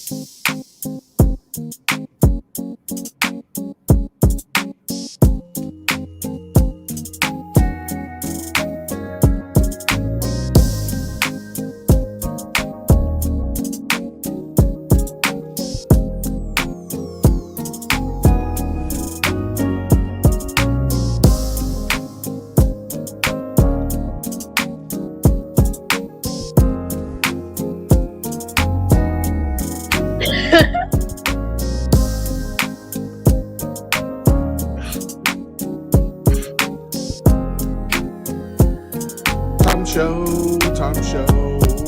Tom Show, Tom Show,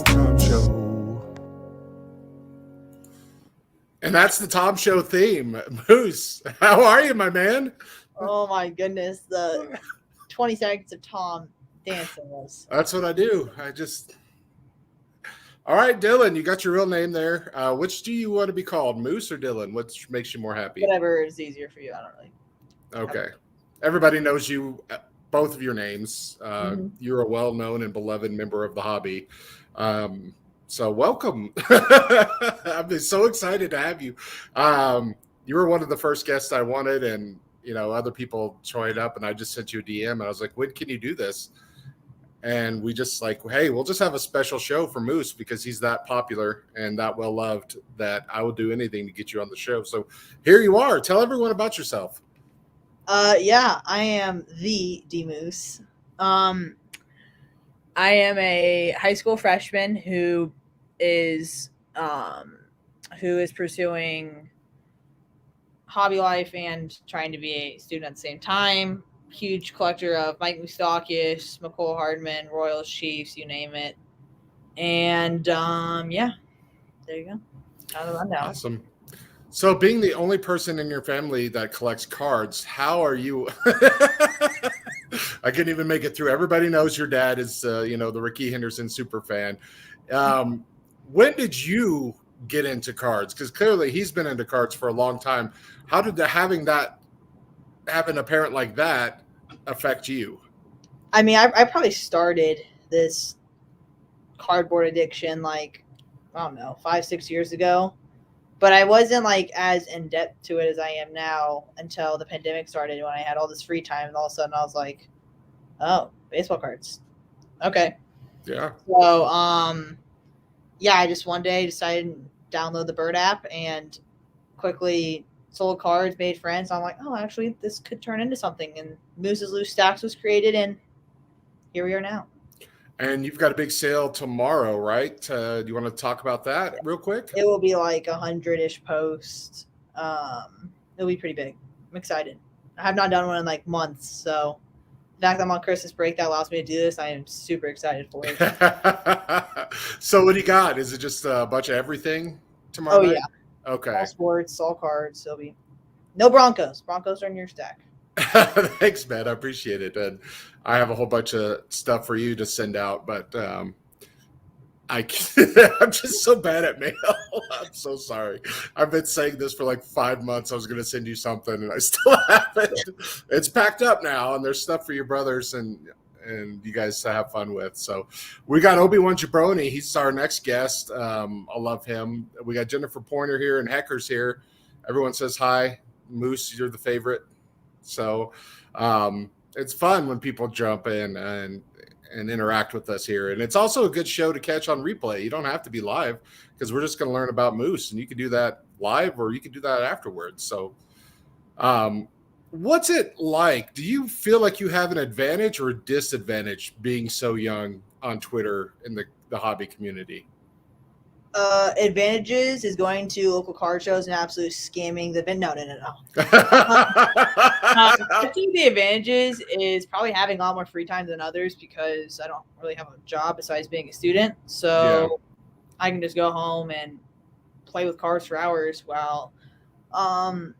Tom Show. And that's the Tom Show theme. Moose, how are you, my man? Oh my goodness, the 20 seconds of Tom dancing was. That's what I do. All right, Dylan, you got your real name there. Which do you want to be called, Moose or Dylan? Which makes you more happy? Whatever is easier for you. I don't really. Okay. Everybody knows you, both of your names. Mhm. You're a well-known and beloved member of the hobby. So welcome. I've been so excited to have you. You were one of the first guests I wanted, and other people joined up, and I just sent you a DM, and I was like, when can you do this? And we just like, hey, we'll just have a special show for Moose because he's that popular and that well-loved that I will do anything to get you on the show. So here you are. Tell everyone about yourself. Yeah, I am the DMoose. I am a high school freshman who is pursuing hobby life and trying to be a student at the same time. Huge collector of Mike Moustakis, McCall Hardman, Royals, Chiefs, you name it. And yeah, there you go. Kind of the rundown. Awesome. So being the only person in your family that collects cards, how are you? I couldn't even make it through. Everybody knows your dad is, the Ricky Henderson super fan. When did you get into cards? Because clearly he's been into cards for a long time. How did having a parent like that affect you? I mean, I probably started this cardboard addiction like, I don't know, 5-6 years ago. But I wasn't like as in depth to it as I am now until the pandemic started when I had all this free time. And all of a sudden I was like, oh, baseball cards. Okay. Yeah. So, yeah, I just one day decided to download the Bird app and quickly sold cards, made friends. I'm like, oh, actually, this could turn into something. And Moose's Loose Stacks was created, and here we are now. And you've got a big sale tomorrow, right? Do you want to talk about that real quick? It will be like 100-ish posts. It'll be pretty big. I'm excited. I have not done one in like months, so the fact that I'm on Christmas break that allows me to do this, I am super excited for it. So what do you got? Is it just a bunch of everything tomorrow night? Yeah. Okay. All sports, all cards. There'll be no Broncos. Broncos are in your stack. Thanks, man. I appreciate it. And I have a whole bunch of stuff for you to send out, but I'm just so bad at mail. I'm so sorry. I've been saying this for like 5 months. I was going to send you something, and I still haven't. It's packed up now, and there's stuff for your brothers and you guys to have fun with. So we got Obi-Wan Jabroni. He's our next guest. I love him. We got Jennifer Pointer here and Hecker's here. Everyone says hi. Moose, you're the favorite. So it's fun when people jump in and interact with us here. And it's also a good show to catch on replay. You don't have to be live because we're just going to learn about Moose, and you can do that live or you can do that afterwards. So what's it like? Do you feel like you have an advantage or a disadvantage being so young on Twitter in the hobby community? Advantages is going to local card shows and absolutely scamming the no. I think the advantages is probably having a lot more free time than others because I don't really have a job besides being a student. So I can just go home and play with cards for hours. While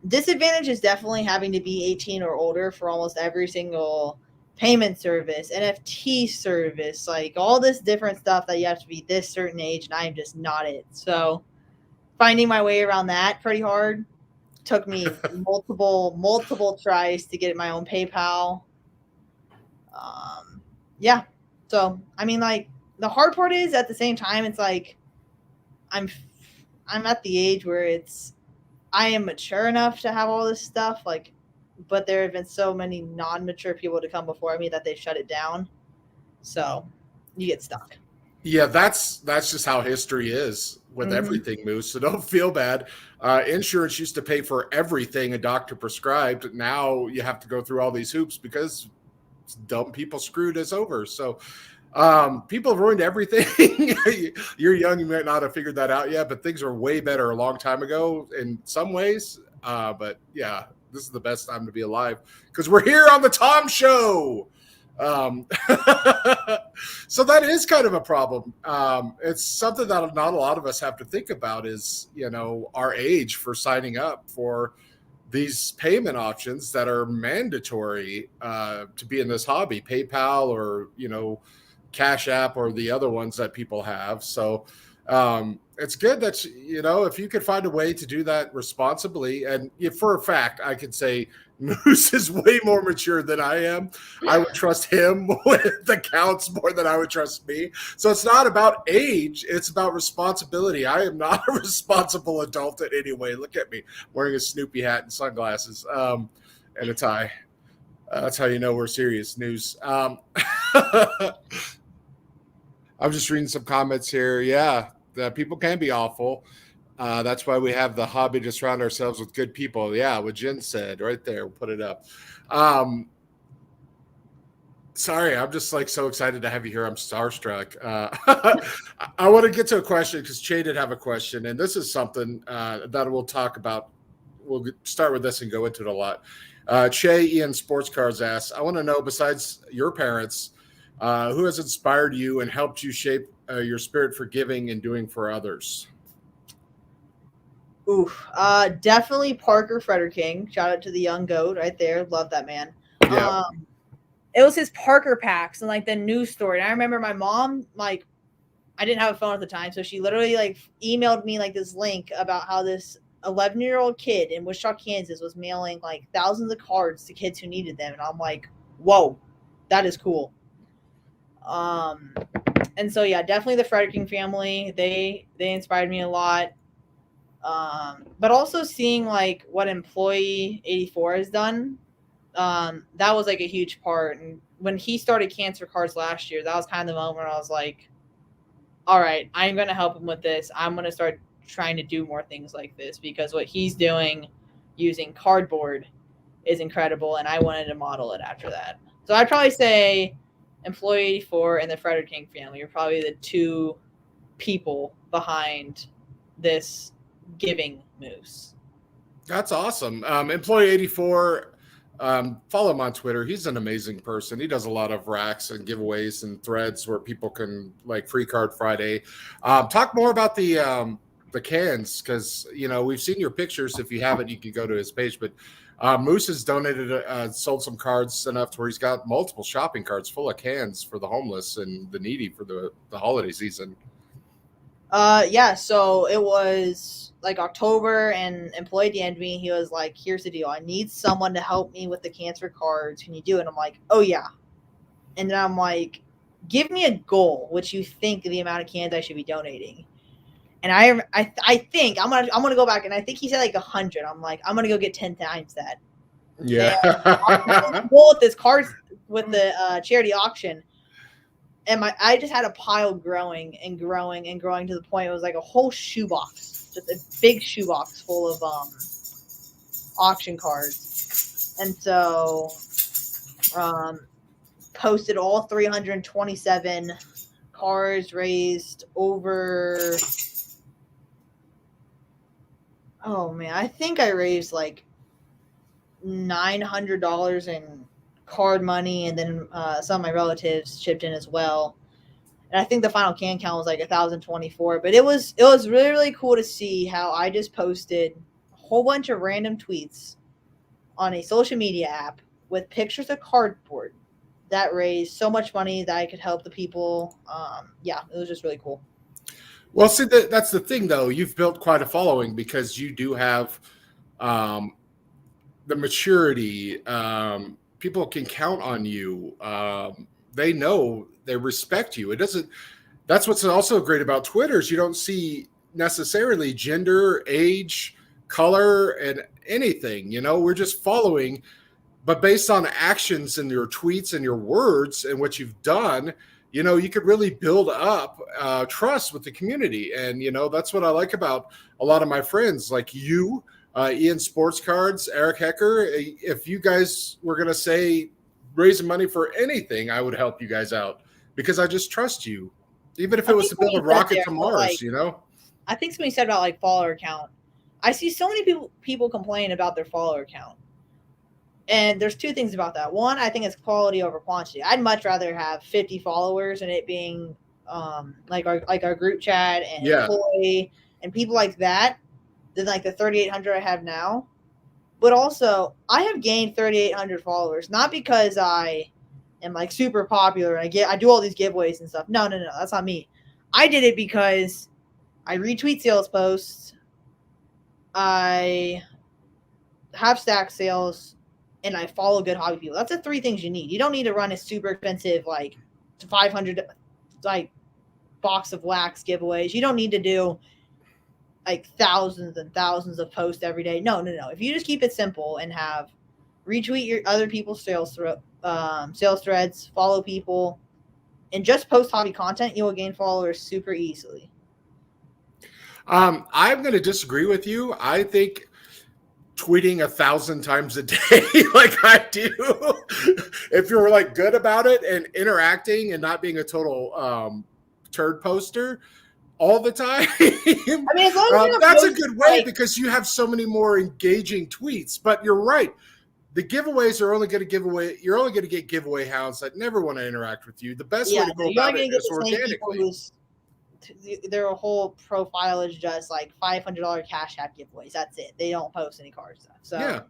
disadvantage is definitely having to be 18 or older for almost every single payment service, NFT service, like all this different stuff that you have to be this certain age, and I'm just not it. So finding my way around that pretty hard. Took me multiple tries to get my own PayPal. Yeah. So I mean, like the hard part is at the same time, it's like I'm at the age where I am mature enough to have all this stuff, like, but there have been so many non-mature people to come before me that they shut it down. So you get stuck. Yeah, that's just how history is with Mm-hmm. everything, Moose. So don't feel bad. Insurance used to pay for everything a doctor prescribed. Now you have to go through all these hoops because dumb people screwed us over. So people have ruined everything. You're young, you might not have figured that out yet, but things were way better a long time ago in some ways. But yeah, this is the best time to be alive because we're here on the Tom Show. Um, so that is kind of a problem. It's something that not a lot of us have to think about is, our age for signing up for these payment options that are mandatory to be in this hobby, PayPal or, Cash App or the other ones that people have. So it's good that, if you could find a way to do that responsibly, and for a fact, I could say Moose is way more mature than I am. I would trust him with accounts more than I would trust me. So it's not about age, it's about responsibility. I am not a responsible adult in any way. Look at me wearing a Snoopy hat and sunglasses and a tie. That's how you know we're serious news. I'm just reading some comments here. Yeah, the people can be awful. That's why we have the hobby to surround ourselves with good people. Yeah, what Jen said right there. We'll put it up. Sorry, I'm just like so excited to have you here. I'm starstruck. I want to get to a question because Che did have a question, and this is something that we'll talk about. We'll start with this and go into it a lot. Che Ian Sports Cars asks, I want to know, besides your parents, who has inspired you and helped you shape your spirit for giving and doing for others? Oof. Definitely Parker Frederick King. Shout out to the young goat right there. Love that man. Yeah. It was his Parker packs and like the news story. And I remember my mom, like, I didn't have a phone at the time, so she literally like emailed me like this link about how this 11-year-old kid in Wichita, Kansas was mailing like thousands of cards to kids who needed them. And I'm like, whoa, that is cool. And so yeah, definitely the Frederick King family. They inspired me a lot. But also seeing like what Employee 84 has done, that was like a huge part. And when he started Cancer Cards last year, that was kind of the moment where I was like, all right, I'm going to help him with this. I'm going to start trying to do more things like this because what he's doing using cardboard is incredible. And I wanted to model it after that. So I'd probably say Employee 84 and the Frederick King family are probably the two people behind this giving moose. That's awesome. Employee 84, follow him on Twitter. He's an amazing person. He does a lot of racks and giveaways and threads where people can like Free Card Friday. Talk more about the cans because we've seen your pictures. If you haven't, you can go to his page. But Moose has donated, sold some cards enough to where he's got multiple shopping carts full of cans for the homeless and the needy for the holiday season. Yeah, so it was like October, and Employee DM'd me. He was like, here's the deal. I need someone to help me with the cancer cards. Can you do it? And I'm like, oh, yeah. And then I'm like, give me a goal, which you think the amount of cans I should be donating. And I think I'm gonna go back, and I think he said like 100. I'm like, I'm gonna go get 10 times that. Yeah. Goal with this cards with the charity auction. And I just had a pile growing and growing and growing to the point it was like a whole shoebox, just a big shoebox full of auction cards. And so posted all 327 cards, raised over, oh man, I think I raised like $900 in card money, and then some of my relatives chipped in as well. And I think the final can count was like 1,024. But it was really, really cool to see how I just posted a whole bunch of random tweets on a social media app with pictures of cardboard that raised so much money that I could help the people. Yeah, it was just really cool. Well, see, that's the thing, though. You've built quite a following because you do have the maturity. People can count on you. They know, they respect you. It doesn't. That's what's also great about Twitter is you don't see necessarily gender, age, color, and anything. We're just following, but based on actions and your tweets and your words and what you've done, you could really build up trust with the community. And, that's what I like about a lot of my friends like you, Ian Sports Cards, Eric Hecker. If you guys were going to say raising money for anything, I would help you guys out because I just trust you. Even if it was to build a rocket to Mars, I think somebody said about like follower count. I see so many people complain about their follower count. And there's two things about that. One, I think it's quality over quantity. I'd much rather have 50 followers and it being like our group chat and employee and people like that than like the 3,800 I have now. But also, I have gained 3,800 followers not because I am like super popular and I do all these giveaways and stuff. No, that's not me. I did it because I retweet sales posts. I have stack sales. And I follow good hobby people. That's the three things you need. You don't need to run a super expensive, like 500 like box of wax giveaways. You don't need to do like thousands and thousands of posts every day. No. If you just keep it simple and have retweet your other people's sales threads, follow people, and just post hobby content, you will gain followers super easily. I'm going to disagree with you. I think tweeting 1,000 times a day like I do, if you're like good about it and interacting and not being a total turd poster all the time, I mean, as long as that's a good way because you have so many more engaging tweets. But you're right, the giveaways are only going to give away. You're only going to get giveaway hounds that never want to interact with you. The best way to go about it is organically. Their whole profile is just like $500 Cash App giveaways. That's it. They don't post any card stuff. So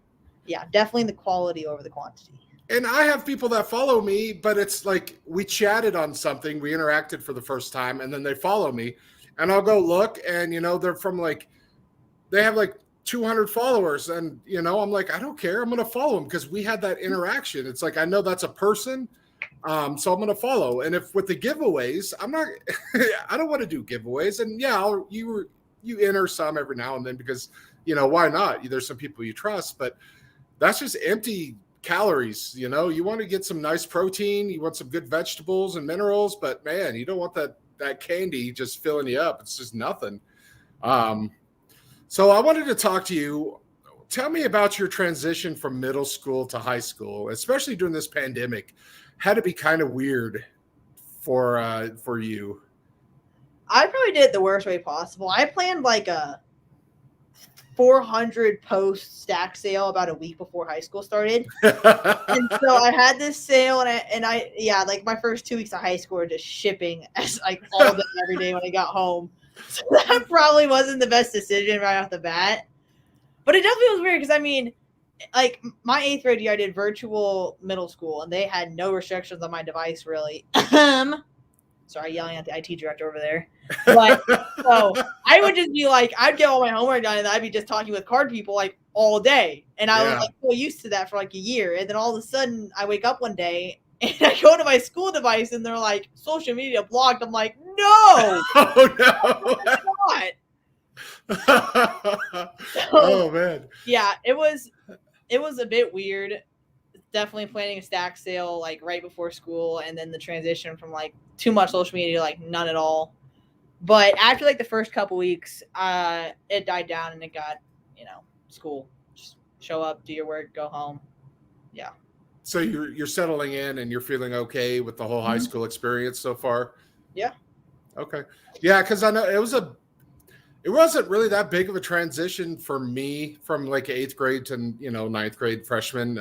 yeah, definitely the quality over the quantity. And I have people that follow me, but it's like we chatted on something, we interacted for the first time, and then they follow me, and I'll go look, and they're from like they have like 200 followers, and I'm like, I don't care, I'm gonna follow them because we had that interaction. It's like I know that's a person. So I'm going to follow. And if with the giveaways, I don't want to do giveaways. And you enter some every now and then because, why not? There's some people you trust, but that's just empty calories. You want to get some nice protein. You want some good vegetables and minerals, but man, you don't want that candy just filling you up. It's just nothing. So I wanted to talk to you. Tell me about your transition from middle school to high school, especially during this pandemic. Had to be kind of weird for you. I probably did it the worst way possible. I planned like a 400 post stack sale about a week before high school started. And so I had this sale and I like my first 2 weeks of high school were just shipping as like all day every day when I got home. So that probably wasn't the best decision right off the bat. But it definitely was weird because I mean, like my 8th grade year, I did virtual middle school, and they had no restrictions on my device, really. Sorry, yelling at the IT director over there. But so I would just be like, I'd get all my homework done, and I'd be just talking with card people like all day, and I was like so used to that for like a year, and then all of a sudden, I wake up one day and I go to my school device, and they're like, social media blocked. I'm like, no, oh no, oh man, yeah, it was a bit weird. Definitely planning a stack sale like right before school, and then the transition from like too much social media to like none at all. But after like the first couple weeks, it died down and it got, school. Just show up, do your work, go home. Yeah. So you're settling in and you're feeling okay with the whole high school experience so far? Yeah. Okay. Yeah, because I know it wasn't really that big of a transition for me from like 8th grade to 9th grade freshman.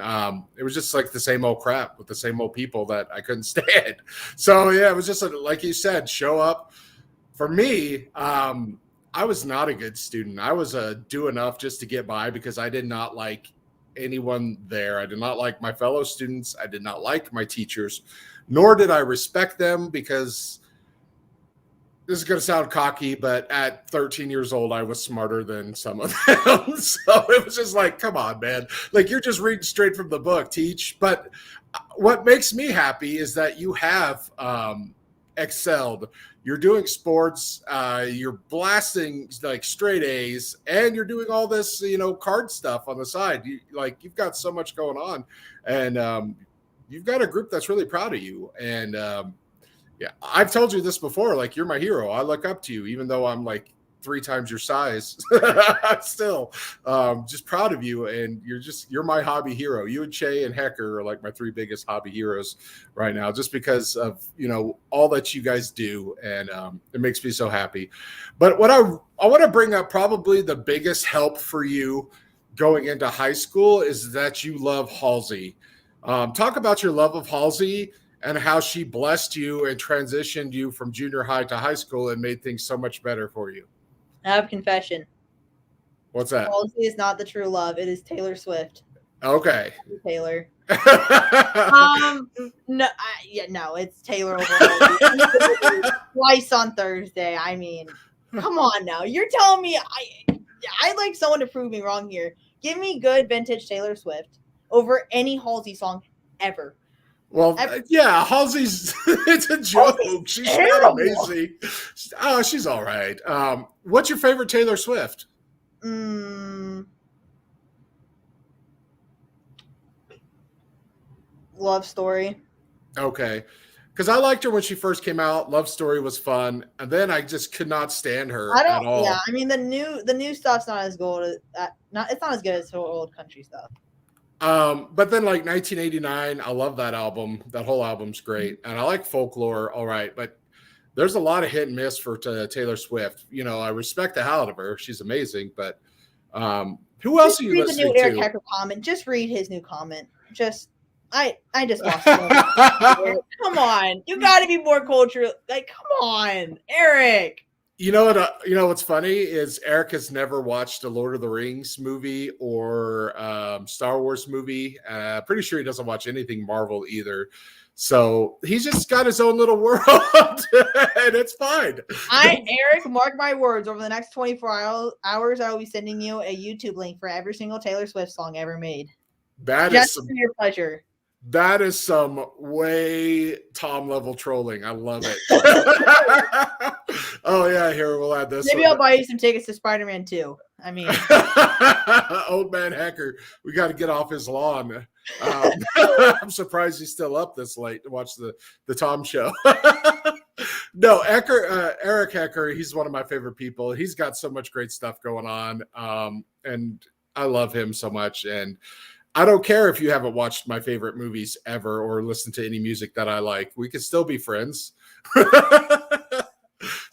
It was just like the same old crap with the same old people that I couldn't stand. So yeah, it was just like you said, show up. For me, I was not a good student. I was do enough just to get by because I did not like anyone there. I did not like my fellow students. I did not like my teachers, nor did I respect them because this is going to sound cocky, but at 13 years old, I was smarter than some of them. So it was just like, come on, man. Like, you're just reading straight from the book, teach. But what makes me happy is that you have excelled. you're doing sports, you're blasting like straight A's, and you're doing all this, card stuff on the side. You've got so much going on, and you've got a group that's really proud of you. And yeah, I've told you this before. Like, you're my hero. I look up to you, even though I'm like 3 times your size. Still, just proud of you, and you're my hobby hero. You and Che and Hecker are like my 3 biggest hobby heroes right now, just because of all that you guys do, and it makes me so happy. But what I want to bring up, probably the biggest help for you going into high school, is that you love Halsey. Talk about your love of Halsey and how she blessed you and transitioned you from junior high to high school and made things so much better for you. I have a confession. What's that? Halsey is not the true love. It is Taylor Swift. Okay. Taylor. No, it's Taylor over Halsey. Twice on Thursday. I mean, come on now. You're telling me I'd like someone to prove me wrong here. Give me good vintage Taylor Swift over any Halsey song ever. Well, yeah, Halsey's it's a joke. She's not amazing. Oh, she's all right. What's your favorite Taylor Swift? Love Story. Okay. Because I liked her when she first came out. Love Story was fun. And then I just could not stand her at all. Yeah, I mean the new stuff's not as good. It's not as good as her old country stuff. But then like 1989, I love that album. That whole album's great. And I like Folklore, all right. But there's a lot of hit and miss for Taylor Swift. I respect the hell out of her. She's amazing. But who else are you listening to? Read the new Eric Hecker comment. Just read his new comment. I just lost it. Come on. You got to be more cultural. Like, come on, Eric. You know what's funny is Eric has never watched a Lord of the Rings movie or Star Wars movie. Pretty sure he doesn't watch anything Marvel either. So he's just got his own little world, and it's fine. Eric, mark my words. Over the next 24 hours, I will be sending you a YouTube link for every single Taylor Swift song ever made. That just is for your pleasure. That is some way Tom level trolling. I love it. Oh yeah, here we'll add this. Maybe I'll buy you some tickets to Spider-Man 2. I mean, old man Hecker, we got to get off his lawn. I'm surprised he's still up this late to watch the Tom show. No, Eric Hecker, he's one of my favorite people. He's got so much great stuff going on, and I love him so much. And I don't care if you haven't watched my favorite movies ever or listened to any music that I like. We can still be friends.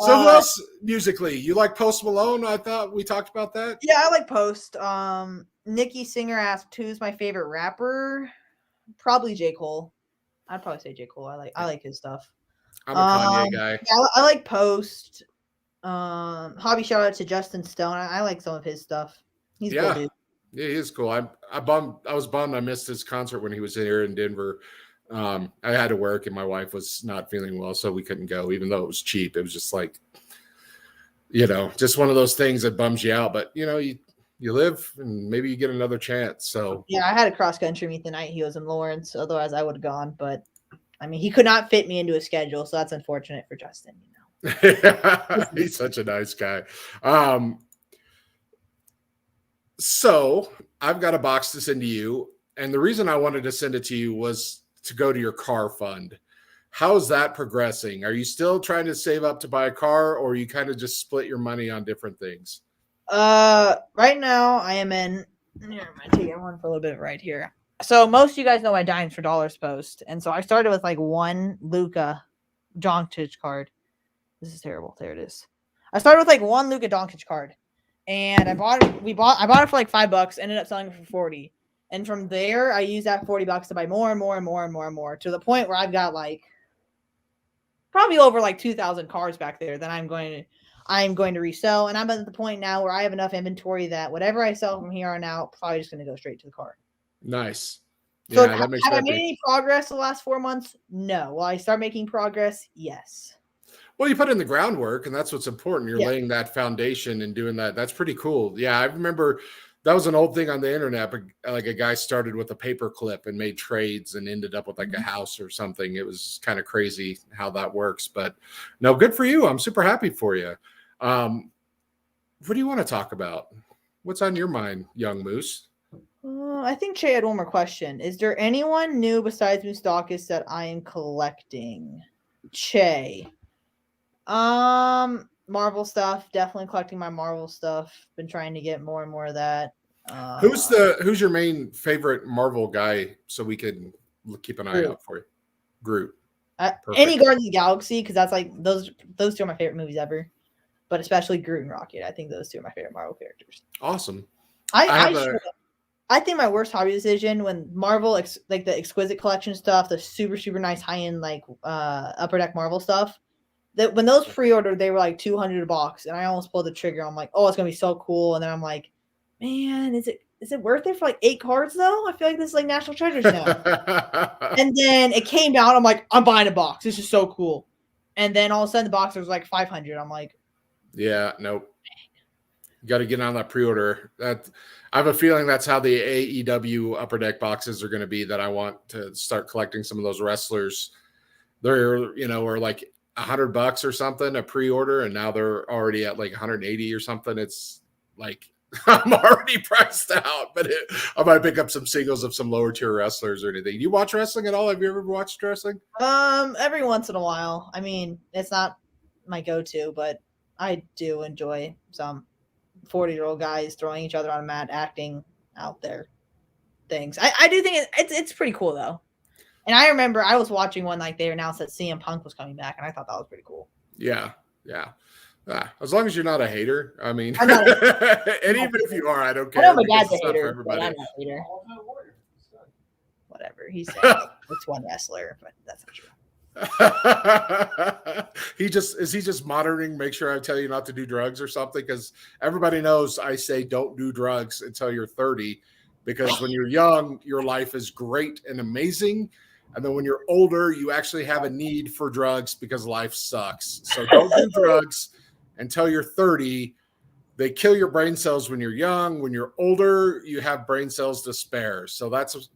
So who else musically? You like Post Malone? I thought we talked about that. Yeah, I like Post. Nikki Singer asked who's my favorite rapper. Probably J. Cole. I'd probably say J. Cole. I like his stuff. I'm a Kanye guy. Yeah, I like Post. Hobby shout out to Justin Stone. I like some of his stuff. He's cool, dude. Yeah, he is cool. I was bummed I missed his concert when he was here in Denver. I had to work and my wife was not feeling well, so we couldn't go, even though it was cheap. It was just like, just one of those things that bums you out. But you live and maybe you get another chance. So yeah, I had a cross country meet the night he was in Lawrence. Otherwise, I would have gone. But I mean, he could not fit me into a schedule, so that's unfortunate for Justin. He's such a nice guy. So I've got a box to send to you. And the reason I wanted to send it to you was to go to your car fund. How's that progressing? Are you still trying to save up to buy a car, or you kind of just split your money on different things? Right now I am in. Here, I'm gonna take everyone for a little bit right here. So most of you guys know my Dimes for Dollars post, and so I started with like one Luka Doncic card. This is terrible. There it is. I started with like one Luka Doncic card, and I bought it for like $5. Ended up selling it for 40. And from there, I used that $40 to buy more and more and more and more and more, to the point where I've got like probably over like 2,000 cars back there that I'm going to resell. And I'm at the point now where I have enough inventory that whatever I sell from here on out, probably just going to go straight to the car. Nice. So yeah, have I made any progress the last 4 months? No. Will I start making progress? Yes. Well, you put in the groundwork, and that's what's important. You're laying that foundation and doing that. That's pretty cool. Yeah, I remember that was an old thing on the internet, but like a guy started with a paper clip and made trades and ended up with like a house or something. It was kind of crazy how that works, but no, good for you. I'm super happy for you. What do you want to talk about? What's on your mind, young Moose? I think Che had one more question. Is there anyone new besides Moustakis that I am collecting? Che. Marvel stuff. Definitely collecting my Marvel stuff. Been trying to get more and more of that. Who's your main favorite Marvel guy so we can keep an eye Groot. out for you? Groot. Any Guardians of the Galaxy, because that's like those two are my favorite movies ever. But especially Groot and Rocket. I think those two are my favorite Marvel characters. Awesome. I think my worst hobby decision when Marvel, like the Exquisite Collection stuff, the super, super nice high-end, like, Upper Deck Marvel stuff, that when those pre-ordered, they were like $200 a box, and I almost pulled the trigger. I'm like, oh, it's going to be so cool. And then I'm like, man, is it worth it for like 8 cards, though? I feel like this is like National Treasures now. And then it came out. I'm like, I'm buying a box. This is so cool. And then all of a sudden, the box was like 500. I'm like, yeah, nope. You got to get on that pre-order. That I have a feeling that's how the AEW Upper Deck boxes are going to be. That I want to start collecting some of those wrestlers. They're are like $100 or something a pre-order, and now they're already at like 180 or something. It's like I'm already priced out, but I might pick up some singles of some lower tier wrestlers or anything. Do you watch wrestling at all? Have you ever watched wrestling? Every once in a while. I mean, it's not my go-to, but I do enjoy some 40-year-old guys throwing each other on a mat, acting out their things. I do think it's pretty cool though. And I remember I was watching one like they announced that CM Punk was coming back, and I thought that was pretty cool. Yeah. As long as you're not a hater. I mean, and even if you are, I don't care. I know my dad's a hater, but I'm not a hater. Whatever. He said it's one wrestler, but that's not true. Is he just monitoring, make sure I tell you not to do drugs or something? Because everybody knows I say don't do drugs until you're 30, because when you're young, your life is great and amazing. And then when you're older, you actually have a need for drugs because life sucks. So don't do drugs until you're 30. They kill your brain cells when you're young. When you're older, you have brain cells to spare. So that's,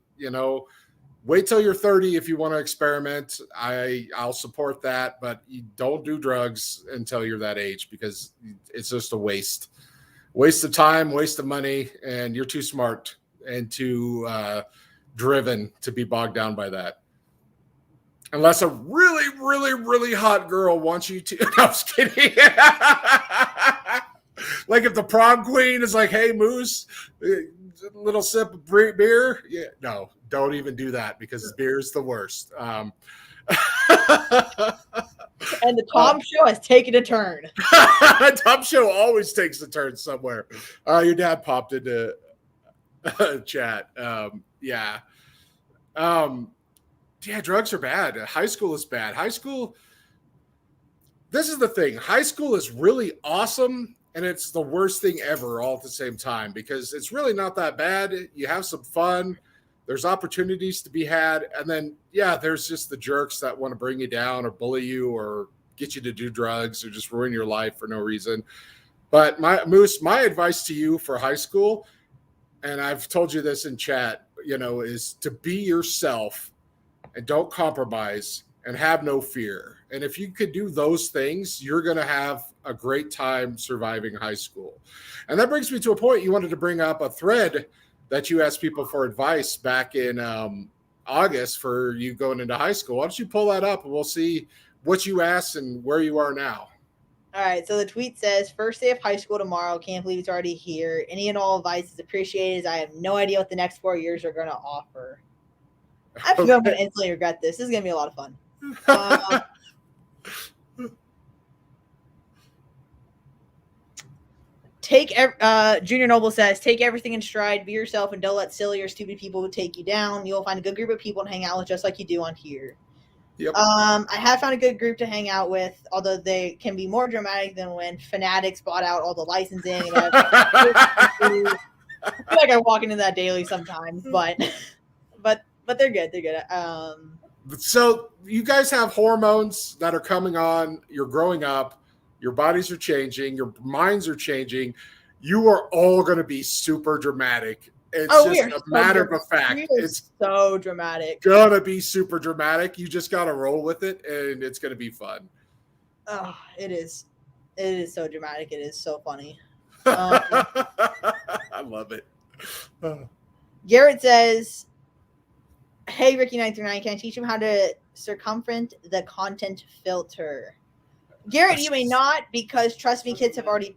wait till you're 30 if you want to experiment. I'll support that, but you don't do drugs until you're that age, because it's just a waste of time, waste of money, and you're too smart and too driven to be bogged down by that. Unless a really, really, really hot girl wants you to. No, I'm just kidding. Like if the prom queen is like, hey, Moose, a little sip of beer. Yeah, no, don't even do that, because beer is the worst. And the Tom show has taken a turn. Tom show always takes a turn somewhere. Your dad popped into chat. Yeah, drugs are bad. High school is bad. High school, this is the thing. High school is really awesome, and it's the worst thing ever all at the same time, because it's really not that bad. You have some fun. There's opportunities to be had. And then, there's just the jerks that want to bring you down or bully you or get you to do drugs or just ruin your life for no reason. But my advice to you for high school, and I've told you this in chat, is to be yourself and don't compromise and have no fear. And if you could do those things, you're going to have a great time surviving high school. And that brings me to a point. You wanted to bring up a thread that you asked people for advice back in August for you going into high school. Why don't you pull that up and we'll see what you asked and where you are now. All right. So the tweet says, first day of high school tomorrow. Can't believe it's already here. Any and all advice is appreciated, as I have no idea what the next 4 years are going to offer. I feel I'm going to instantly regret this. This is going to be a lot of fun. Junior Noble says, take everything in stride, be yourself, and don't let silly or stupid people take you down. You'll find a good group of people to hang out with, just like you do on here. Yep. I have found a good group to hang out with, although they can be more dramatic than when Fanatics bought out all the licensing. I feel like I walk into that daily sometimes, but they're good. They're good. So you guys have hormones that are coming on. You're growing up. Your bodies are changing. Your minds are changing. You are all going to be super dramatic. It's Oh, we just are a so matter of dramatic. a fact. We are It's so dramatic. going to be super dramatic. You just got to roll with it, and it's going to be fun. Oh, it is. It is so dramatic. It is so funny. I love it. Garrett says, "Hey, Ricky939, can I teach him how to circumvent the content filter?" Garrett, you may not, because trust me, kids have already.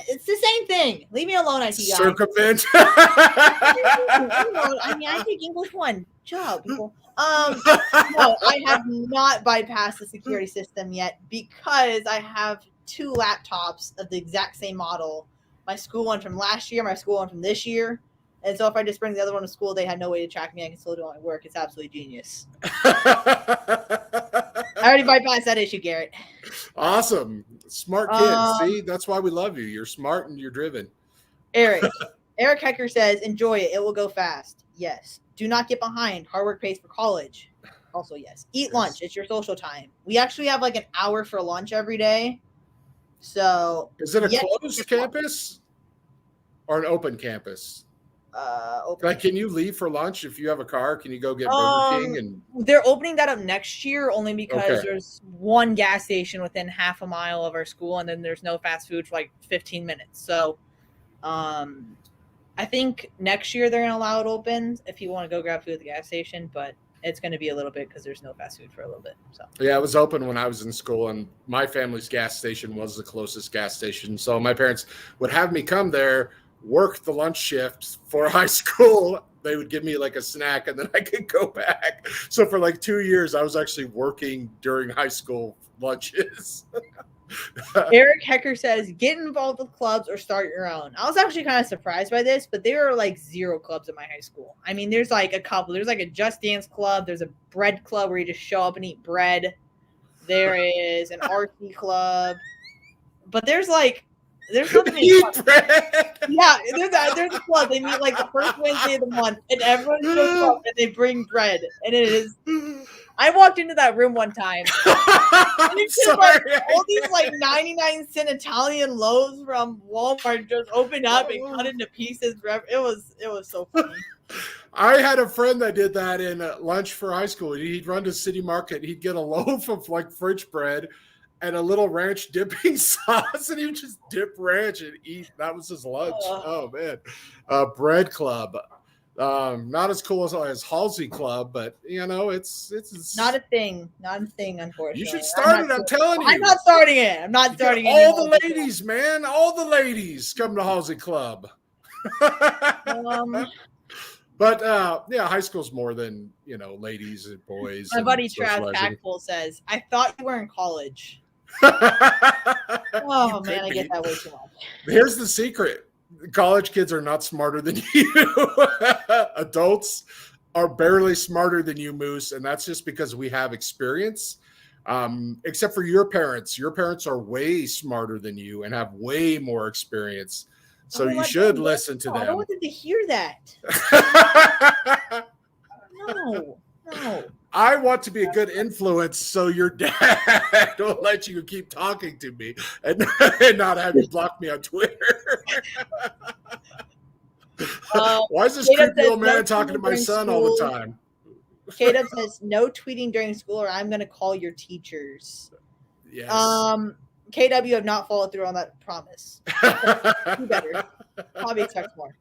It's the same thing. Leave me alone, IT guy. Circumvent. I mean, I take English 1. Chill out, people. No, I have not bypassed the security system yet because I have 2 laptops of the exact same model. My school one from last year, my school one from this year. And so if I just bring the other one to school, they had no way to track me. I can still do all my work. It's absolutely genius. I already bypassed that issue, Garrett. Awesome. Smart kid. See, that's why we love you. You're smart and you're driven. Eric Hecker says, enjoy it. It will go fast. Yes. Do not get behind. Hard work pays for college. Also, yes. Eat lunch. It's your social time. We actually have like an hour for lunch every day. So is it a closed campus or an open campus? Open. Like, can you leave for lunch if you have a car? Can you go get Burger King? And they're opening that up next year only because there's one gas station within half a mile of our school, and then there's no fast food for like 15 minutes. So, I think next year they're gonna allow it open if you want to go grab food at the gas station, but it's going to be a little bit because there's no fast food for a little bit. So yeah, it was open when I was in school, and my family's gas station was the closest gas station. So my parents would have me come there, work the lunch shift for high school. They would give me like a snack, and then I could go back. So for like 2 years, I was actually working during high school lunches. Eric Hecker says, get involved with clubs or start your own. I was actually kind of surprised by this, but there are like 0 clubs at my high school. I mean, there's like a couple. There's like a Just Dance club. There's a bread club where you just show up and eat bread. There is an RC club. But there's nothing. Yeah, there's a club. They meet like the first Wednesday of the month, and everyone shows up and they bring bread. And it is. I walked into that room one time. All these like 99-cent Italian loaves from Walmart just opened up and cut into pieces. It was so funny. I had a friend that did that in lunch for high school. He'd run to City Market. He'd get a loaf of like French bread and a little ranch dipping sauce, and he would just dip ranch and eat. That was his lunch. Oh man, bread club. Not as cool as Halsey Club, but you know, it's not a thing. Not a thing, unfortunately. You should start it. I'm telling you. I'm not starting it. I'm not starting it. All the ladies, man. All the ladies come to Halsey Club. But yeah, high school's more than, you know, ladies and boys. My buddy Trav Packful says, I thought you were in college. Oh man, I get that way too much. Here's the secret. College kids are not smarter than you. Adults are barely smarter than you, Moose, and that's just because we have experience. Except for your parents. Your parents are way smarter than you and have way more experience. So you should listen to them. I don't want them to hear that. No. I want to be a good influence so your dad will let you keep talking to me and not have you block me on Twitter. Why is this creepy old man talking to my son all the time? K-Dub says, no tweeting during school or I'm going to call your teachers. Yes. KW, you have not followed through on that promise. Do better. Probably expect more.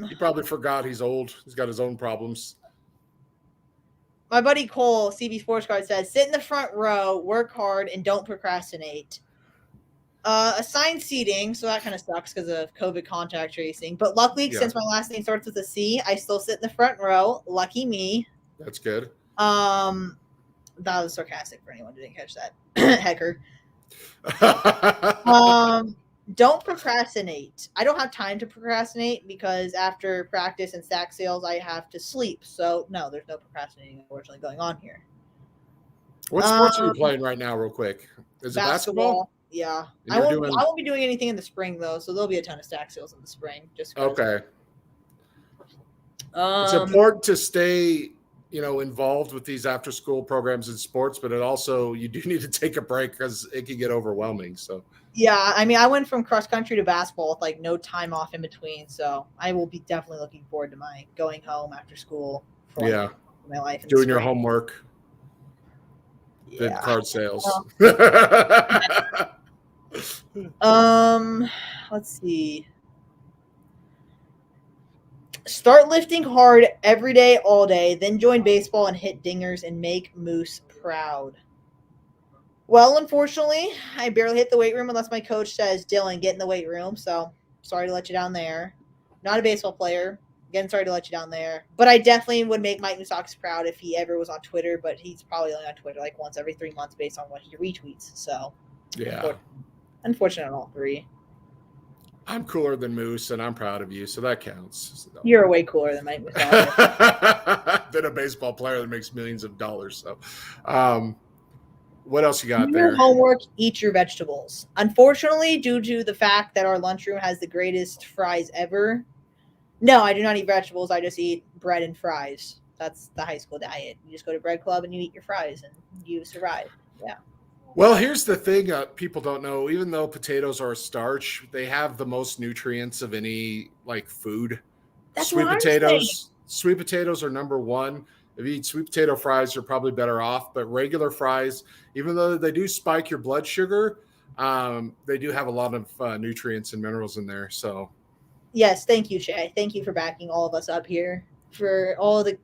He probably forgot he's old. He's got his own problems. My buddy Cole, CB Sports Card, says, sit in the front row, work hard, and don't procrastinate. Assigned seating, so that kind of sucks because of COVID contact tracing. But luckily, since my last name starts with a C, I still sit in the front row. Lucky me. That's good. That was sarcastic for anyone who didn't catch that. Hecker. Don't procrastinate. I don't have time to procrastinate because after practice and stack sales, I have to sleep. So no, there's no procrastinating unfortunately going on here. What sports are you playing right now, real quick? Is it basketball? Yeah. I won't be doing anything in the spring though, so there'll be a ton of stack sales in the spring. Okay. It's important to stay, you know, involved with these after school programs in sports, but you do need to take a break because it can get overwhelming. So Yeah, I mean, I went from cross country to basketball with like no time off in between, so I will be definitely looking forward to my going home after school for like Yeah. my life in the Doing your spring. homework, bid Yeah. card sales. Let's see. Start lifting hard every day, all day, then join baseball and hit dingers and make Moose proud. Well, unfortunately, I barely hit the weight room unless my coach says, Dylan, get in the weight room. So sorry to let you down there. Not a baseball player. Again, sorry to let you down there. But I definitely would make Mike Moustakis proud if he ever was on Twitter, but he's probably only on Twitter like once every 3 months based on what he retweets. So Yeah. unfortunate on all three. I'm cooler than Moose, and I'm proud of you, so that counts. So. You're way cooler than Mike Moustakis. Been a baseball player that makes millions of dollars. So, what else you got Do there? your homework, eat your vegetables. Unfortunately, due to the fact that our lunchroom has the greatest fries ever, no, I do not eat vegetables. I just eat bread and fries. That's the high school diet. You just go to bread club and you eat your fries and you survive. Yeah. Well, here's the thing people don't know. Even though potatoes are a starch, they have the most nutrients of any like food. That's Sweet what I'm potatoes. Sweet potatoes are number one. If you eat sweet potato fries, you're probably better off. But regular fries, even though they do spike your blood sugar, they do have a lot of nutrients and minerals in there. So, yes, thank you, Shay. Thank you for backing all of us up here. For all the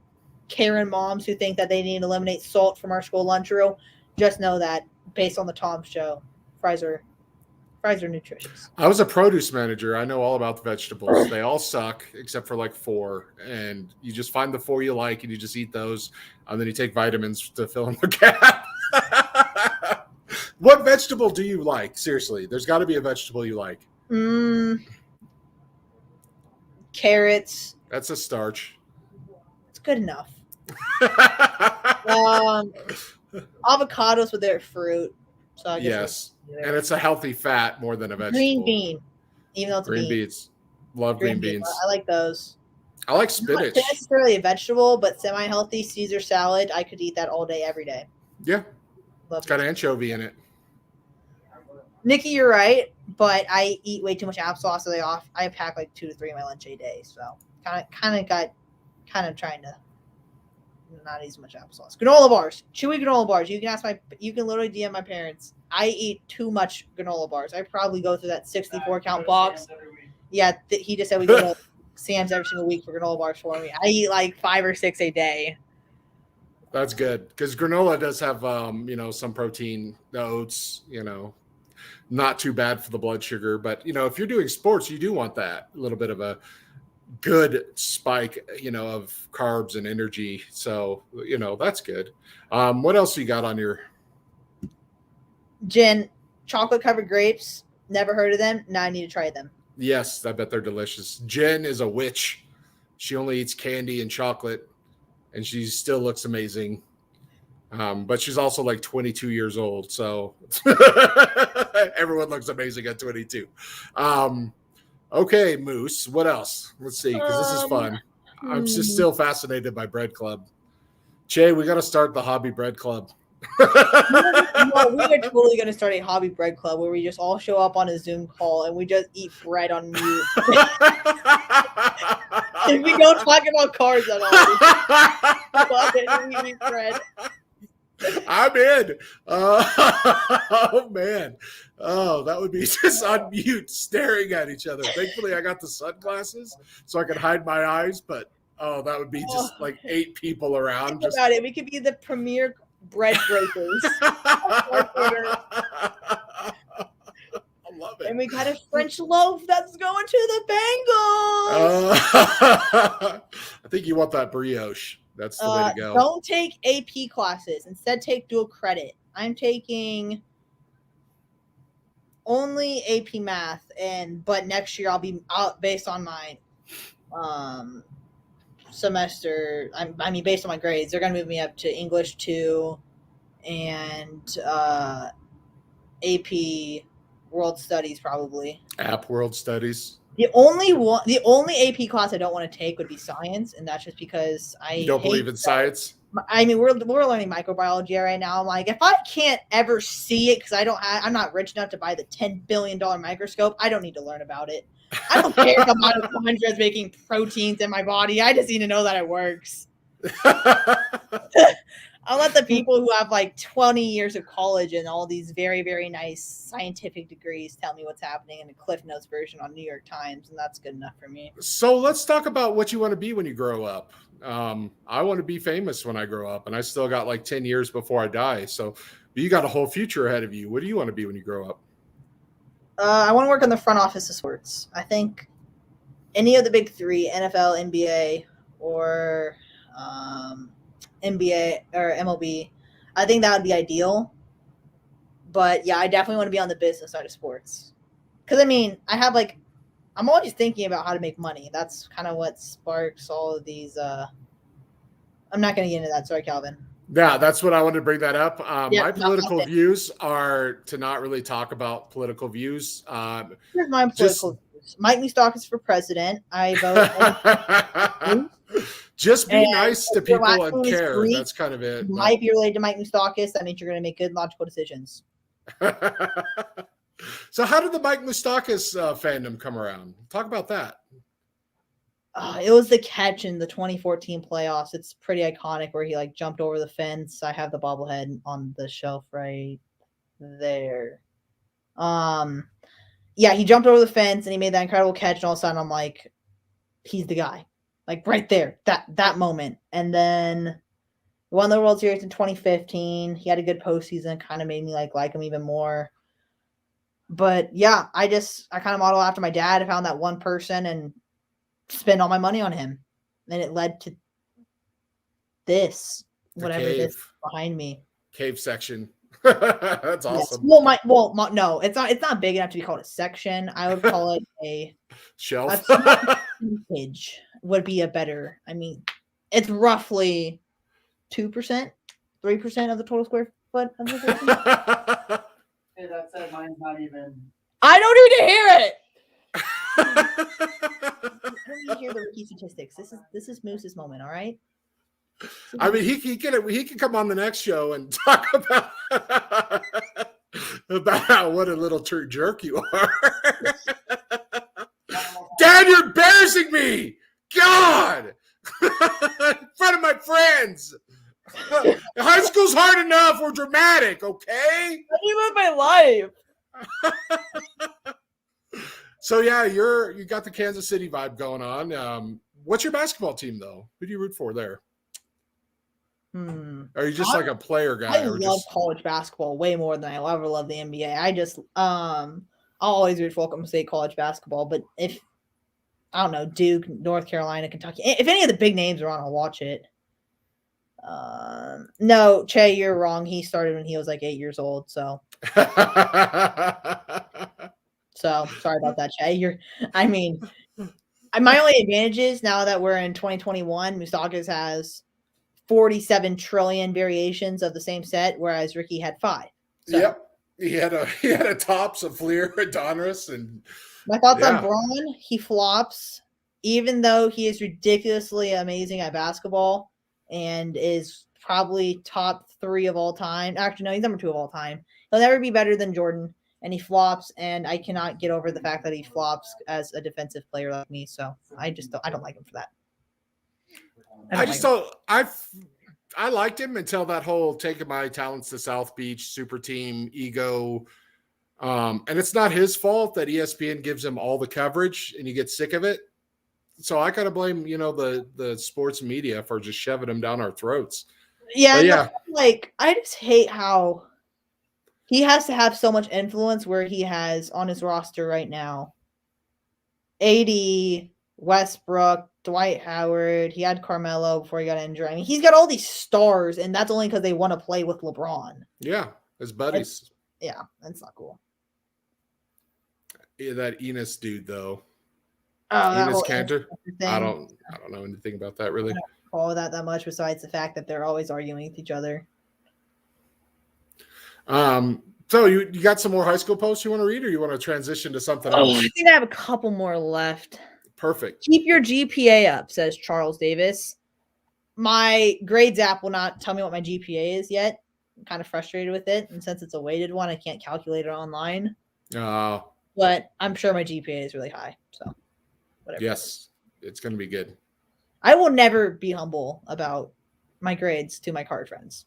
Karen moms who think that they need to eliminate salt from our school lunchroom, just know that based on the Tom show, fries are nutritious. I was a produce manager. I know all about the vegetables. They all suck except for like 4. And you just find the 4 you like and you just eat those. And then you take vitamins to fill in the gap. What vegetable do you like? Seriously, there's got to be a vegetable you like. Carrots. That's a starch. It's good enough. Avocados with their fruit. So I guess yes. And it's a healthy fat more than a vegetable. Green bean. Even though it's green a bean. beans. Love green beans. I like those. I like spinach. Not necessarily a vegetable, but semi-healthy Caesar salad. I could eat that all day, every day. Yeah. Love it's got anchovy in it. Nikki, you're right, but I eat way too much applesauce, so I pack like 2 to 3 of my lunch a day. So kind of trying to not eat as much applesauce. Granola bars, chewy granola bars. You can literally DM my parents. I eat too much granola bars. I probably go through that 64 count box. Yeah, he just said we go to Sam's every single week for granola bars for me. I eat like 5 or 6 a day. That's good because granola does have some protein, the oats, not too bad for the blood sugar. But if you're doing sports, you do want that a little bit of a good spike, of carbs and energy. So that's good. What else you got on your gin? Chocolate covered grapes. Never heard of them. Now I need to try them. Yes, I bet they're delicious. Jen is a witch. She only eats candy and chocolate, and she still looks amazing. But she's also like 22 years old, so everyone looks amazing at 22. Okay, Moose, what else? Let's see, because this is fun. I'm just still fascinated by Bread Club. Che, we got to start the Hobby Bread Club. We are totally going to start a Hobby Bread Club where we just all show up on a Zoom call and we just eat bread on mute. And we don't talk about cars at all. We eat bread. I'm in. Oh, man. Oh, that would be just on mute staring at each other. Thankfully, I got the sunglasses so I could hide my eyes, but that would be just like 8 people around. Think about it. We could be the premier bread breakers. I love it. And we got a French loaf that's going to the Bengals. I think you want that brioche. That's the way to go. Don't take AP classes. Instead, take dual credit. I'm taking only AP math, but next year I'll be out based on my semester. Based on my grades, they're gonna move me up to English 2 and AP World Studies probably. App World Studies. The only AP class I don't want to take would be science, and that's just because you don't believe in science. I mean, we're learning microbiology right now. I'm like, if I can't ever see it because I'm not rich enough to buy the $10 billion microscope, I don't need to learn about it. I don't care if I'm mitochondria is making proteins in my body. I just need to know that it works. I'll let the people who have like 20 years of college and all these very, very nice scientific degrees tell me what's happening in a Cliff Notes version on New York Times, and that's good enough for me. So let's talk about what you want to be when you grow up. I want to be famous when I grow up, and I still got like 10 years before I die. So you got a whole future ahead of you. What do you want to be when you grow up? I want to work in the front office of sports. I think any of the big three, NFL, NBA, or NBA or MLB, I think that would be ideal. But yeah, I definitely want to be on the business side of sports. Because I mean, I'm always thinking about how to make money. That's kind of what sparks all of these. I'm not going to get into that. Sorry, Calvin. Yeah, that's what I wanted to bring that up. Yeah, my political views are to not really talk about political views. Here's my political views. Mike Moustakis for president. I vote. Just be nice to people and care. Greek, that's kind of it. Might be related to Mike Moustakis. That means you're going to make good, logical decisions. So how did the Mike Moustakis fandom come around? Talk about that. It was the catch in the 2014 playoffs. It's pretty iconic where he like jumped over the fence. I have the bobblehead on the shelf right there. Yeah, he jumped over the fence and he made that incredible catch, and all of a sudden I'm like, he's the guy. Like right there, that moment. And then won the World Series in 2015. He had a good postseason, kind of made me like him even more. But yeah, I kind of model after my dad. I found that one person and spend all my money on him. And it led to this, whatever this behind me. Cave section. That's awesome. Yes. No, it's not big enough to be called a section. I would call it a shelf. Cage would be a better. I mean, it's roughly 2%, 3% of the total square foot of the Hey, that said, mine's not even. I don't need to hear it. I don't need to hear the rookie statistics. This is Moose's moment. All right. I mean, he can come on the next show and talk about what a little jerk you are. Dad, you're embarrassing me. God, in front of my friends. High school's hard enough. We're dramatic, okay? How do you live my life? So yeah, you got the Kansas City vibe going on. What's your basketball team though? Who do you root for there? Are you just like a player guy? I love college basketball way more than I ever love the NBA. I'll always root for Oklahoma State college basketball, but if I don't know, Duke, North Carolina, Kentucky, if any of the big names are on, I'll watch it. No, Che, you're wrong. He started when he was like 8 years old. So sorry about that, Che. My only advantage is now that we're in 2021, Moustakis has 47 trillion variations of the same set, whereas Ricky had 5. So. Yep. He had a tops of Fleer, Donruss, and my thoughts on Braun, he flops, even though he is ridiculously amazing at basketball and is probably top 3 of all time. Actually, no, he's number 2 of all time. He'll never be better than Jordan, and he flops, and I cannot get over the fact that he flops as a defensive player like me. So I don't like him for that. I liked him until that whole taking my talents to South Beach super team ego. And it's not his fault that ESPN gives him all the coverage and he gets sick of it. So I gotta blame, the sports media for just shoving him down our throats. Yeah. I just hate how he has to have so much influence where he has on his roster right now AD, Westbrook, Dwight Howard. He had Carmelo before he got injured. I mean, he's got all these stars, and that's only because they want to play with LeBron. Yeah, his buddies. That's not cool. Yeah, that Enos dude, though. Oh, Enos Cantor. I don't know anything about that really. I don't follow that much, besides the fact that they're always arguing with each other. So you got some more high school posts you want to read, or you want to transition to something else? I think I have a couple more left. Perfect. Keep your GPA up, says Charles Davis. my grades app will not tell me what my GPA is yet. I'm kind of frustrated with it, and since it's a weighted one, I can't calculate it online. Oh, But I'm sure my GPA is really high, so whatever. yes, it's going to be good. I will never be humble about my grades to my card friends.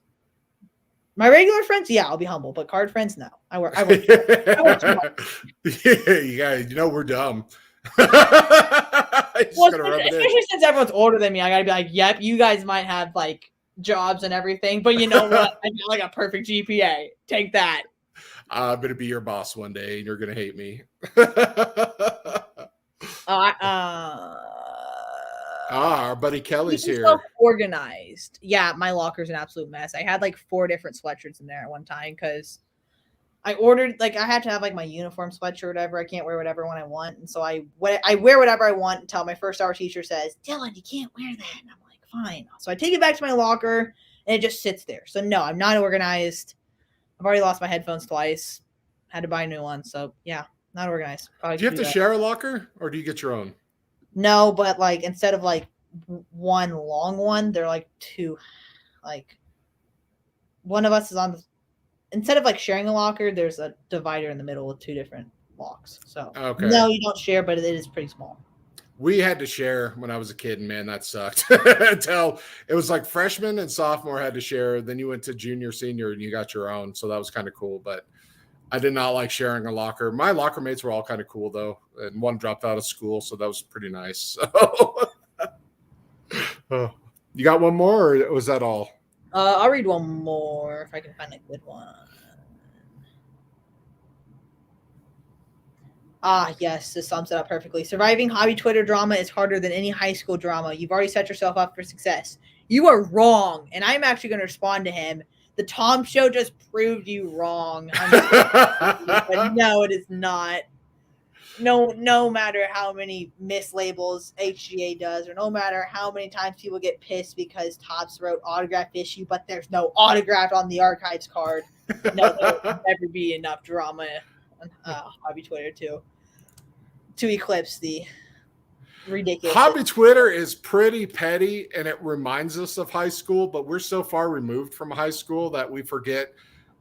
My regular friends, yeah, I'll be humble, but card friends, no. I work too much. Yeah, we're dumb. Well, especially since everyone's older than me, I gotta be like, yep, you guys might have like jobs and everything, but you know what? I got like a perfect GPA. Take that. I'm gonna be your boss one day, and you're gonna hate me. Our buddy Kelly's here. Organized. Yeah, my locker's an absolute mess. I had like 4 different sweatshirts in there at one time because I ordered, like, I had to have like my uniform sweatshirt or whatever. I can't wear whatever one I want, and so I wear whatever I want until my first hour teacher says, "Dylan, you can't wear that," and I'm like, "Fine." So I take it back to my locker, and it just sits there. So no, I'm not organized. I've already lost my headphones twice. Had to buy a new one. So yeah, not organized. Do you have to share a locker, or do you get your own? No, but like instead of like one long one, they're like 2. Like one of us is on the, instead of like sharing a locker, there's a divider in the middle with 2 different locks. So okay. No, you don't share, but it is pretty small. We had to share when I was a kid, and man, that sucked. Until it was like freshman and sophomore had to share. Then you went to junior, senior, and you got your own. So that was kind of cool. But I did not like sharing a locker. My locker mates were all kind of cool, though. And one dropped out of school, so that was pretty nice. So, you got one more, or was that all? I'll read one more if I can find a good one. Yes, this sums it up perfectly. Surviving hobby Twitter drama is harder than any high school drama. You've already set yourself up for success. You are wrong, and I'm actually going to respond to him. The Tom Show just proved you wrong. But no, it is not. No matter how many mislabels HGA does, or no matter how many times people get pissed because Topps wrote autograph issue, but there's no autograph on the archives card. No, there will never be enough drama on hobby Twitter to eclipse the ridiculous. Hobby Twitter is pretty petty, and it reminds us of high school, but we're so far removed from high school that we forget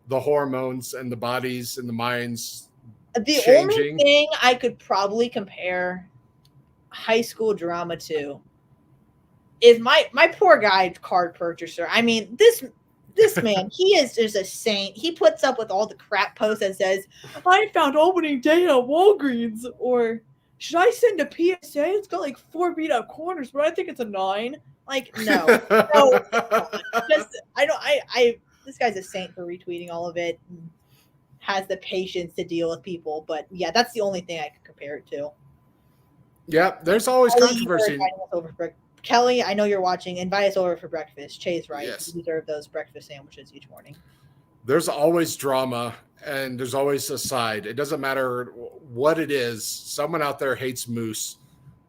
the hormones and the bodies and the minds. The only thing I could probably compare high school drama to is my poor guy card purchaser. I mean, this man, he is just a saint. He puts up with all the crap posts that says, "I found opening day at Walgreens," or "Should I send a PSA? It's got like 4 beat up corners, but I think it's a 9." Like, no. Just this guy's a saint for retweeting all of it. And has the patience to deal with people, but yeah, that's the only thing I could compare it to. Yeah, there's always controversy. Kelly, I know you're watching. Invite us over for breakfast. Chase, right? Yes. We deserve those breakfast sandwiches each morning. There's always drama, and there's always a side. It doesn't matter what it is. Someone out there hates Moose,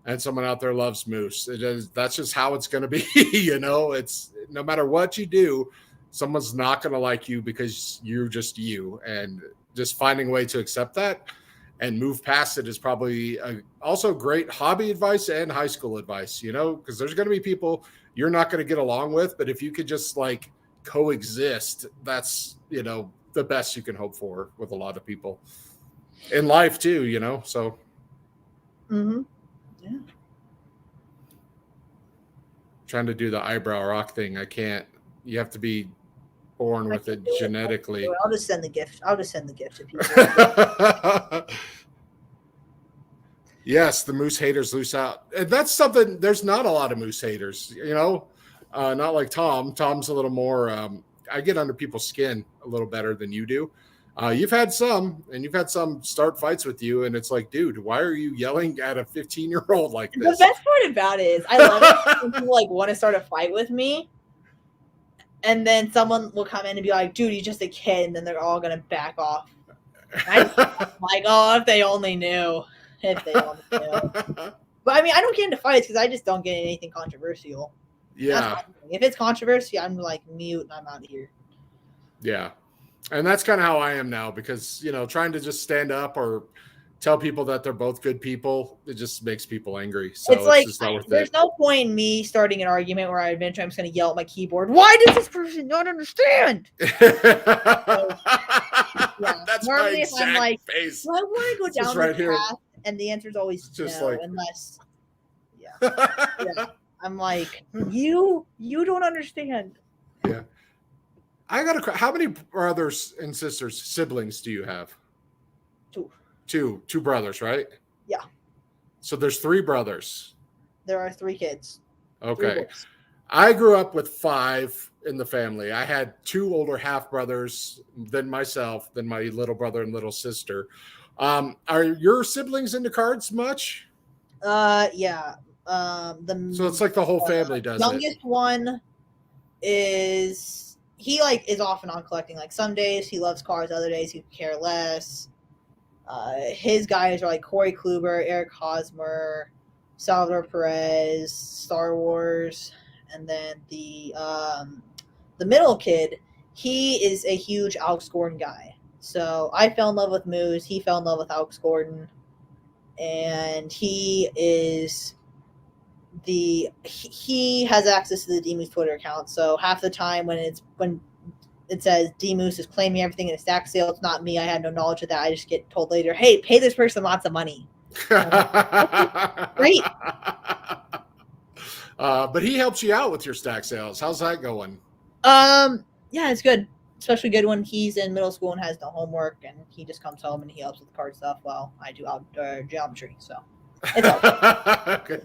and someone out there loves Moose. That's just how it's going to be. It's no matter what you do, someone's not going to like you because you're just you, and just finding a way to accept that and move past it is probably also great hobby advice and high school advice, because there's going to be people you're not going to get along with, but if you could just like coexist, that's, the best you can hope for with a lot of people in life too, so. Mm-hmm. Yeah. Trying to do the eyebrow rock thing. I can't, you have to be born with it genetically. I'll just send the gift. To people. Yes, the Moose haters loose out. And that's something, there's not a lot of Moose haters, not like Tom. Tom's a little more, I get under people's skin a little better than you do. You've had some start fights with you, and it's like, dude, why are you yelling at a 15-year-old like this? The best part about it is I love it when people like want to start a fight with me. And then someone will come in and be like, "Dude, he's just a kid," and then they're all gonna back off. I'm like, "Oh, if they only knew! If they only knew!" But I mean, I don't get into fights because I just don't get anything controversial. Yeah. If it's controversy, I'm like mute and I'm out of here. Yeah, and that's kind of how I am now because trying to just stand up or tell people that they're both good people, it just makes people angry. So it's like just not worth there's it. no point in me starting an argument where I eventually I'm just going to yell at my keyboard. Why does this person not understand? That's Normally, my if I'm exact like, face. do I want to go It's just down right this here. path? And the answer is always It's just no, like- unless, yeah. I'm like, you don't understand. Yeah. How many brothers and sisters, siblings do you have? Two brothers, right? Yeah. So there's 3 brothers. There are 3 kids. 3 Okay. boys. I grew up with 5 in the family. I had 2 older half brothers, then myself, then my little brother and little sister. Are your siblings into cards much? Yeah. So it's like the whole family does it. Youngest one is is off and on collecting. Like some days he loves cars, other days he could care less. His guys are like Corey Kluber, Eric Hosmer, Salvador Perez, Star Wars, and then the middle kid, he is a huge Alex Gordon guy. So I fell in love with Moose. He fell in love with Alex Gordon, and he has access to the DMoose Twitter account. So half the time when it says DMoose is claiming everything in a stack sale, it's not me. I had no knowledge of that. I just get told later, hey, pay this person lots of money. Great. But he helps you out with your stack sales. How's that going? Yeah, it's good. Especially good when he's in middle school and has no homework, and he just comes home and he helps with card stuff while I do outdoor geometry. So it's okay.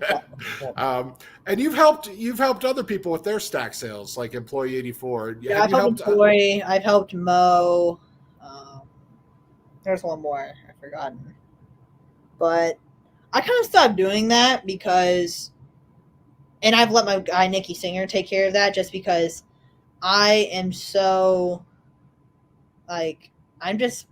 And you've helped other people with their stack sales, like Employee 84. Yeah, I've helped Employee. I've helped Mo. There's one more I've forgotten, but I kind of stopped doing that because, and I've let my guy Nikki Singer take care of that just because I am so like I just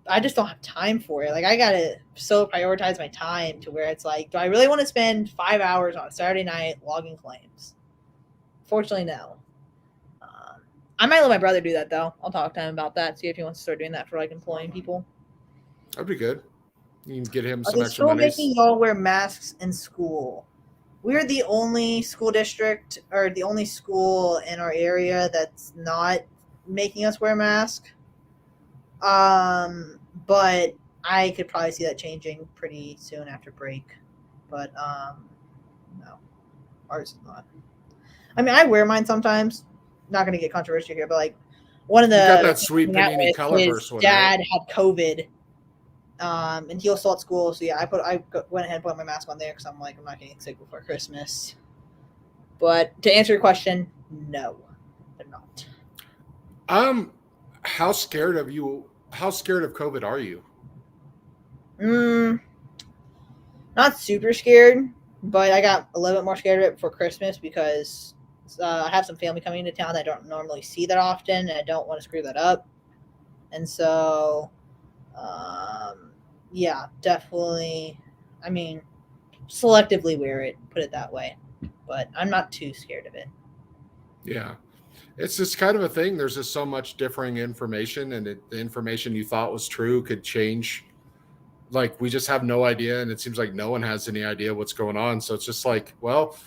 don't have time for it. Like I gotta so prioritize my time to where it's like, do I really want to spend 5 hours on a Saturday night logging claims? Fortunately, no. I might let my brother do that though. I'll talk to him about that. See if he wants to start doing that for like employing people. That'd be good. You can get him Are some they extra still money. making y'all wear masks in school? We're the only school district or the only school in our area that's not making us wear a mask. But I could probably see that changing pretty soon after break. But no, ours is not. I mean, I wear mine sometimes. Not going to get controversial here, but like one of the You got that sweet hang out Panini with, Colorverse his one, dad right? had COVID, and he was still at school. So yeah, I went ahead and put my mask on there because I'm like, I'm not getting sick before Christmas. But to answer your question, no, they're not. How scared of COVID are you? Not super scared, but I got a little bit more scared of it before Christmas because I have some family coming into town that I don't normally see that often, and I don't want to screw that up. And so, yeah, definitely. I mean, selectively wear it, put it that way. But I'm not too scared of it. Yeah. It's just kind of a thing. There's just so much differing information, and the information you thought was true could change. Like, we just have no idea, and it seems like no one has any idea what's going on. So it's just like, well,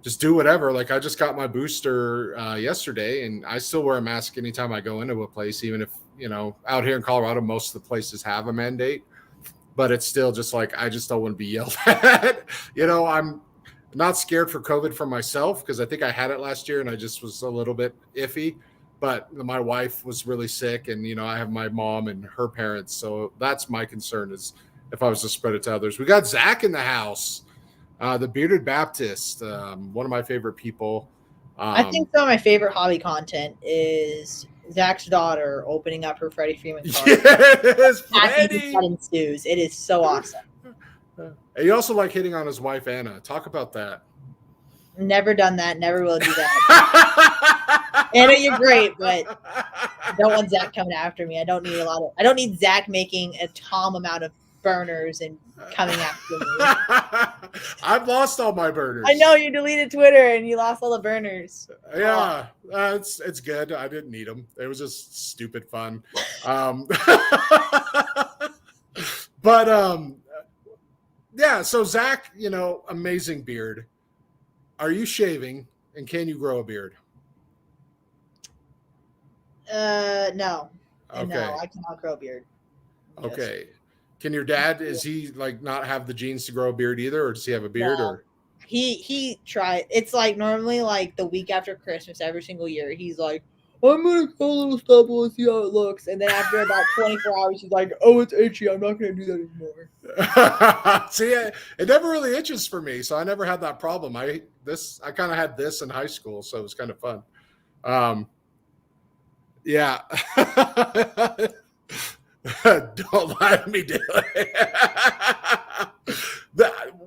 just do whatever. Like, I just got my booster yesterday, and I still wear a mask anytime I go into a place, even if, out here in Colorado, most of the places have a mandate. But it's still just like, I just don't want to be yelled at. I'm not scared for COVID for myself because I think I had it last year and I just was a little bit iffy. But my wife was really sick, and I have my mom and her parents, so that's my concern is if I was to spread it to others. We got Zach in the house, the Bearded Baptist, one of my favorite people. I think some of my favorite hobby content is Zach's daughter opening up her Freddie Freeman card. Yes, Freddie. That ensues. It is so awesome. And you also like hitting on his wife Anna. Talk about that. Never done that. Never will do that. Anna, you're great, but I don't want Zach coming after me. I don't need Zach making a Tom amount of burners and coming after me. I've lost all my burners. I know you deleted Twitter and you lost all the burners. Yeah, it's good. I didn't need them. It was just stupid fun. But yeah. So Zach, amazing beard. Are you shaving, and can you grow a beard? No. And Okay. no, I cannot grow a beard. Just Okay. Can your dad, is he like not have the genes to grow a beard either, or does he have a beard? no. Or He tried. It's like normally like the week after Christmas every single year. He's like, I'm gonna grow a little stubble and see how it looks. And then after about 24 hours, he's like, oh, it's itchy. I'm not gonna do that anymore. see, it never really itches for me, so I never had that problem. I kind of had this in high school, so it was kind of fun. Yeah. Don't lie to me, Daly.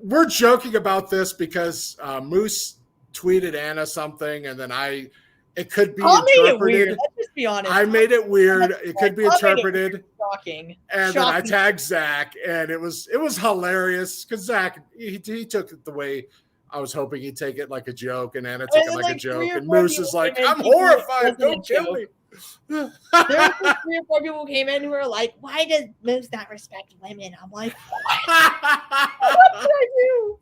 We're joking about this because Moose tweeted Anna something, and then it could be I'll make it interpreted. weird. Let's just be honest. I made it weird. It could be I'll make it interpreted. Shocking. And then I tagged Zach, and it was hilarious because Zach he took it the way I was hoping he'd take it, like a joke, and Anna took it like a joke, and Moose is like, "I'm horrified. Don't kill me." There were 3 or 4 people who came in who were like, "Why does Moose not respect women?" I'm like, "What did I do?"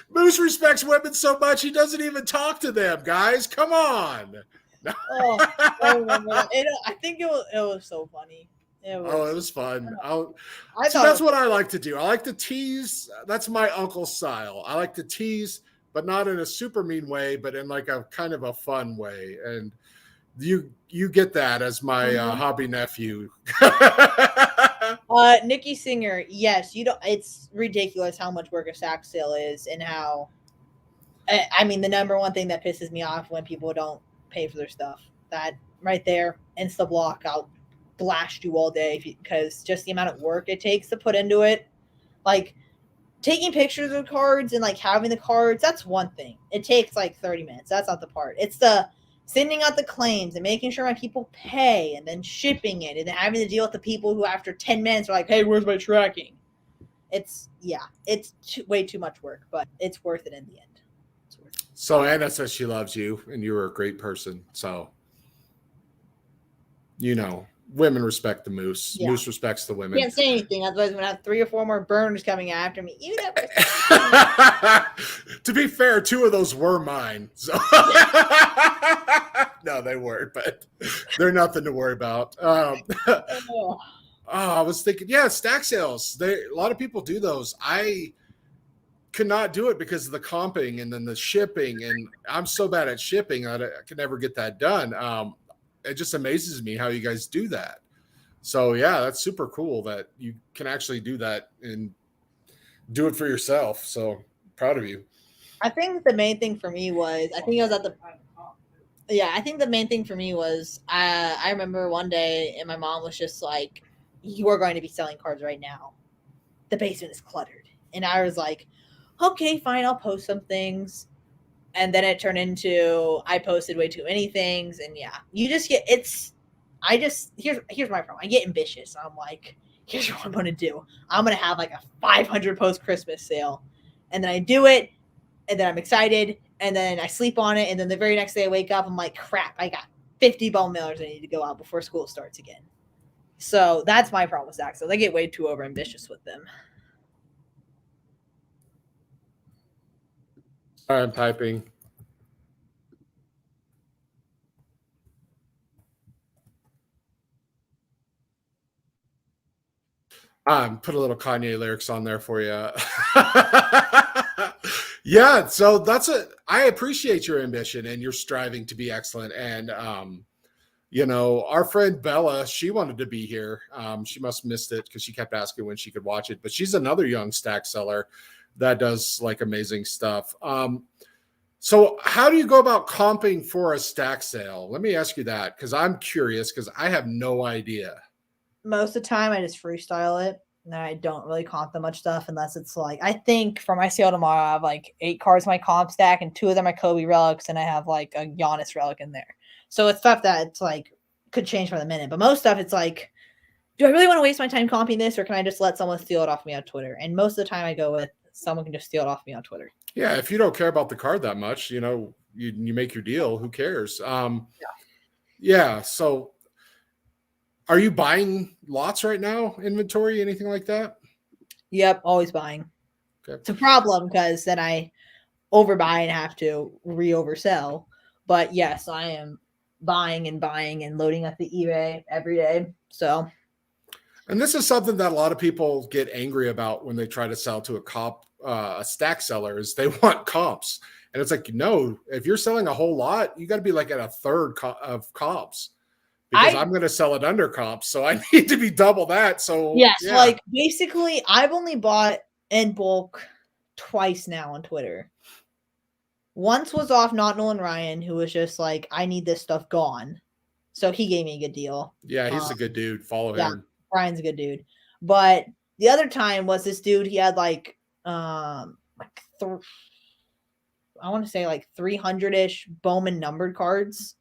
Moose respects women so much he doesn't even talk to them. Guys, come on. Oh, I remember that. I think it was so funny. It was fun. So that's what I like to do. I like to tease. That's my uncle's style. I like to tease, but not in a super mean way, but in like a kind of a fun way. And you get that as my hobby nephew. Nikki Singer, yes, you don't. It's ridiculous how much work a sack sale is, and how. I mean, the number one thing that pisses me off when people don't pay for their stuff. That right there, Insta block. I'll blast you all day because just the amount of work it takes to put into it. Like taking pictures of cards and like having the cards, that's one thing. It takes like 30 minutes. That's not the part. It's the sending out the claims and making sure my people pay and then shipping it and then having to deal with the people who after 10 minutes are like, hey, where's my tracking? It's way too much work, but it's worth it in the end. So Anna says she loves you and you're a great person. So, women respect the Moose. Yeah. Moose respects the women. Can't say anything. Otherwise, I'm going to have 3 or 4 more burners coming after me. You never. To be fair, 2 of those were mine. So no, they weren't, but they're nothing to worry about. I was thinking, stack sales. A lot of people do those. I could not do it because of the comping and then the shipping, and I'm so bad at shipping I could never get that done. It just amazes me how you guys do that. So yeah, that's super cool that you can actually do that and do it for yourself. So proud of you. I think the main thing for me was, I think the main thing for me was, I remember one day and my mom was just like, you are going to be selling cards right now. The basement is cluttered. And I was like, okay, fine, I'll post some things. And then it turned into I posted way too many things, and you just get here's my problem. I get ambitious. I'm like, here's what I'm gonna do. I'm gonna have like a 500 post Christmas sale, and then I do it, and then I'm excited, and then I sleep on it, and then the very next day I wake up, I'm like, crap, I got 50 bone mailers I need to go out before school starts again. So that's my problem with stack sales. I get way too over ambitious with them. I'm typing. Put a little Kanye lyrics on there for you. Yeah, so I appreciate your ambition and your striving to be excellent. And our friend Bella, she wanted to be here. She must have missed it because she kept asking when she could watch it. But she's another young stack seller that does like amazing stuff. So how do you go about comping for a stack sale? Let me ask you that because I'm curious because I have no idea. Most of the time I just freestyle it and I don't really comp that much stuff unless it's like, I think for my sale tomorrow, I have like 8 cards in my comp stack and 2 of them are Kobe relics and I have like a Giannis relic in there. So it's stuff that it's like could change for the minute, but most stuff it's like, do I really want to waste my time comping this or can I just let someone steal it off me on Twitter? And most of the time I go with someone can just steal it off me on Twitter. Yeah, if you don't care about the card that much, you make your deal. Who cares? Yeah. So, are you buying lots right now? Inventory, anything like that? Yep, always buying. Okay. It's a problem because then I overbuy and have to re-oversell. But yes, I am buying and loading up the eBay every day. So, And this is something that a lot of people get angry about when they try to sell to a stack seller is they want comps. And it's like, no, if you're selling a whole lot, you got to be like at a third of comps because I'm going to sell it under comps. So I need to be double that. So yes, yeah. like basically I've only bought in bulk twice now on Twitter. Once was off Not Nolan Ryan, who was just like, I need this stuff gone. So he gave me a good deal. Yeah, he's a good dude. Follow him. Brian's a good dude. But the other time was this dude, he had like I want to say like 300-ish Bowman numbered cards.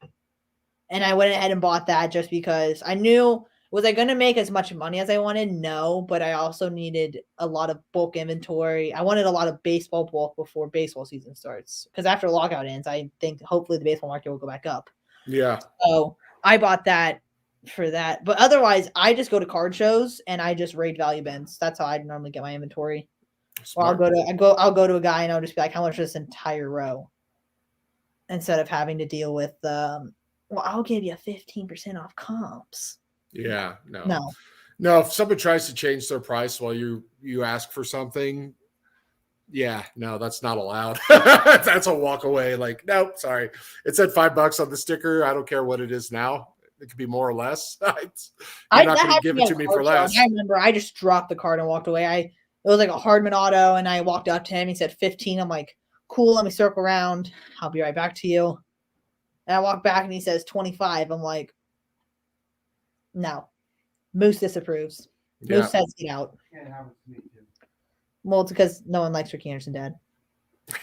And I went ahead and bought that just because I knew, was I going to make as much money as I wanted? No, but I also needed a lot of bulk inventory. I wanted a lot of baseball bulk before baseball season starts. Because after lockout ends, I think hopefully the baseball market will go back up. Yeah. So I bought that for that. But otherwise, I just go to card shows and I just raid value bins. That's how I normally get my inventory. Or I'll go to a guy and I'll just be like, how much is this entire row? Instead of having to deal with well, I'll give you 15% off comps. Yeah, no. If someone tries to change their price while you ask for something, yeah, no, that's not allowed. That's a walk away. Like, nope, sorry. It said $5 on the sticker. I don't care what it is now. It could be more or less. You're not going to give it to me for less. I remember I just dropped the card and walked away. It was like a Hardman auto, and I walked up to him. He said 15. I'm like, cool. Let me circle around. I'll be right back to you. And I walk back and he says 25. I'm like, no. Moose disapproves. Yeah. Moose says get out. Well, it's because no one likes Ricky Henderson, Dad.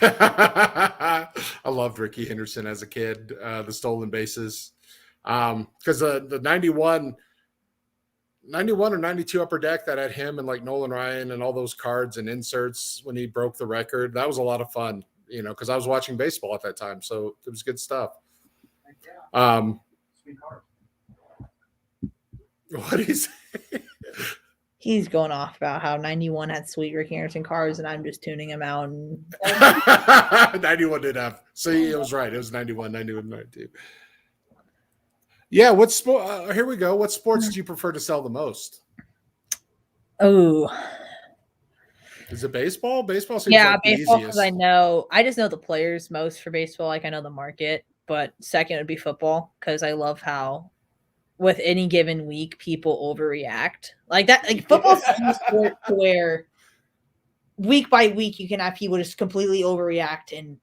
I loved Ricky Henderson as a kid, the stolen bases. Because the 91 or 92 upper deck that had him and like Nolan Ryan and all those cards and inserts when he broke the record, that was a lot of fun, because I was watching baseball at that time. So it was good stuff. Sweet card. What is He's going off about how 91 had sweet Ricky Henderson cards, and I'm just tuning him out. And 91 did have. So it was right. It was 91, 91, 92. Yeah. What sport? Here we go. What sports do you prefer to sell the most? Oh, is it baseball? Baseball seems like baseball, the because I just know the players most for baseball. Like I know the market, but second would be football because I love how with any given week people overreact like that. Like football's a sport where week by week you can have people just completely overreact and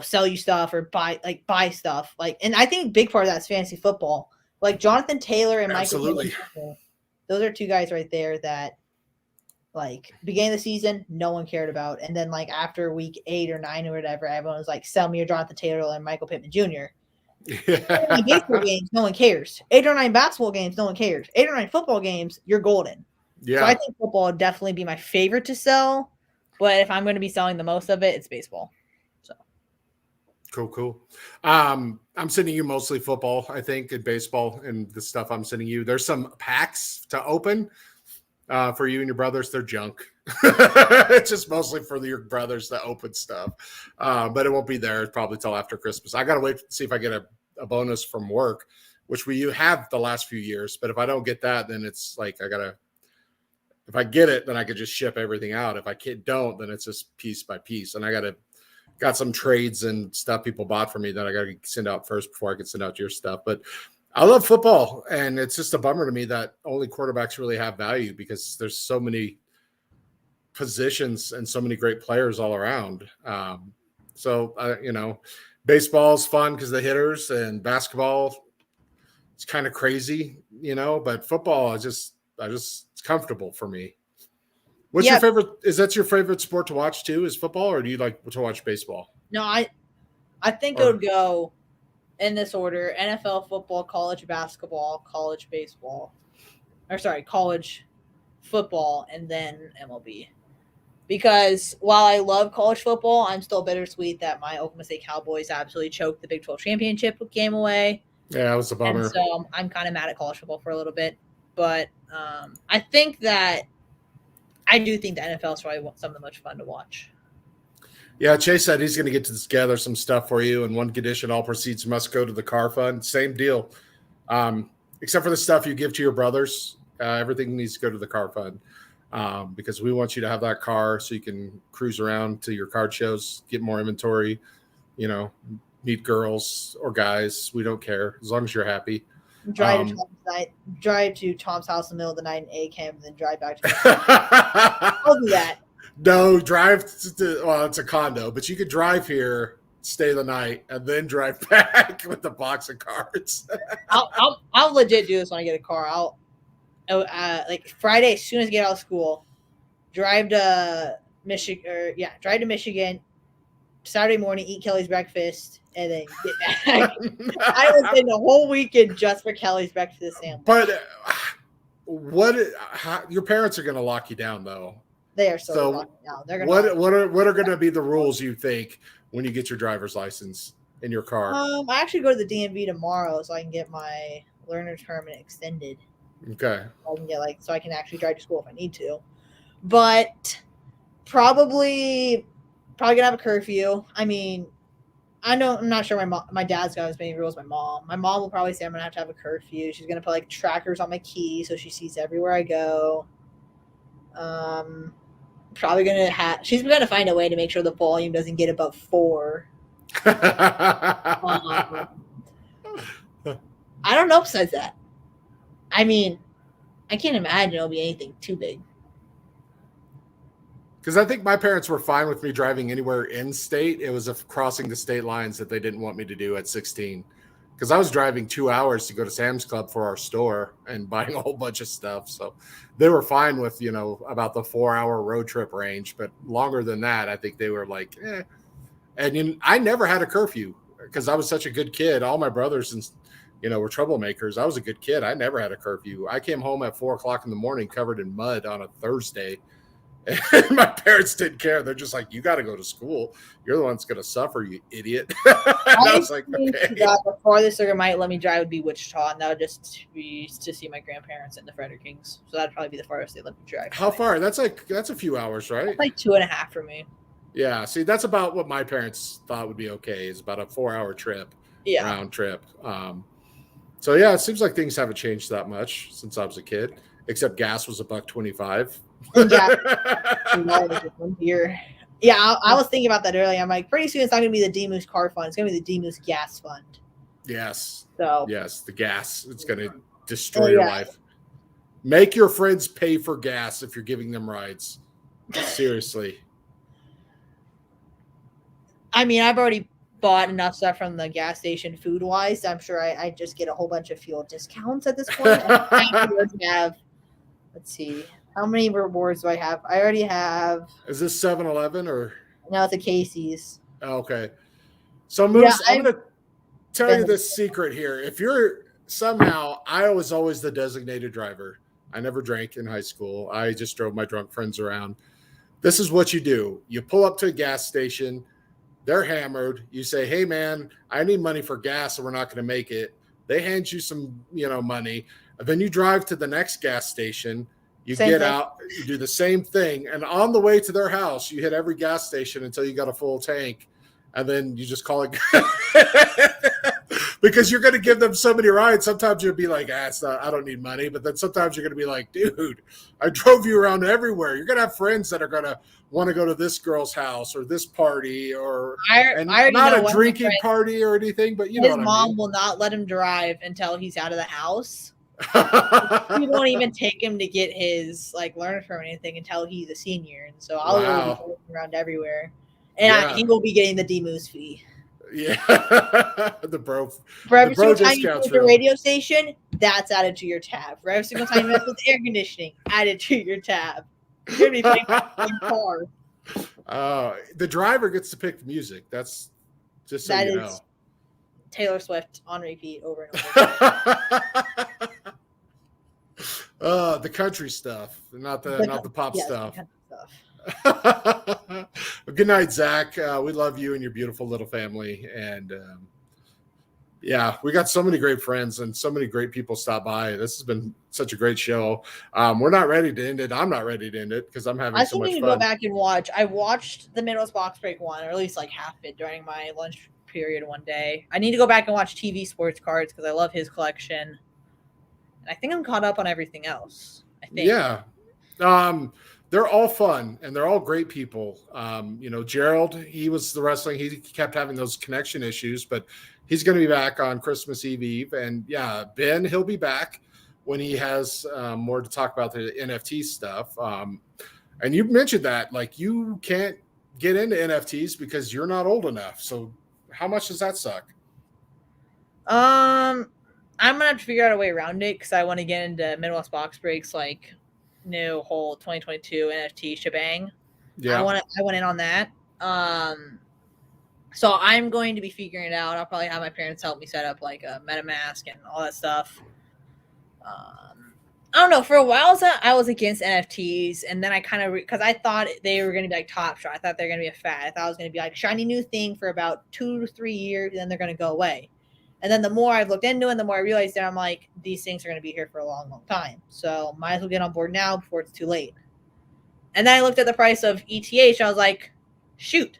sell you stuff or buy stuff. Like, and I think a big part of that's fantasy football. Like Jonathan Taylor and Michael Pittman, those are two guys right there that like beginning of the season no one cared about, and then like after week 8 or 9 or whatever, everyone was like, sell me your Jonathan Taylor and Michael Pittman Jr. Yeah. Baseball games, no one cares. 8 or 9 basketball games, no one cares. 8 or 9 football games, you're golden. Yeah. So I think football would definitely be my favorite to sell, but if I'm going to be selling the most of it, it's baseball. So cool. I'm sending you mostly football, I think, and baseball, and the stuff I'm sending you. There's some packs to open for you and your brothers. They're junk. It's just mostly for your brothers to open stuff, but it won't be there probably till after Christmas. I gotta wait to see if I get a bonus from work, which we have the last few years. But if I don't get that, then it's like if I get it, then I could just ship everything out. If I don't, then it's just piece by piece, and I got some trades and stuff people bought for me that I got to send out first before I can send out your stuff. But I love football, and it's just a bummer to me that only quarterbacks really have value because there's so many positions and so many great players all around. Baseball is fun because the hitters, and basketball it's kind of crazy, but football is just it's comfortable for me. What's your favorite? Is that your favorite sport to watch too? Is football, or do you like to watch baseball? No, I think it would go in this order: NFL football, college basketball, college baseball, college football, and then MLB. Because while I love college football, I'm still bittersweet that my Oklahoma State Cowboys absolutely choked the Big 12 championship game away. Yeah, it was a bummer. And so I'm kind of mad at college football for a little bit. But I think that I do think the NFL is probably some of the most fun to watch. Yeah, Chase said he's going to get together some stuff for you, and one condition: all proceeds must go to the car fund. Same deal, except for the stuff you give to your brothers. Everything needs to go to the car fund because we want you to have that car so you can cruise around to your card shows, get more inventory, meet girls or guys. We don't care as long as you're happy. Drive to Tom's house in the middle of the night in A camp, and then drive back to I'll do that. No, drive well, it's a condo, but you could drive here, stay the night, and then drive back with a box of cards. I'll legit do this when I get a car. I'll like Friday, as soon as I get out of school, drive to Michigan. Saturday morning, eat Kelly's breakfast, and then get back. I will spend the whole weekend just for Kelly's breakfast sandwich. But your parents are going to lock you down, though. They are so locked down. They're gonna what are going to be the rules you think when you get your driver's license in your car? I actually go to the DMV tomorrow so I can get my learner's permit extended. Okay. I can get so I can actually drive to school if I need to. But probably gonna have a curfew. I mean, I'm not sure my dad's got as many rules as my mom. My mom will probably say I'm gonna have to have a curfew. She's gonna put trackers on my keys so she sees everywhere I go. Probably she's gonna find a way to make sure the volume doesn't get above 4. I don't know besides that. I mean, I can't imagine it'll be anything too big. Because I think my parents were fine with me driving anywhere in state. It was crossing the state lines that they didn't want me to do at 16. Because I was driving 2 hours to go to Sam's Club for our store and buying a whole bunch of stuff. So they were fine with, about the 4-hour road trip range. But longer than that, I think they were like, eh. And I never had a curfew because I was such a good kid. All my brothers were troublemakers. I was a good kid. I never had a curfew. I came home at 4 o'clock in the morning covered in mud on a Thursday. And my parents didn't care. They're just like, you got to go to school. You're the one that's going to suffer, you idiot. I was like, okay. The farthest they might let me drive would be Wichita, and that would just be to see my grandparents and the Frederick Kings. So that'd probably be the farthest they let me drive. How far? That's a few hours, right? That's 2.5 for me. Yeah. See, that's about what my parents thought would be okay. Is about a 4-hour trip, round trip. So yeah, it seems like things haven't changed that much since I was a kid, except gas was $1.25. Yeah, I was thinking about that earlier. I'm like, pretty soon it's not going to be the DMoose car fund. It's going to be the DMoose gas fund. Yes. So yes, the gas. It's going to destroy your life. Make your friends pay for gas if you're giving them rides. Seriously. I mean, I've already bought enough stuff from the gas station food-wise. I'm sure I just get a whole bunch of fuel discounts at this point. Let's see. How many rewards do I have? I already have. Is this 7-Eleven or? No, it's a Casey's. Oh, okay. So, Moose, I'm going to tell you this secret here. If you're somehow, I was always the designated driver. I never drank in high school. I just drove my drunk friends around. This is what you do. You pull up to a gas station. They're hammered. You say, hey, man, I need money for gas, so we're not going to make it. They hand you some, money. And then you drive to the next gas station. You get out, you do the same thing. And on the way to their house, you hit every gas station until you got a full tank. And then you just call it because you're going to give them so many rides. Sometimes you'll be like, I don't need money. But then sometimes you're going to be like, dude, I drove you around everywhere. You're going to have friends that are going to want to go to this girl's house or this party or not a drinking party or anything. But his mom will not let him drive until he's out of the house. We won't even take him to get his learner permit or anything until he's a senior, and so I'll be going around everywhere, and he will be getting the DMoose fee. Yeah, the bro for every single time you go to the radio station, that's added to your tab. For every single time you mess with air conditioning, added to your tab. You're gonna be paying for the car. The driver gets to pick the music. That's just so you know. Taylor Swift on repeat over and over. The country stuff, not the pop stuff. Good night, Zach. We love you and your beautiful little family, and Yeah, we got so many great friends and so many great people stop by. This has been such a great show. We're not ready to end it. I'm not ready to end it because I'm having I so still much need to fun. go back and watch. I watched the Midwest Box Break one, or at least like half of it during my lunch period one day. I need to go back and watch TV Sports Cards because I love his collection. And I think I'm caught up on everything else. I think. Yeah. They're all fun and they're all great people. Gerald, he was the wrestling. He kept having those connection issues, but he's going to be back on Christmas Eve. And yeah, Ben, he'll be back when he has more to talk about the NFT stuff. And you mentioned that, like, you can't get into NFTs because you're not old enough. So how much does that suck? I'm gonna have to figure out a way around it because I want to get into Midwest Box Breaks like new whole 2022 NFT shebang. Yeah. I went in on that. So I'm going to be figuring it out. I'll probably have my parents help me set up like a MetaMask and all that stuff. I don't know. For a while, I was against NFTs, and then I kind of because I thought they were going to be like Top Shot. I thought they were going to be a fad. I thought it was going to be like shiny new thing for about 2 to 3 years, and then they're going to go away. And then the more I've looked into it, the more I realized that I'm like, these things are going to be here for a long, long time. So might as well get on board now before it's too late. And then I looked at the price of ETH. I was like, shoot,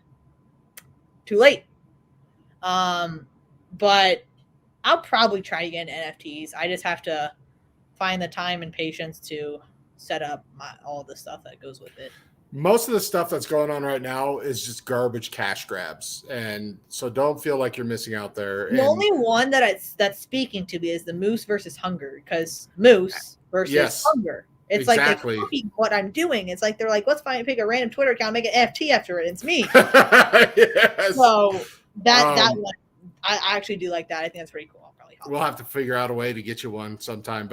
too late. But I'll probably try to get into NFTs. I just have to find the time and patience to set up all the stuff that goes with it. Most of the stuff that's going on right now is just garbage cash grabs, and so don't feel like you're missing out there. The only one that's speaking to me is the Moose versus Hunger, because Moose versus Hunger. It's exactly. like they copy what I'm doing. It's like they're like, let's pick a random Twitter account, make an NFT after it. It's me. Yes. So that one, I actually do like that. I think that's pretty cool. I'll probably we'll have to figure out a way to get you one sometime.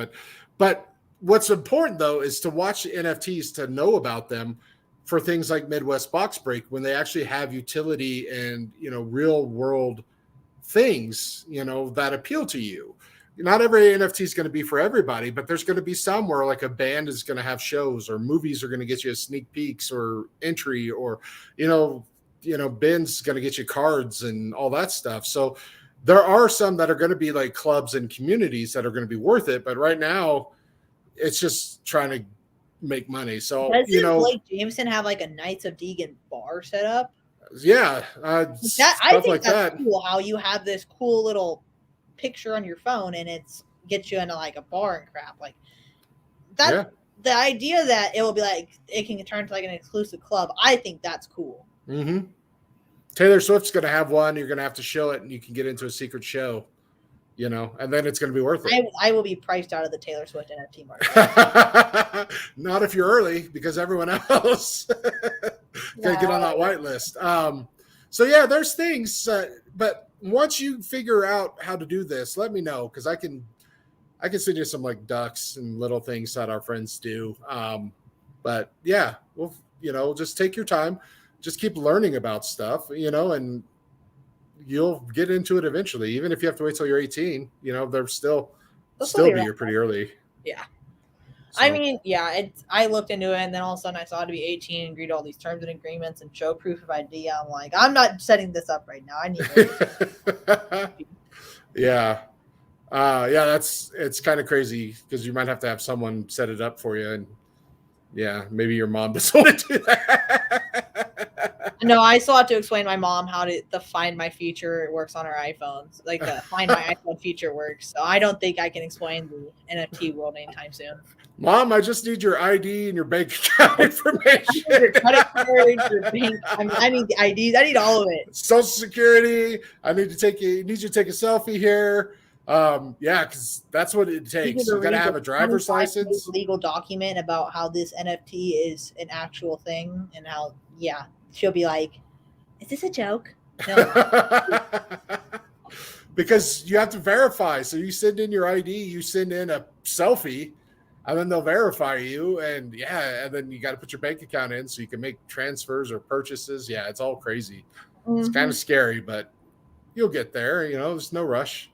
But what's important though is to watch the NFTs to know about them for things like Midwest Box Break when they actually have utility and real world things that appeal to you. Not every NFT is going to be for everybody, but there's going to be some where like a band is going to have shows or movies are going to get you a sneak peeks or entry or Ben's going to get you cards and all that stuff. So there are some that are going to be like clubs and communities that are going to be worth it, but right now it's just trying to make money. So doesn't Blake Jameson have like a Knights of Deegan bar set up? Yeah, I think like that's cool. How you have this cool little picture on your phone and it's gets you into like a bar and crap like that. Yeah. The idea that it will be like it can turn to like an exclusive club, I think that's cool. Mm-hmm. Taylor Swift's going to have one. You're going to have to show it, and you can get into a secret show. And then it's going to be worth it. I will be priced out of the Taylor Swift NFT market. Not if you're early, because everyone else got to get on that white list. So yeah, there's things, but once you figure out how to do this, let me know, because I can send you some like ducks and little things that our friends do. But yeah, we'll just take your time, just keep learning about stuff, and you'll get into it eventually. Even if you have to wait till you're 18, they're still be here pretty early. Yeah. So. I mean, yeah, I looked into it and then all of a sudden I saw it to be 18 and agreed to all these terms and agreements and show proof of ID. I'm like, I'm not setting this up right now. I need it. Yeah. It's kind of crazy because you might have to have someone set it up for you. And yeah, maybe your mom doesn't want to do that. No, I still have to explain to my mom how the Find My feature works on her iPhones. Like the Find My iPhone feature works. So I don't think I can explain the NFT world anytime soon. Mom, I just need your ID and your bank account information. Your credit card, your bank. I need the IDs. I need all of it. Social Security. I need you to take a selfie here. Yeah, because that's what it takes. You got to have a driver's license. Legal document about how this NFT is an actual thing and how, yeah. She'll be like, is this a joke? No. Because you have to verify. So you send in your ID, you send in a selfie, and then they'll verify you. And and then you got to put your bank account in so you can make transfers or purchases. Yeah, it's all crazy. Mm-hmm. It's kind of scary, but you'll get there. There's no rush.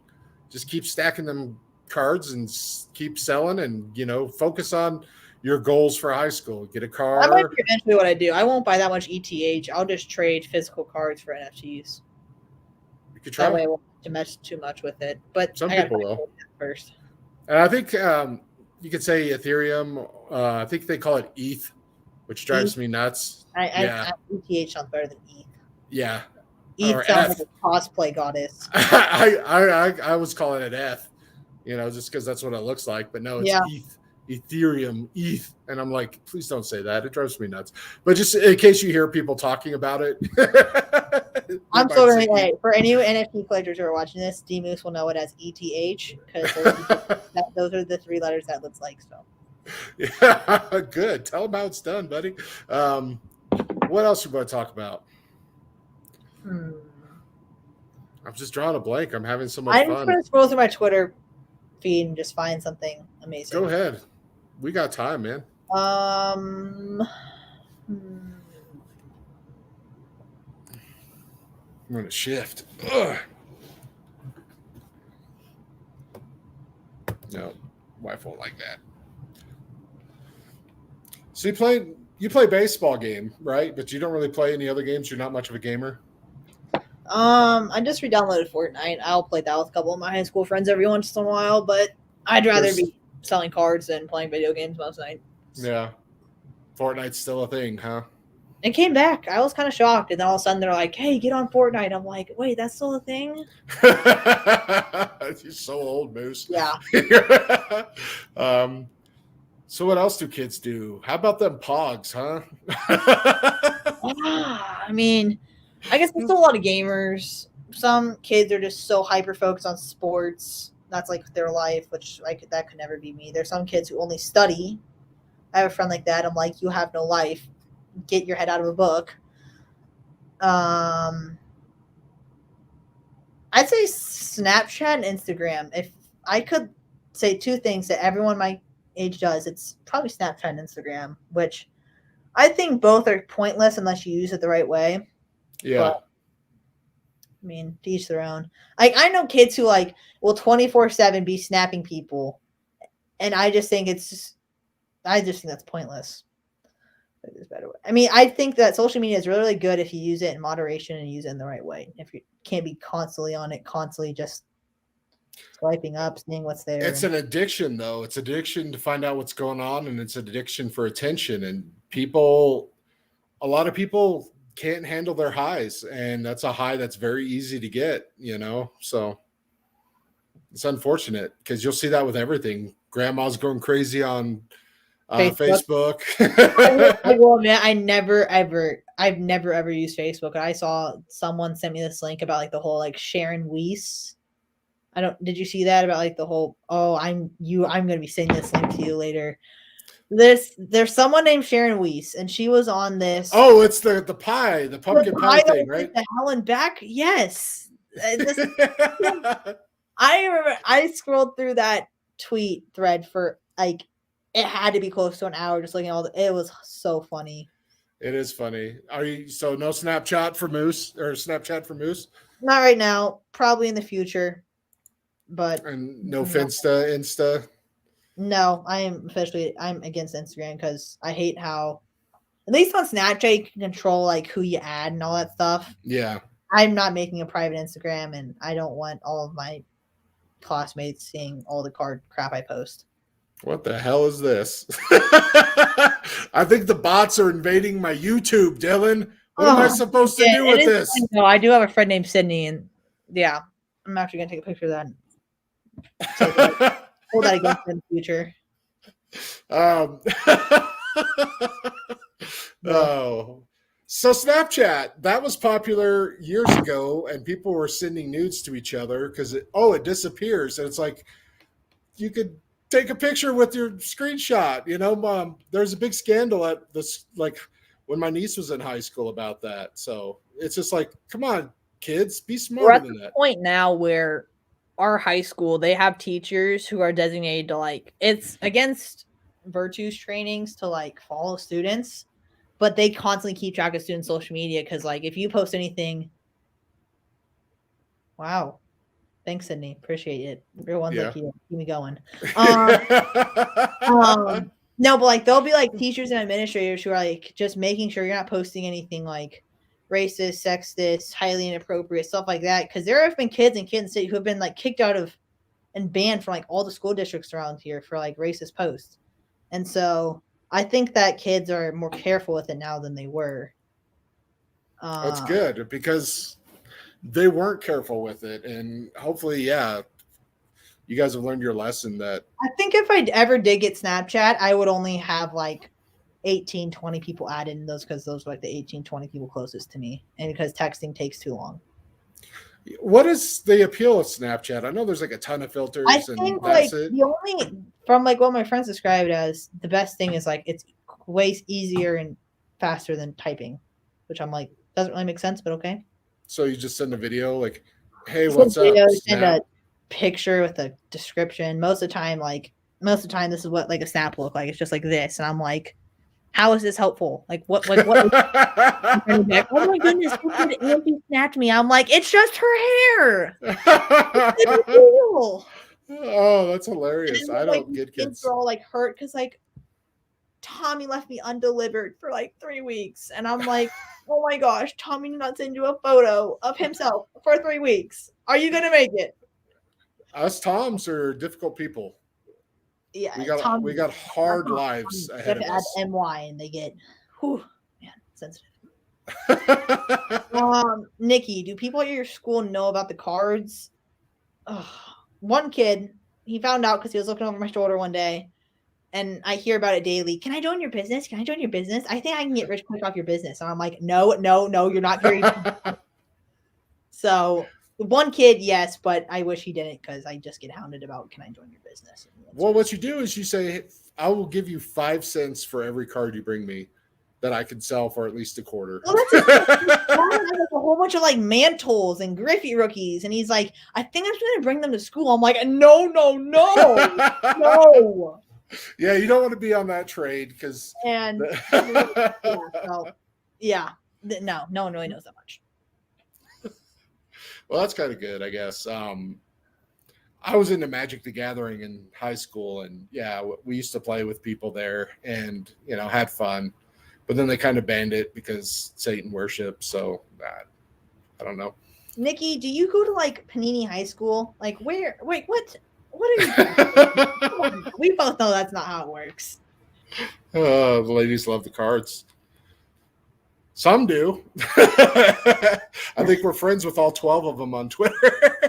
Just keep stacking them cards and keep selling and, focus on your goals for high school. Get a car. That might be eventually what I do. I won't buy that much ETH. I'll just trade physical cards for NFTs. could try. That way I won't have to mess too much with it. But Some I gotta people find will. it first. And I think you could say Ethereum. I think they call it ETH, which drives ETH? me nuts. I ETH sounds better than ETH. Yeah. ETH Or sounds F. like a cosplay goddess. I was calling it F, just because that's what it looks like. But no, it's Yeah. ETH, Ethereum, ETH. And I'm like, please don't say that. It drives me nuts. But just in case you hear people talking about it. I'm so ready. Hey, for any NFT collectors who are watching this, DMoose will know it as ETH because those are the 3 letters that looks like. So. Yeah, good. Tell them how it's done, buddy. What else you want to talk about? I'm just drawing a blank. I'm having so much fun. I'm just going to scroll through my Twitter feed and just find something amazing. Go ahead. We got time, man. I'm going to shift. Ugh. No, wife won't like that. So you play baseball game, right? But you don't really play any other games. You're not much of a gamer. I just re-downloaded Fortnite. I'll play that with a couple of my high school friends every once in a while, but I'd rather be selling cards than playing video games most nights. Yeah. Fortnite's still a thing, huh? It came back. I was kind of shocked, and then all of a sudden they're like, "Hey, get on Fortnite." I'm like, "Wait, that's still a thing?" You're so old, Moose. Yeah. So what else do kids do? How about them pogs, huh? I mean, I guess there's still a lot of gamers. Some kids are just so hyper focused on sports. That's like their life, which that could never be me. There's some kids who only study. I have a friend like that. I'm like, you have no life. Get your head out of a book. I'd say Snapchat and Instagram. If I could say 2 things that everyone my age does, it's probably Snapchat and Instagram, which I think both are pointless unless you use it the right way. Yeah. But, I mean, to each their own. I know kids who will 24/7 be snapping people, and I just think that's pointless. There's a better way. I mean, I think that social media is really, really good if you use it in moderation and use it in the right way. If you can't be constantly on it, constantly just swiping up, seeing what's there. It's an addiction, though. It's addiction to find out what's going on, and it's an addiction for attention. And a lot of people can't handle their highs, and that's a high that's very easy to get, So it's unfortunate because you'll see that with everything. Grandma's going crazy on Facebook. Well, man, I've never ever used Facebook. And I saw someone sent me this link about the whole Sharon Weiss. Did you see that about the whole, I'm going to be sending this link to you later. There's someone named Sharon Weiss, and she was on this. Oh, it's the pumpkin pie thing, right? The Helen back. Yes. I remember I scrolled through that tweet thread for it had to be close to an hour just looking at it was so funny. It is funny. So no Snapchat for Moose? Not right now, probably in the future. And no Finsta. No, I'm against Instagram because I hate how, at least on Snapchat, you can control who you add and all that stuff. Yeah. I'm not making a private Instagram, and I don't want all of my classmates seeing all the card crap I post. What the hell is this? I think the bots are invading my YouTube, Dylan. What am I supposed to do with this? No, I do have a friend named Sydney, and yeah, I'm actually going to take a picture of that. Hold that against in the future. So Snapchat, that was popular years ago, and people were sending nudes to each other because it disappears, and it's you could take a picture with your screenshot. There's a big scandal at this, when my niece was in high school about that. So it's just come on, kids, be smarter than that. We're at the point now where our high school, they have teachers who are designated to it's against virtues trainings to follow students, but they constantly keep track of students' social media because if you post anything, wow. Thanks, Sydney. Appreciate it. Real ones like you. Keep me going. No, but there'll be teachers and administrators who are just making sure you're not posting anything racist, sexist, highly inappropriate, stuff like that. Because there have been kids in Kansas City who have been like kicked out of and banned from like all the school districts around here for like racist posts. And so I think that kids are more careful with it now than they were. That's good because they weren't careful with it. And hopefully, yeah, you guys have learned your lesson that. I think if I ever did get Snapchat, I would only have like 18, 20 people added in those because those are like the 18, 20 people closest to me. And because texting takes too long. What is the appeal of Snapchat? I know there's like a ton of filters. I think like the only from like what my friends described as the best thing is like it's way easier and faster than typing, which I'm like doesn't really make sense, but okay. So you just send a video like, "Hey, what's up?" Send a picture with a description. Most of the time, this is what like a snap will look like. It's just like this, and I'm like, how is this helpful? Like what? Like what? Like, oh my goodness! Auntie snapped me. I'm like, it's just her hair. Oh, that's hilarious! I don't get kids. They're all like hurt because like Tommy left me undelivered for like 3 weeks, and I'm like, oh my gosh, Tommy did not send you a photo of himself for 3 weeks. Are you gonna make it? Us Toms are difficult people. Yeah, we got hard lives ahead of us. MY and they get, whew, man, sensitive. Nikki, do people at your school know about the cards? One kid, he found out because he was looking over my shoulder one day, and I hear about it daily. Can I join your business? Can I join your business? I think I can get rich quick off your business. And I'm like, no, you're not very. So one kid, yes, but I wish he didn't because I just get hounded about, can I join your business? Well, what you do is you say, I will give you 5 cents for every card you bring me that I can sell for at least a quarter. Well, that's a whole bunch of like mantles and Griffey rookies. And he's like, I think I'm just going to bring them to school. I'm like, no. Yeah, you don't want to be on that trade because. And no one really knows that much. Well, that's kind of good, I guess. I was into Magic the Gathering in high school, and yeah, we used to play with people there and, had fun. But then they kind of banned it because Satan worship. So I don't know. Nikki, do you go to like Panini High School? Like where? Wait, what? What are you doing? We both know that's not how it works. The ladies love the cards. Some do. I think we're friends with all 12 of them on Twitter.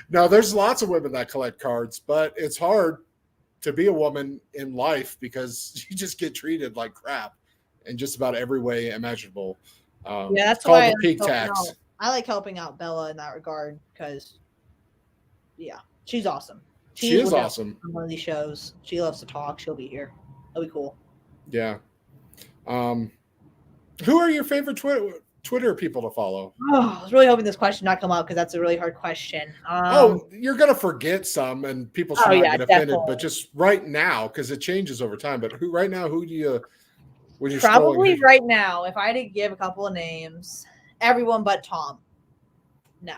Now, there's lots of women that collect cards, but it's hard to be a woman in life because you just get treated like crap in just about every way imaginable. That's why the pig tax. I like helping out Bella in that regard because, she's awesome. She is awesome. On one of these shows, she loves to talk. She'll be here. That'll be cool. Yeah. Who are your favorite Twitter people to follow? Oh, I was really hoping this question not come up because that's a really hard question. You're gonna forget some, and people should not get offended. Definitely. But just right now, because it changes over time. But who do you? When you're probably right now, if I had to give a couple of names, everyone but Tom. No.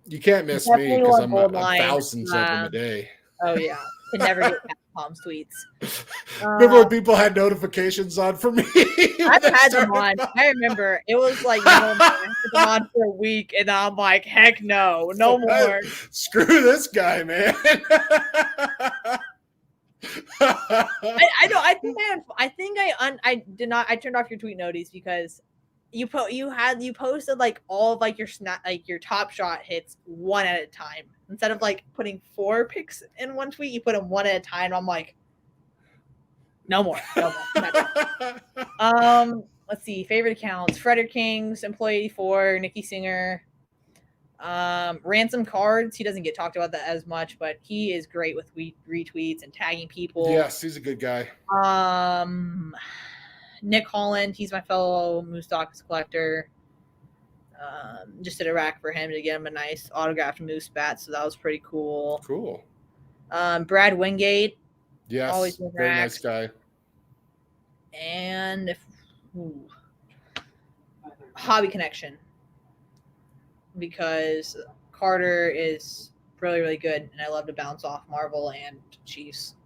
You can't miss me because I'm thousands of them a day. Oh yeah, can never get past Tom's tweets. Remember when people had notifications on for me? I've had them on. I remember it was like I had them on for a week, and I'm like, heck no more. Screw this guy, man. I did not. I turned off your tweet notice because you posted like all of like your top shot hits one at a time instead of like putting 4 picks in one tweet. You put them one at a time. I'm like, no more. Let's see. Favorite accounts: Frederick Kings, Employee 84, Nikki Singer, Ransom Cards. He doesn't get talked about that as much, but he is great with retweets and tagging people. Yes, he's a good guy. Nick Holland, he's my fellow Moose Dockets collector. Just did a rack for him to get him a nice autographed Moose bat, so that was pretty cool. Cool. Brad Wingate. Yes, always very nice guy. And Hobby Connection, because Carter is really, really good, and I love to bounce off Marvel and Chiefs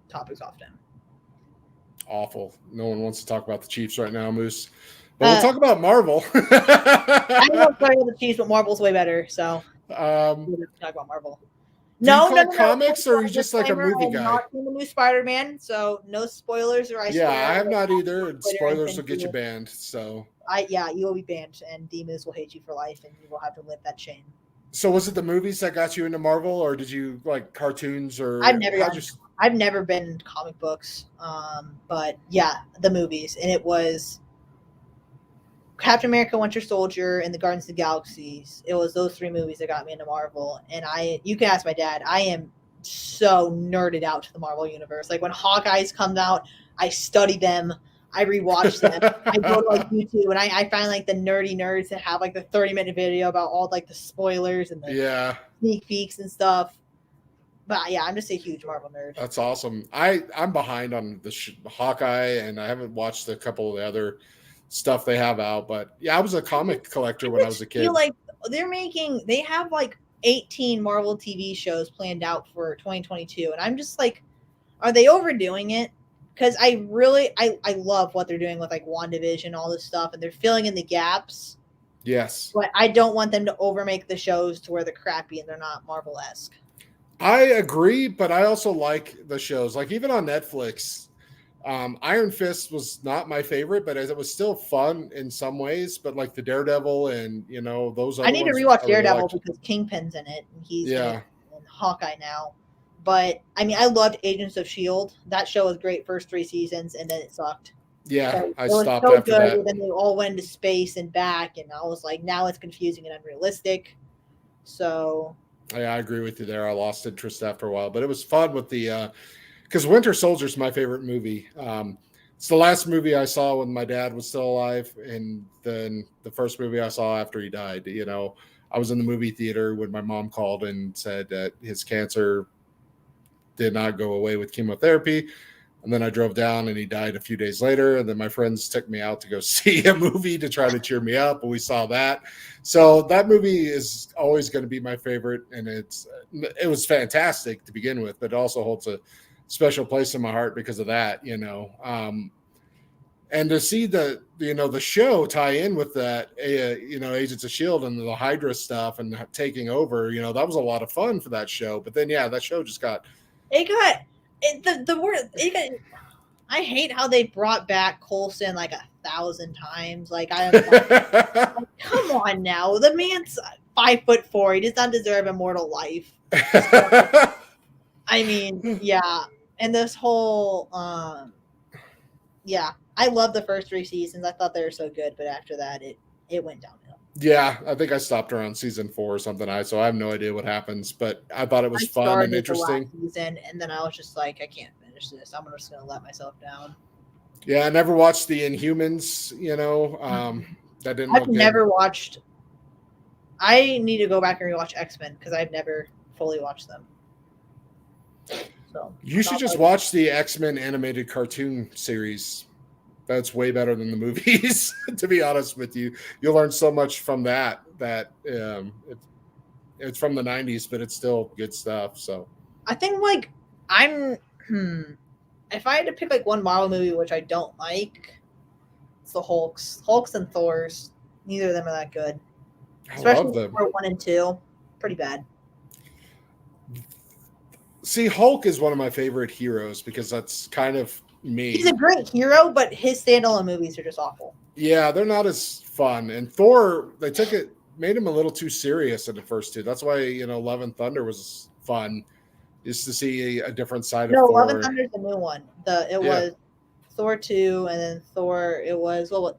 topics often. Awful. No one wants to talk about the Chiefs right now, Moose. But we'll talk about Marvel. I love Starting with the Chiefs, but Marvel's way better. So we'll talk about Marvel. Do you collect comics, or are you just like a movie guy? I have not seen the new Spider-Man, so no spoilers. Or I swear, I have not either. And Twitter spoilers and will get you banned. So you will be banned, and DMoose will hate you for life, and you will have to live that shame. So was it the movies that got you into Marvel, or did you like cartoons, or I've never been comic books, but yeah, the movies, and it was Captain America, Winter Soldier, and the Guardians of the Galaxies. It was those 3 movies that got me into Marvel. And you can ask my dad, I am so nerded out to the Marvel universe. Like when Hawkeyes comes out, I study them. I rewatch them. I go to like YouTube and I find like the nerdy nerds that have like the 30-minute video about all like the spoilers and the sneak peeks and stuff. But yeah, I'm just a huge Marvel nerd. That's awesome. I'm behind on the Hawkeye, and I haven't watched a couple of the other stuff they have out, but yeah, I was a comic collector when I was a kid. I feel like they have like 18 Marvel TV shows planned out for 2022, and I'm just like, are they overdoing it? Because I love what they're doing with like WandaVision, all this stuff, and they're filling in the gaps. Yes, but I don't want them to overmake the shows to where they're crappy and they're not Marvel-esque. I agree, but I also like the shows. Like even on Netflix, Iron Fist was not my favorite, but it was still fun in some ways. But like the Daredevil and those other I need to rewatch Daredevil because Kingpin's in it and he's in Hawkeye now. But I mean, I loved Agents of S.H.I.E.L.D. That show was great first 3 seasons, and then it sucked. Yeah, so I stopped after that. And then they all went into space and back, and I was like, now it's confusing and unrealistic. So yeah, I agree with you there. I lost interest after a while, but it was fun with the because Winter Soldier is my favorite movie. It's the last movie I saw when my dad was still alive, and then the first movie I saw after he died. I was in the movie theater when my mom called and said that his cancer did not go away with chemotherapy. And then I drove down and he died a few days later. And then my friends took me out to go see a movie to try to cheer me up. And we saw that. So that movie is always going to be my favorite. And it was fantastic to begin with, but it also holds a special place in my heart because of that, and to see the show tie in with that, Agents of S.H.I.E.L.D. and the Hydra stuff and taking over, that was a lot of fun for that show. But then, that show just got, I hate how they brought back Coulson like 1,000 times. Like come on now, the man's 5'4". He does not deserve immortal life. I mean, yeah, and this whole, I love the first 3 seasons. I thought they were so good, but after that, it went downhill. Yeah, I think I stopped around season 4 or something. So I have no idea what happens, but I thought it was fun and interesting. The last season, and then I was just like, I can't finish this. I'm just going to let myself down. Yeah, I never watched the Inhumans. That didn't. I've never watched. I need to go back and rewatch X-Men because I've never fully watched them. So you should just watch the X-Men animated cartoon series. That's way better than the movies, to be honest with you. You'll learn so much from that it's from the 90s, but it's still good stuff. So I think like if I had to pick like one Marvel movie which I don't like, it's the Hulks and Thors. Neither of them are that good. Especially Thor 1 and 2. Pretty bad. See, Hulk is one of my favorite heroes because that's kind of me. He's a great hero, but his standalone movies are just awful. Yeah, they're not as fun. And Thor, made him a little too serious in the first 2. That's why, Love and Thunder was fun, just to see a different side of Thor. Love and Thunder is the new one. Was Thor 2, and then Thor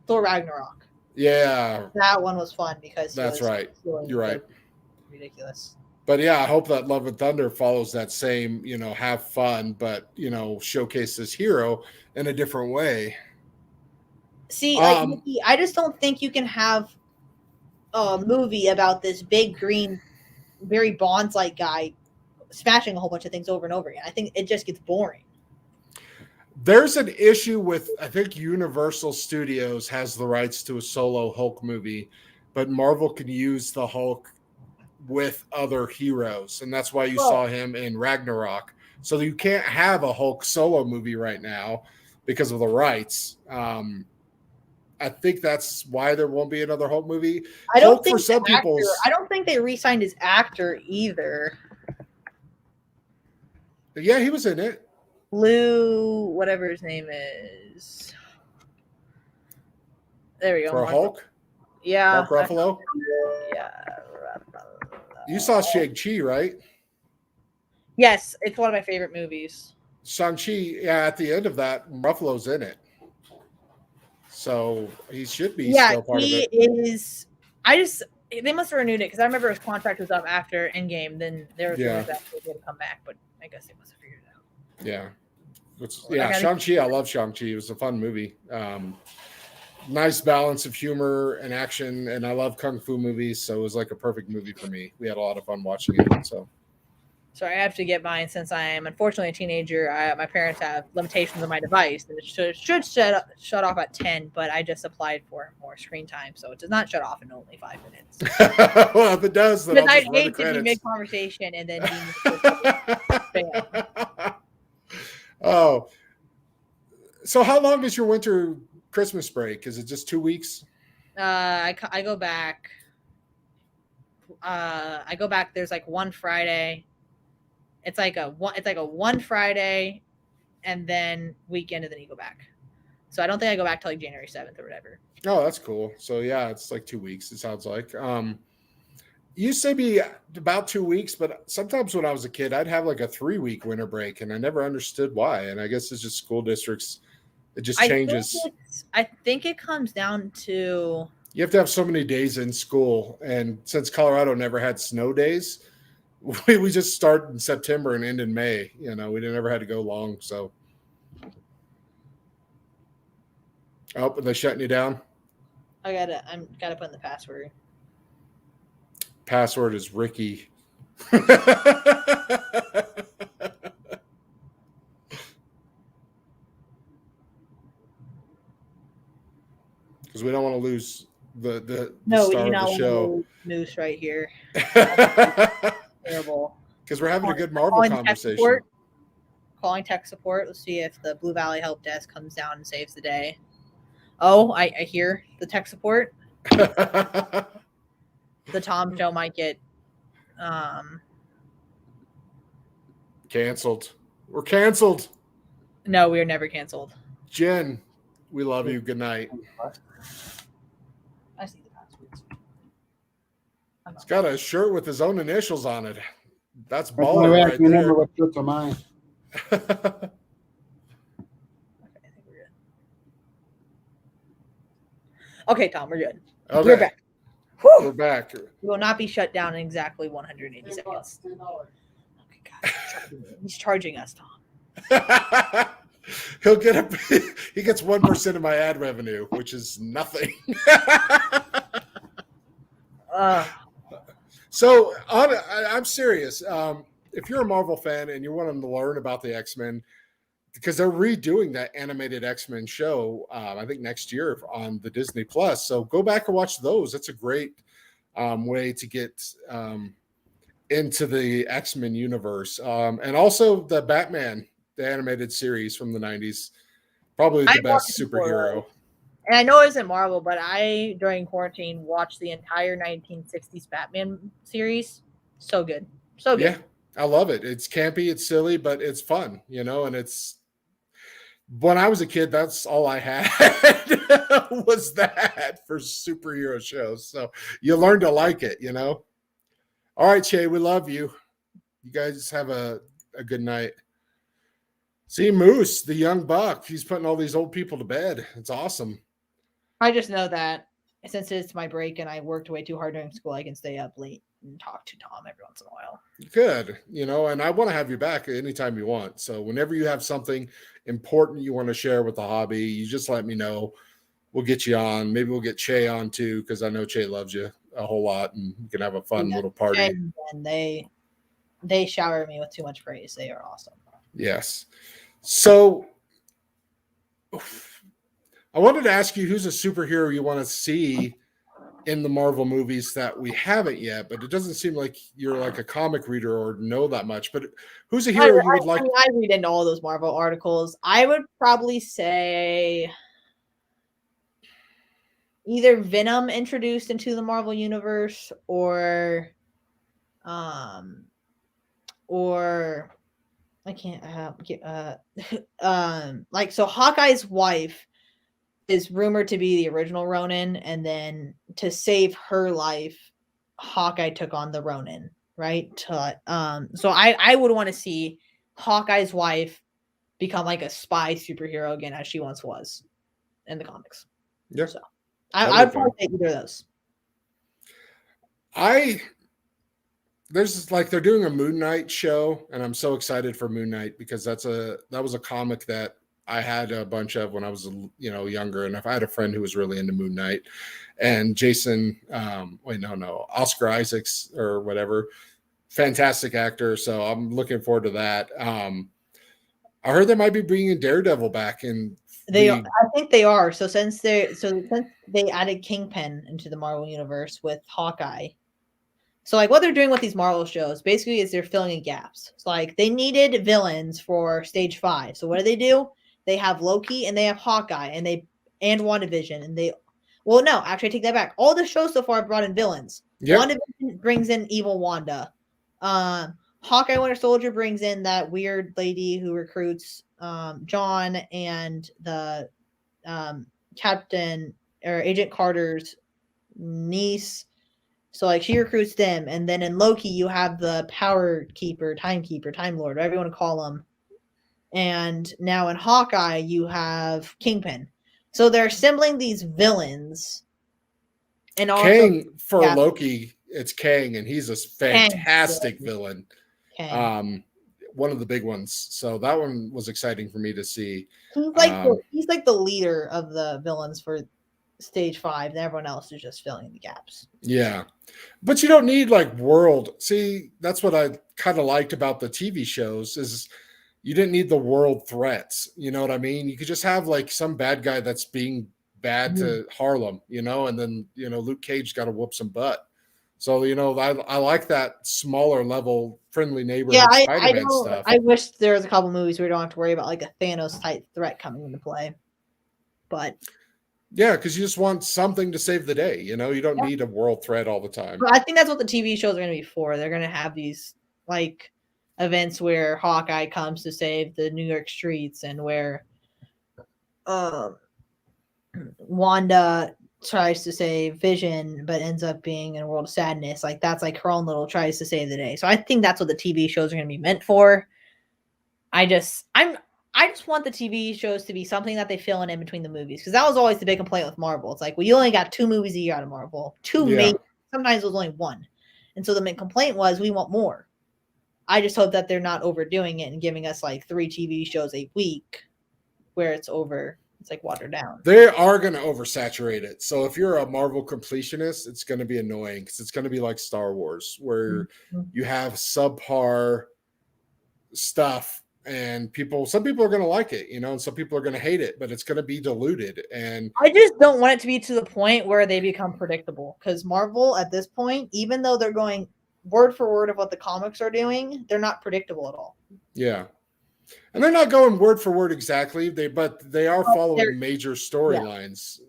Ragnarok. Yeah. That one was fun because that's right. You're right. Ridiculous. But yeah, I hope that Love and Thunder follows that same, have fun, but, showcase this hero in a different way. See, I just don't think you can have a movie about this big green, very Bonds-like guy smashing a whole bunch of things over and over again. I think it just gets boring. There's an issue with, I think Universal Studios has the rights to a solo Hulk movie, but Marvel can use the Hulk with other heroes, and that's why you saw him in Ragnarok. So you can't have a Hulk solo movie right now because of the rights. I think that's why there won't be another Hulk movie. I don't Hulk think for some people. I don't think they re-signed his actor either. Yeah, he was in it. Lou, whatever his name is. There we go. For Hulk? Yeah. Mark Ruffalo? Yeah. You saw Shang-Chi, right? Yes, it's one of my favorite movies. Shang-Chi, yeah, at the end of that, Ruffalo's in it. So he should be still part of it. He is. They must have renewed it because I remember his contract was up after Endgame. Then there was rumors that he was going to come back, but I guess they must have figured it out. Yeah. Shang-Chi, I love Shang-Chi. It was a fun movie. Nice balance of humor and action, and I love kung fu movies, so it was like a perfect movie for me. We had a lot of fun watching it. So I have to get mine since I am unfortunately a teenager. My parents have limitations on my device, and it should shut off at 10. But I just applied for more screen time, so it does not shut off in only 5 minutes. Well, if it does, then I'll just run the credits. Mid conversation and then. Oh, so how long is your winter Christmas break? Is it just 2 weeks? I go back. I go back. There's like one Friday. It's like a one Friday, and then weekend, and then you go back. So I don't think I go back till like January 7th or whatever. Oh, that's cool. So yeah, it's like 2 weeks. It sounds like. Used to be about 2 weeks, but sometimes when I was a kid, I'd have like a 3-week winter break, and I never understood why. And I guess it's just school districts. It just changes. I think it comes down to you have to have so many days in school, and since Colorado never had snow days, we just start in September and end in May. We never had to go long. So, are they shutting you down? I gotta put in the password. Password is Ricky. Because we don't want to lose the star of the show. Moose right here. Terrible. Because we're having a good Marvel conversation. Calling tech support. Let's see if the Blue Valley Help Desk comes down and saves the day. Oh, I hear the tech support. The Tom show might get canceled. We're canceled. No, we are never canceled. Jen, we love you. Good night. I see the passwords. He's got a shirt with his own initials on it. That's That's baller right there. Remember what shirts are mine. Okay, I think we're good. Okay, Tom, we're good. Okay. We're back. We're back. We will not be shut down in exactly 180 seconds. Okay, God, he's charging us, Tom. He gets 1% of my ad revenue, which is nothing. So I'm serious. If you're a Marvel fan and you want to learn about the X-Men, because they're redoing that animated X-Men show, I think next year on the Disney Plus. So go back and watch those. That's a great way to get into the X-Men universe. And also the Batman, the animated series from the 90s, probably the best superhero. And I know it isn't Marvel, but I, during quarantine, watched the entire 1960s Batman series. So good. So good. Yeah, I love it. It's campy, it's silly, but it's fun, and it's when I was a kid, that's all I had was that for superhero shows. So you learn to like it, All right, Che, we love you. You guys have a good night. See, Moose, the young buck, he's putting all these old people to bed. It's awesome. I just know that since it's my break and I worked way too hard during school, I can stay up late and talk to Tom every once in a while. Good. And I want to have you back anytime you want. So whenever you have something important you want to share with the hobby, you just let me know. We'll get you on. Maybe we'll get Che on too, because I know Che loves you a whole lot and we can have a fun little party. And they shower me with too much praise. They are awesome. Yes. So I wanted to ask you, who's a superhero you want to see in the Marvel movies that we haven't yet, but it doesn't seem like you're like a comic reader or know that much, but who's a hero you would like? I read into all those Marvel articles. I would probably say either Venom introduced into the Marvel universe um or I can't like so Hawkeye's wife is rumored to be the original Ronin, and then to save her life, Hawkeye took on the Ronin, right? So I would want to see Hawkeye's wife become like a spy superhero again, as she once was in the comics. Yeah, So that'd I'd be probably fun. take either of those. There's like they're doing a Moon Knight show, and I'm so excited for Moon Knight because that was a comic that I had a bunch of when I was younger, and if I had a friend who was really into Moon Knight, and Jason, Oscar Isaacs or whatever, fantastic actor. So I'm looking forward to that. I heard they might be bringing Daredevil back, and I think they are. So since they added Kingpin into the Marvel universe with Hawkeye. So like what they're doing with these Marvel shows basically is they're filling in gaps. So like they needed villains for Stage 5. So what do? They have Loki and they have Hawkeye and WandaVision and actually I take that back. All the shows so far brought in villains. yep. WandaVision brings in evil Wanda. Hawkeye Winter Soldier brings in that weird lady who recruits John and the Captain or Agent Carter's niece. So like she recruits them, and then in Loki you have the Power Keeper, Time Lord, whatever you want to call him. And now in Hawkeye you have Kingpin. So they're assembling these villains, and also Kang for Loki. It's Kang, and he's a fantastic villain. Kang. One of the big ones. So that one was exciting for me to see. He's like the leader of the villains for Stage 5, and everyone else is just filling the gaps. Yeah. But you don't need like world. See, that's what I kind of liked about the TV shows is you didn't need the world threats. You know what I mean? You could just have like some bad guy that's being bad to Harlem, and then, Luke Cage got to whoop some butt. So, I like that smaller level friendly neighborhood Spider-Man stuff. I wish there was a couple movies where we don't have to worry about like a Thanos type threat coming into play. But yeah, because you just want something to save the day. You don't need a world threat all the time. But I think that's what the TV shows are going to be for. They're going to have these like events where Hawkeye comes to save the New York streets, and where Wanda tries to save Vision but ends up being in a world of sadness. Like that's like her own little tries to save the day. So I think that's what the TV shows are going to be meant for. I just want the TV shows to be something that they fill in between the movies, because that was always the big complaint with Marvel. It's like, well, you only got 2 movies a year out of Marvel, maybe. Sometimes it was only 1, and so the main complaint was we want more. I just hope that they're not overdoing it and giving us like 3 TV shows a week, where it's like watered down. They are going to oversaturate it. So if you're a Marvel completionist, it's going to be annoying because it's going to be like Star Wars, where you have subpar stuff. And some people are going to like it, and some people are going to hate it, but it's going to be diluted. And I just don't want it to be to the point where they become predictable, because Marvel at this point, even though they're going word for word of what the comics are doing, they're not predictable at all. Yeah. And they're not going word for word exactly, but they are following major storylines,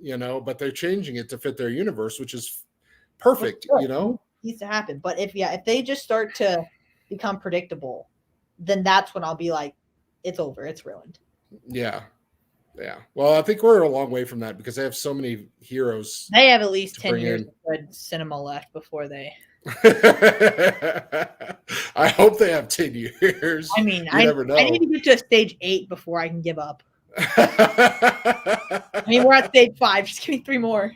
but they're changing it to fit their universe, which is perfect, It needs to happen. But if they just start to become predictable, then that's when I'll be like, it's over. It's ruined. Yeah. Yeah. Well, I think we're a long way from that because they have so many heroes. They have at least 10 years of good cinema left before they. I hope they have 10 years. I mean, you never know. I need to get to Stage 8 before I can give up. I mean, we're at Stage 5. Just give me 3 more.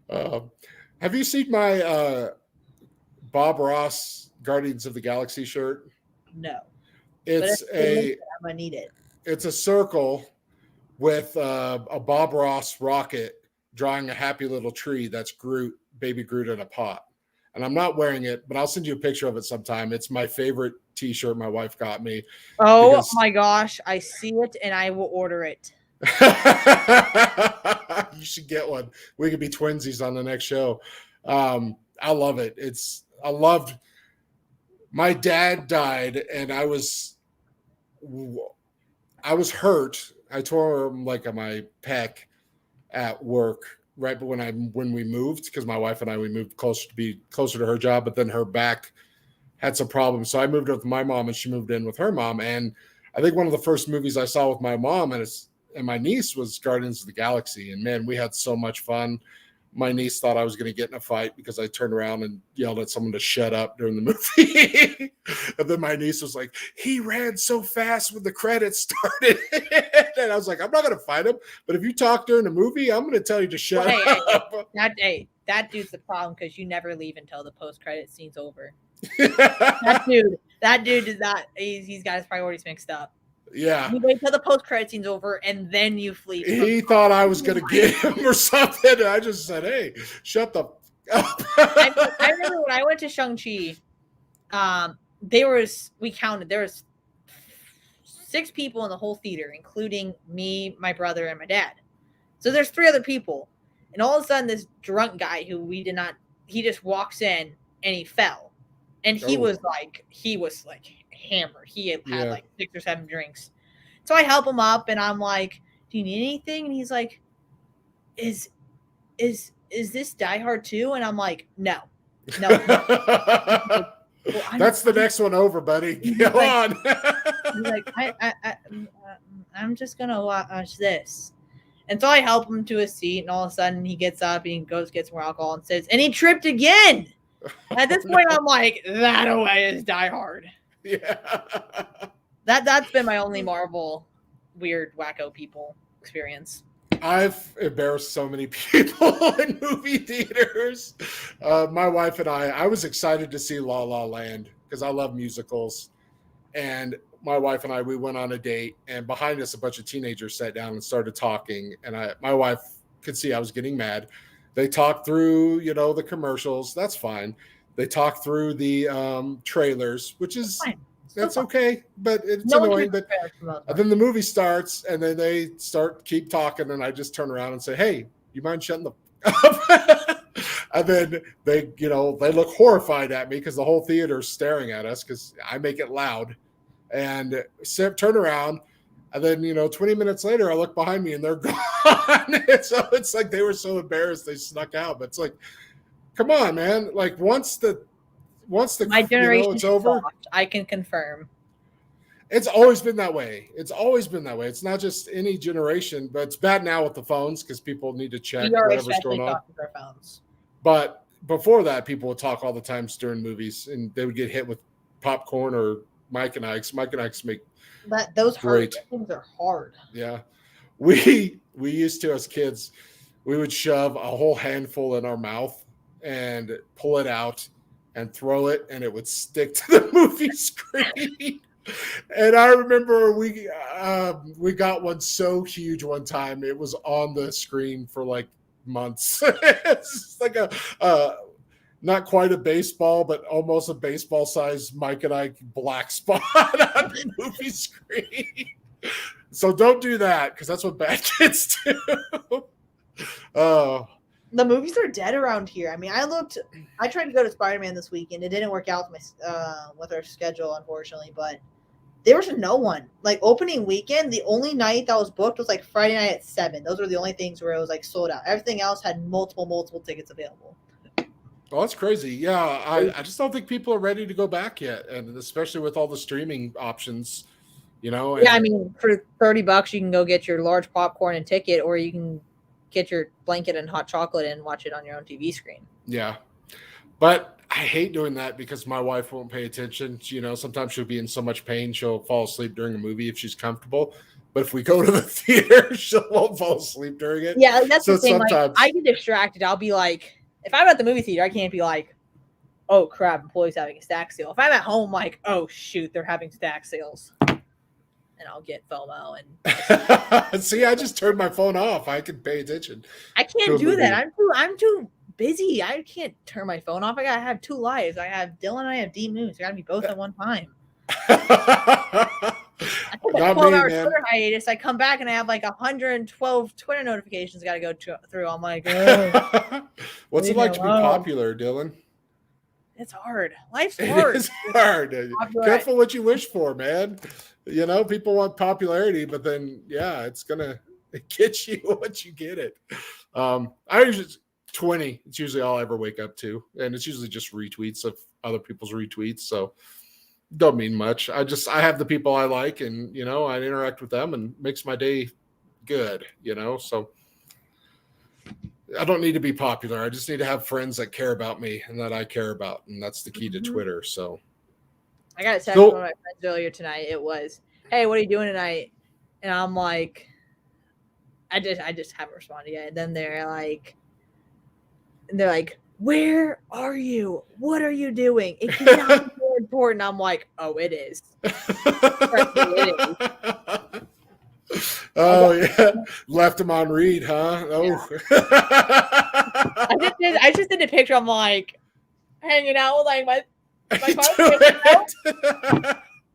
Have you seen my Bob Ross Guardians of the Galaxy shirt? No. I'm gonna need it. It's a circle with a Bob Ross rocket drawing a happy little tree that's baby Groot in a pot. And I'm not wearing it, but I'll send you a picture of it sometime. It's my favorite t-shirt my wife got me. Oh my gosh, I see it and I will order it. You should get one. We could be twinsies on the next show. I love it. My dad died and I was hurt. I tore him like on my pec at work right, but when we moved, because my wife and I we moved closer to be closer to her job, but then her back had some problems, so I moved with my mom, and she moved in with her mom. And I think one of the first movies I saw with my mom and my niece was Guardians of the Galaxy, and man, we had so much fun. My niece thought I was going to get in a fight because I turned around and yelled at someone to shut up during the movie. And then my niece was like, he ran so fast when the credits started. And I was like, I'm not going to fight him, but if you talk during the movie, I'm going to tell you to shut up. That dude's the problem because you never leave until the post-credit scene's over. That dude is not. He's got his priorities mixed up. Yeah. You wait till the post-credit scene's over and then you flee. He thought I was going to get him or something. And I just said, hey, shut the up. I remember when I went to Shang-Chi, we counted, there was 6 people in the whole theater, including me, my brother, and my dad. So there's 3 other people. And all of a sudden, this drunk guy who he just walks in and he fell. And he was like hammered. He had like 6 or 7 drinks. So I help him up and I'm like, do you need anything? And he's like, is this Die Hard 2? And I'm like, no. Well, that's the next one over, buddy. Go on. He's like, I'm just gonna watch this. And so I help him to his seat, and all of a sudden he gets up and he goes gets more alcohol and says, and he tripped again. At this point, I'm like, that away is Die Hard. Yeah. That's been my only Marvel weird wacko people experience. I've embarrassed so many people in movie theaters. My wife and I was excited to see La La Land because I love musicals. And my wife and I, we went on a date, and behind us, a bunch of teenagers sat down and started talking. And my wife could see I was getting mad. They talked through, the commercials. That's fine. They talked through the trailers, which is that's okay, but it's annoying. But then the movie starts, and then they keep talking, and I just turn around and say, "Hey, you mind shutting the up?" And then they look horrified at me because the whole theater is staring at us because I make it loud, and turn around. And then, 20 minutes later, I look behind me and they're gone. So it's like they were so embarrassed they snuck out. But it's like, come on, man! Like once the my generation it's over, I can confirm. It's always been that way. It's not just any generation, but it's bad now with the phones because people need to check whatever's going on. Their phones. But before that, people would talk all the time during movies, and they would get hit with popcorn or Mike and Ike's. Mike and Ike's make those great things are hard. Yeah, we used to, as kids, we would shove a whole handful in our mouth and pull it out and throw it, and it would stick to the movie screen. And I remember we got one so huge one time, it was on the screen for like months. It's like a not quite a baseball, but almost a baseball size Mike and Ike black spot on the movie screen. So don't do that because that's what bad kids do. Oh. The movies are dead around here. I mean, I tried to go to Spider-Man this weekend. It didn't work out with our schedule, unfortunately, but there was no one. Like opening weekend, the only night that was booked was like Friday night at 7. Those were the only things where it was like sold out. Everything else had multiple tickets available. Oh, that's crazy. Yeah, I just don't think people are ready to go back yet, and especially with all the streaming options, And, yeah, I mean, for $30, you can go get your large popcorn and ticket, or you can get your blanket and hot chocolate and watch it on your own TV screen. Yeah, but I hate doing that because my wife won't pay attention. Sometimes she'll be in so much pain she'll fall asleep during a movie if she's comfortable. But if we go to the theater, she won't fall asleep during it. Yeah, that's the thing. Sometimes I get distracted. I'll be like, if I'm at the movie theater, I can't be like, oh crap, employees having a stack sale. If I'm at home, like, oh shoot, they're having stack sales, and I'll get FOMO. And see, I just turned my phone off. I can pay attention. I can't do that. I'm too busy. I can't turn my phone off. I gotta have 2 lives. I have Dylan and I have DMoose. I gotta be both at one time. I took a 12-hour Twitter hiatus. I come back and I have like 112 Twitter notifications I got to go through. I'm like, what's it like to be popular, Dylan? It's hard. Life's hard. It's hard. Careful what you wish for, man. People want popularity, but then, it's going to get you once you get it. I usually 20. It's usually all I ever wake up to, and it's usually just retweets of other people's retweets. So don't mean much. I have the people I like, and I interact with them, and makes my day good. So I don't need to be popular. I just need to have friends that care about me and that I care about, and that's the key to Twitter. So I got a text from one of my friends earlier tonight. It was, "Hey, what are you doing tonight?" And I'm like, I just haven't responded yet. And then they're like, "Where are you? What are you doing? It cannot be more important." I'm like, "Oh, it is." It is. Oh yeah, left him on read, huh? Oh, yeah. I just did a picture. I'm like hanging out with like my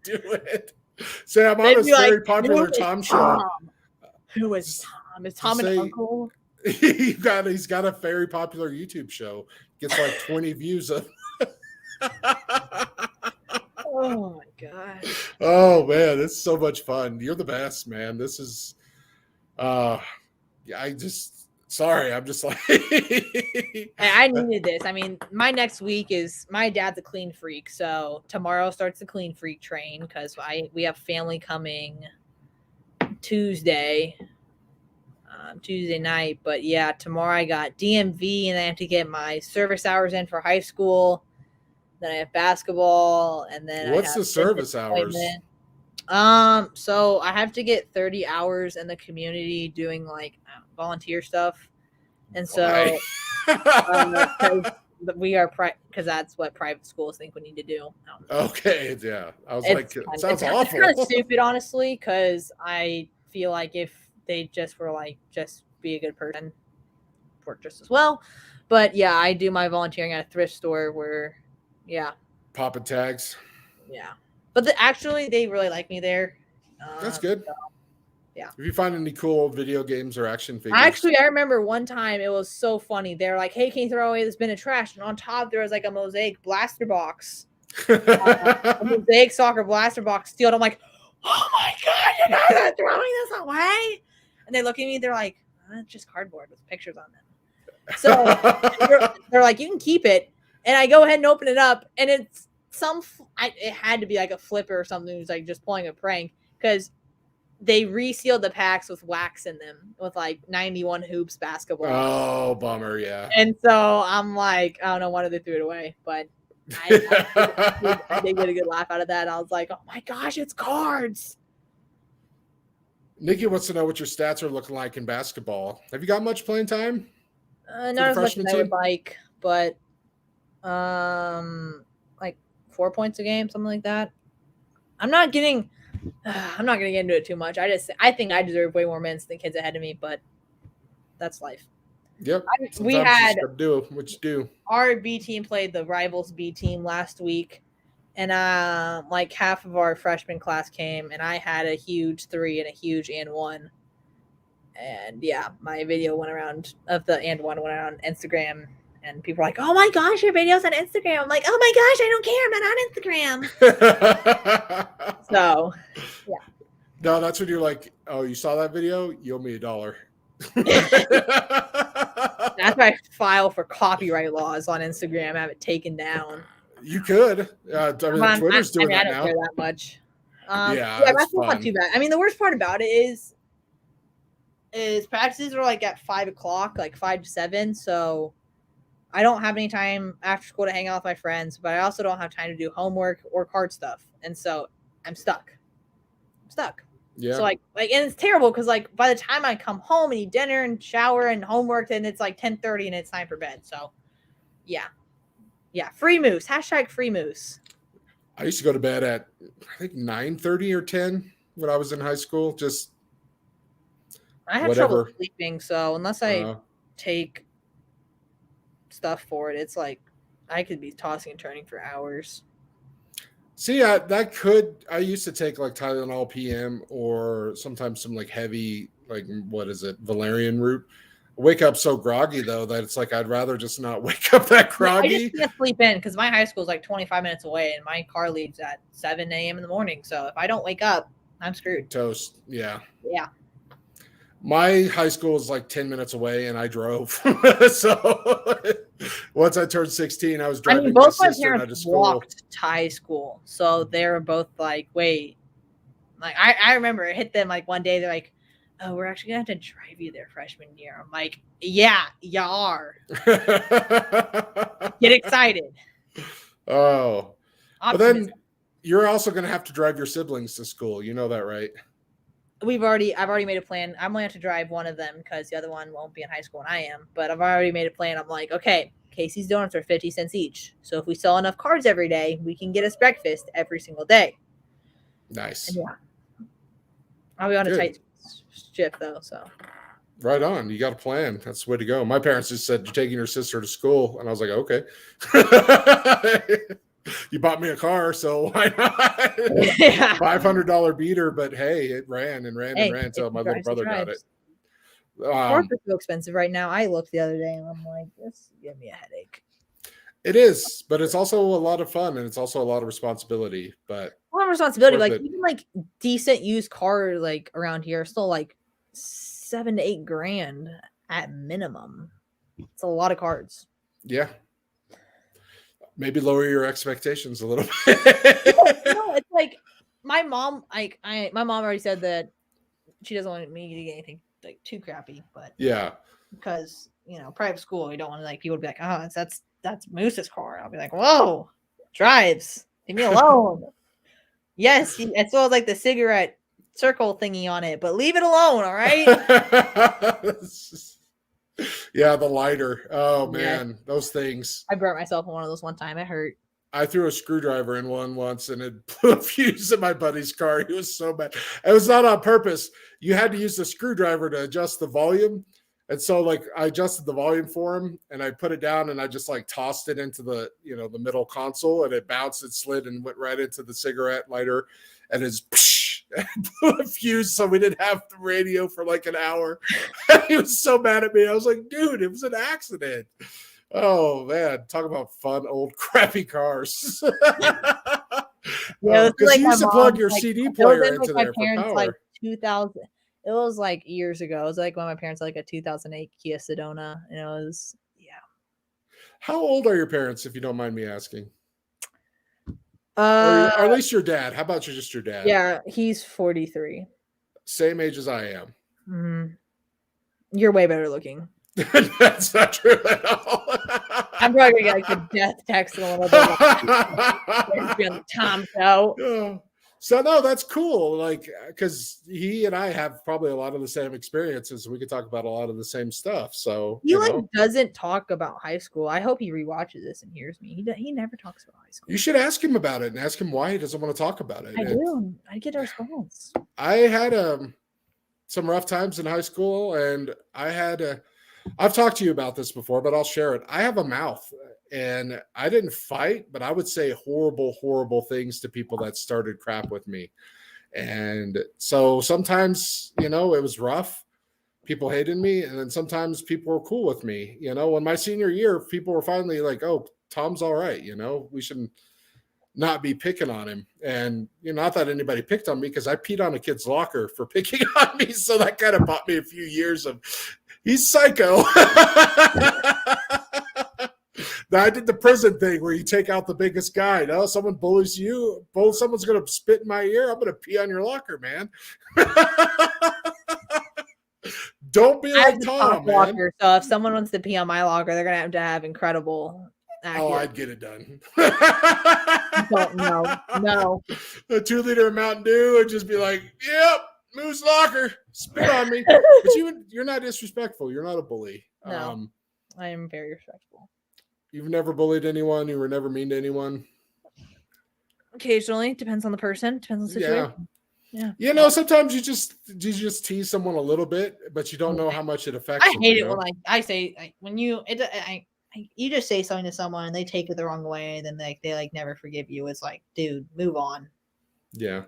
do it. Say I'm on this very popular Tom show. Who is Tom? Is Tom an uncle? He's got a very popular YouTube show. Gets like 20 views of. Oh my god. Oh man, this is so much fun. You're the best, man. This is I'm just like I needed this. I mean, my next week is my dad's a clean freak, so tomorrow starts the clean freak train because we have family coming Tuesday night. But yeah, tomorrow I got DMV, and I have to get my service hours in for high school. Then I have basketball, and then what's the service hours? So I have to get 30 hours in the community doing like volunteer stuff, and so we are because that's what private schools think we need to do. Okay, yeah, I was it sounds awful. It's kind of stupid, honestly, because I feel like if they just were like just be a good person, work just as well. But yeah, I do my volunteering at a thrift store where. Yeah. Popping tags. Yeah. But actually, they really like me there. That's good. So, yeah. If you find any cool video games or action figures. Actually, I remember one time it was so funny. They're like, "Hey, can you throw away this bin of trash?" And on top, there was like a mosaic blaster box. A mosaic soccer blaster box sealed. I'm like, "Oh my god, you guys are throwing this away!" And they look at me. They're like, "It's just cardboard with pictures on it." So they're like, "You can keep it." And I go ahead and open it up, and it's it had to be like a flipper or something who's like just pulling a prank because they resealed the packs with wax in them with like 91 hoops basketball. Oh, bummer, yeah. And so I'm like, I don't know why they threw it away, but I did get a good laugh out of that. I was like, oh my gosh, it's cards. Nikki wants to know what your stats are looking like in basketball. Have you got much playing time? Not as much as I would like, but like 4 points a game, something like that. I'm not gonna get into it too much. I think I deserve way more minutes than kids ahead of me, but that's life. Yep. We had do what you do. Our B team played the rivals B team last week, and like half of our freshman class came, and I had a huge 3 and a huge and 1. And yeah, my video went around of the and 1 went around Instagram. And people are like, "Oh my gosh, your video's on Instagram." I'm like, "Oh my gosh, I don't care. I'm not on Instagram." So, yeah. No, that's when you're like, "Oh, you saw that video? You owe me $1." That's why I file for copyright laws on Instagram. Have it taken down. You could. Twitter's doing that now. I don't care that much. Yeah, that's not too bad. I mean, the worst part about it is practices are like at 5 o'clock, like 5 to 7. So I don't have any time after school to hang out with my friends, but I also don't have time to do homework or card stuff. And so I'm stuck. Yeah. So like, and it's terrible because like by the time I come home and eat dinner and shower and homework, then it's like 10:30 and it's time for bed. So yeah. Free moose. # free moose. I used to go to bed at I think 9:30 or 10 when I was in high school. Just I have trouble sleeping, so unless I take stuff for it, it's like I could be tossing and turning for hours. See, I used to take like Tylenol PM or sometimes some like heavy, like what is it, valerian root. I wake up so groggy though that it's like I'd rather just not wake up that groggy. I just can't sleep in because my high school is like 25 minutes away and my car leaves at 7 a.m. in the morning. So if I don't wake up, I'm screwed. Toast. Yeah. Yeah. My high school was like 10 minutes away and I drove. So once I turned 16, I was I mean, driving my both my sister and I to parents school. walked to high school, so they were both like, "Wait." Like I remember it hit them like one day. They're like, "Oh, we're actually gonna have to drive you there freshman year." I'm like, "Yeah, you are. Get excited." Oh, but Optimism. then you're also going to have to drive your siblings to school. You know that, right? I've already made a plan. I'm gonna have to drive one of them because the other one won't be in high school and I am. But I've already made a plan. I'm like, okay, Casey's donuts are 50 cents each. So if we sell enough cards every day, we can get us breakfast every single day. Nice. And yeah, I'll be on a Good. tight ship though. So Right on. You got a plan. That's the way to go. My parents just said, "You're taking your sister to school." And I was like, okay. You bought me a car, so why not? yeah. $500 beater, but hey, it ran and ran and ran Hey, until if my it little drives, it brother got drives. it. Cars are so expensive right now. I looked the other day and I'm like, this give me a headache. It is, but it's also a lot of fun and it's also a lot of responsibility. But A lot of responsibility. worth Like it. even like decent used car like around here are still like $7 to $8 at minimum. It's a lot of cards. Yeah. Maybe lower your expectations a little No, bit. it's like my mom. My mom already said that she doesn't want me to get anything like too crappy, but Yeah. because private school, you don't want to like people to be like, oh, that's Moose's car. I'll be like, whoa, drives, leave me alone. Yes, I saw like the cigarette circle thingy on it, but leave it alone, all right? Yeah, the lighter. Oh Yeah. man, those things. I burnt myself on one of those one time. It hurt. I threw a screwdriver in one once and it blew a fuse in my buddy's car. He was so mad. It was not on purpose. You had to use the screwdriver to adjust the volume. And so like I adjusted the volume for him and I put it down and I just like tossed it into the, the middle console and it bounced, it slid and went right into the cigarette lighter and it's blew a fuse. So we didn't have the radio for like an hour. He was so mad at me. I was like, dude, it was an accident. Oh man, talk about fun old crappy cars. Yeah, because like you used to plug your CD player into there for parents power. like 2000. It was like years ago. It was like when my parents had like a 2008 Kia Sedona, and it was How old are your parents, if you don't mind me asking? Or at least your dad. How about just your dad? Yeah, he's 43. Same age as I am. Mm-hmm. You're way better looking. That's not true at all. I'm probably gonna get like a death text in a little bit. Be on the Tom show. So no, that's cool. Like, because he and I have probably a lot of the same experiences. We could talk about a lot of the same stuff. So He doesn't talk about high school. I hope he rewatches this and hears me. He never talks about high school. You should ask him about it and ask him why he doesn't want to talk about it. I do. I get a response. I had some rough times in high school, and I've talked to you about this before, but I'll share it. I have a mouth, and I didn't fight, but I would say horrible, horrible things to people that started crap with me. And so sometimes, it was rough. People hated me, and then sometimes people were cool with me. When my senior year, people were finally like, oh, Tom's all right. We shouldn't not be picking on him. And not that anybody picked on me, because I peed on a kid's locker for picking on me. So that kind of bought me a few years of he's psycho. Now, I did the prison thing where you take out the biggest guy. No, someone bullies you. Someone's going to spit in my ear. I'm going to pee on your locker, man. Don't be like Tom, man. Locker, so if someone wants to pee on my locker, they're going to have incredible accuracy. Oh, I'd get it done. No. A 2-liter of Mountain Dew and just be like, yep, Moose locker, spit on me. But you're not disrespectful. You're not a bully. No, I am very respectful. You've never bullied anyone. You were never mean to anyone. Occasionally, depends on the person, depends on the situation. Yeah. Sometimes you just tease someone a little bit, but you don't know how much it affects. I hate it when I say when you just say something to someone and they take it the wrong way, then they never forgive you. It's like, dude, move on. Yeah.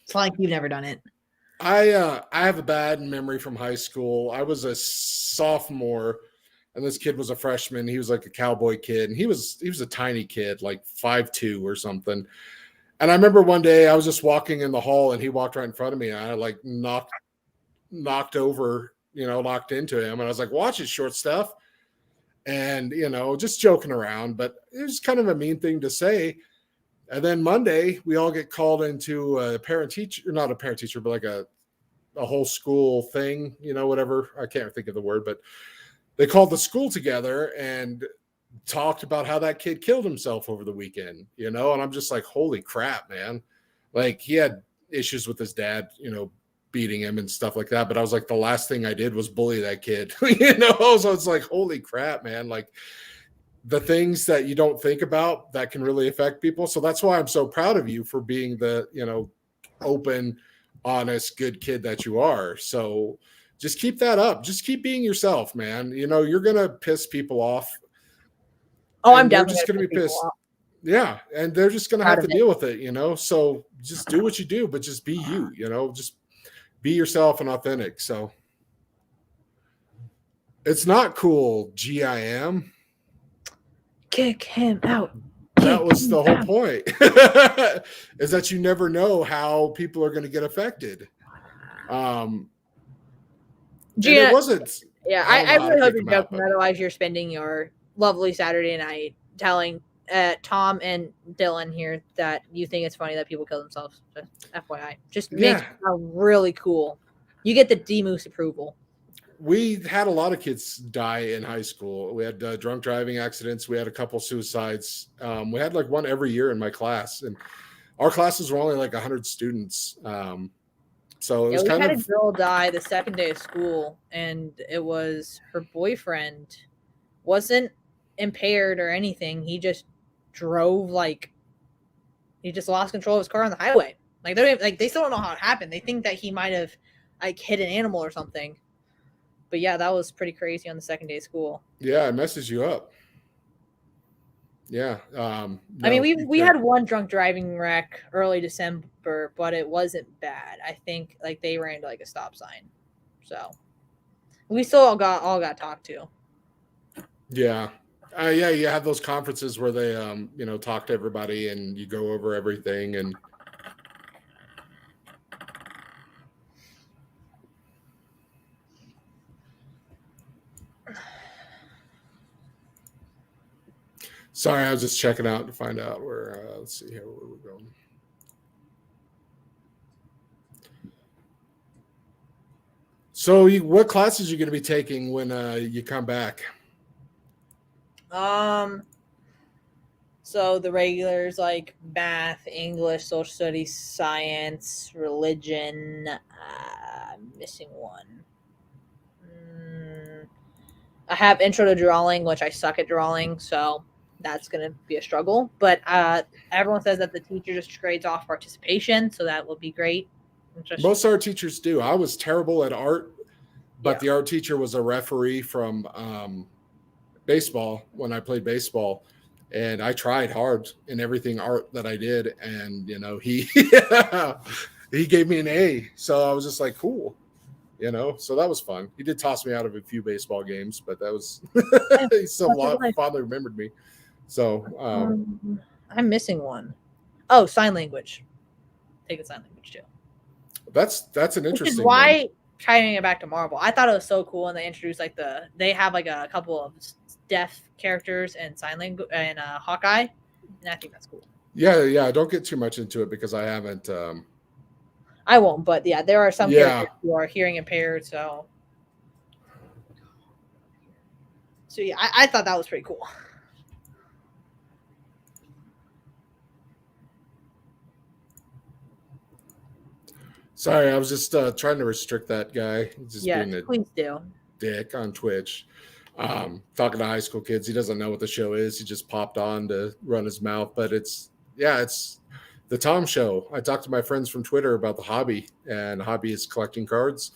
It's not like you've never done it. I have a bad memory from high school. I was a sophomore, and this kid was a freshman. He was like a cowboy kid, and he was a tiny kid, like 5'2" or something. And I remember one day I was just walking in the hall, and he walked right in front of me, and I like knocked knocked into him. And I was like, watch it, short stuff. And, just joking around, but it was kind of a mean thing to say. And then Monday, we all get called into a parent-teacher, not a parent-teacher, but like a whole school thing, whatever. I can't think of the word, but they called the school together and talked about how that kid killed himself over the weekend, and I'm just like, holy crap, man. Like, he had issues with his dad, beating him and stuff like that. But I was like, the last thing I did was bully that kid, So it's like, holy crap, man. Like, the things that you don't think about that can really affect people. So that's why I'm so proud of you for being the, open, honest, good kid that you are. So just keep that up. Just keep being yourself, man. You're going to piss people off. Oh, I'm they're definitely just going to be pissed. off. Yeah. And they're just going to have to deal with it, So just do what you do, but just be you, just be yourself and authentic. So it's not cool. GIM. Kick him out. That was the whole point, is that you never know how people are going to get affected. It wasn't. Yeah, I really hope you're joking. Otherwise, you're spending your lovely Saturday night telling Tom and Dylan here that you think it's funny that people kill themselves. Just FYI. Just makes it really cool. You get the DMoose approval. We had a lot of kids die in high school. We had drunk driving accidents. We had a couple suicides. We had like one every year in my class, and our classes were only like 100 students. So it was we had a girl die the second day of school, and it was her boyfriend wasn't impaired or anything. He just drove he just lost control of his car on the highway. Like they still don't know how it happened. They think that he might have hit an animal or something. But yeah, that was pretty crazy on the second day of school. Yeah, it messes you up. Yeah. I mean, we had one drunk driving wreck early December, but it wasn't bad. I think they ran to a stop sign. So we still all got talked to. Yeah. Yeah, you have those conferences where they talk to everybody and you go over everything. And sorry, I was just checking out to find out where. Let's see here where we're going. So, what classes are you going to be taking when you come back? So the regulars like math, English, social studies, science, religion. I'm missing one. I have intro to drawing, which I suck at drawing, so that's going to be a struggle. But everyone says that the teacher just grades off participation, so that will be great. Most art teachers do. I was terrible at art, but the art teacher was a referee from baseball when I played baseball. And I tried hard in everything art that I did. And, he gave me an A. So I was just like, cool. So that was fun. He did toss me out of a few baseball games, but that was he still fondly remembered me. So I'm missing one. Oh, sign language. Take a sign language too. That's an interesting. Which is why trying it back to Marvel. I thought it was so cool, and they introduced they have a couple of deaf characters and sign language and Hawkeye, and I think that's cool. Yeah. Don't get too much into it because I haven't. I won't, but yeah, there are some characters who are hearing impaired. So yeah, I thought that was pretty cool. Sorry, I was just trying to restrict that guy. Just being a please do. Dick on Twitch. Talking to high school kids. He doesn't know what the show is. He just popped on to run his mouth. But it's the Tom Show. I talked to my friends from Twitter about the hobby, and the hobby is collecting cards,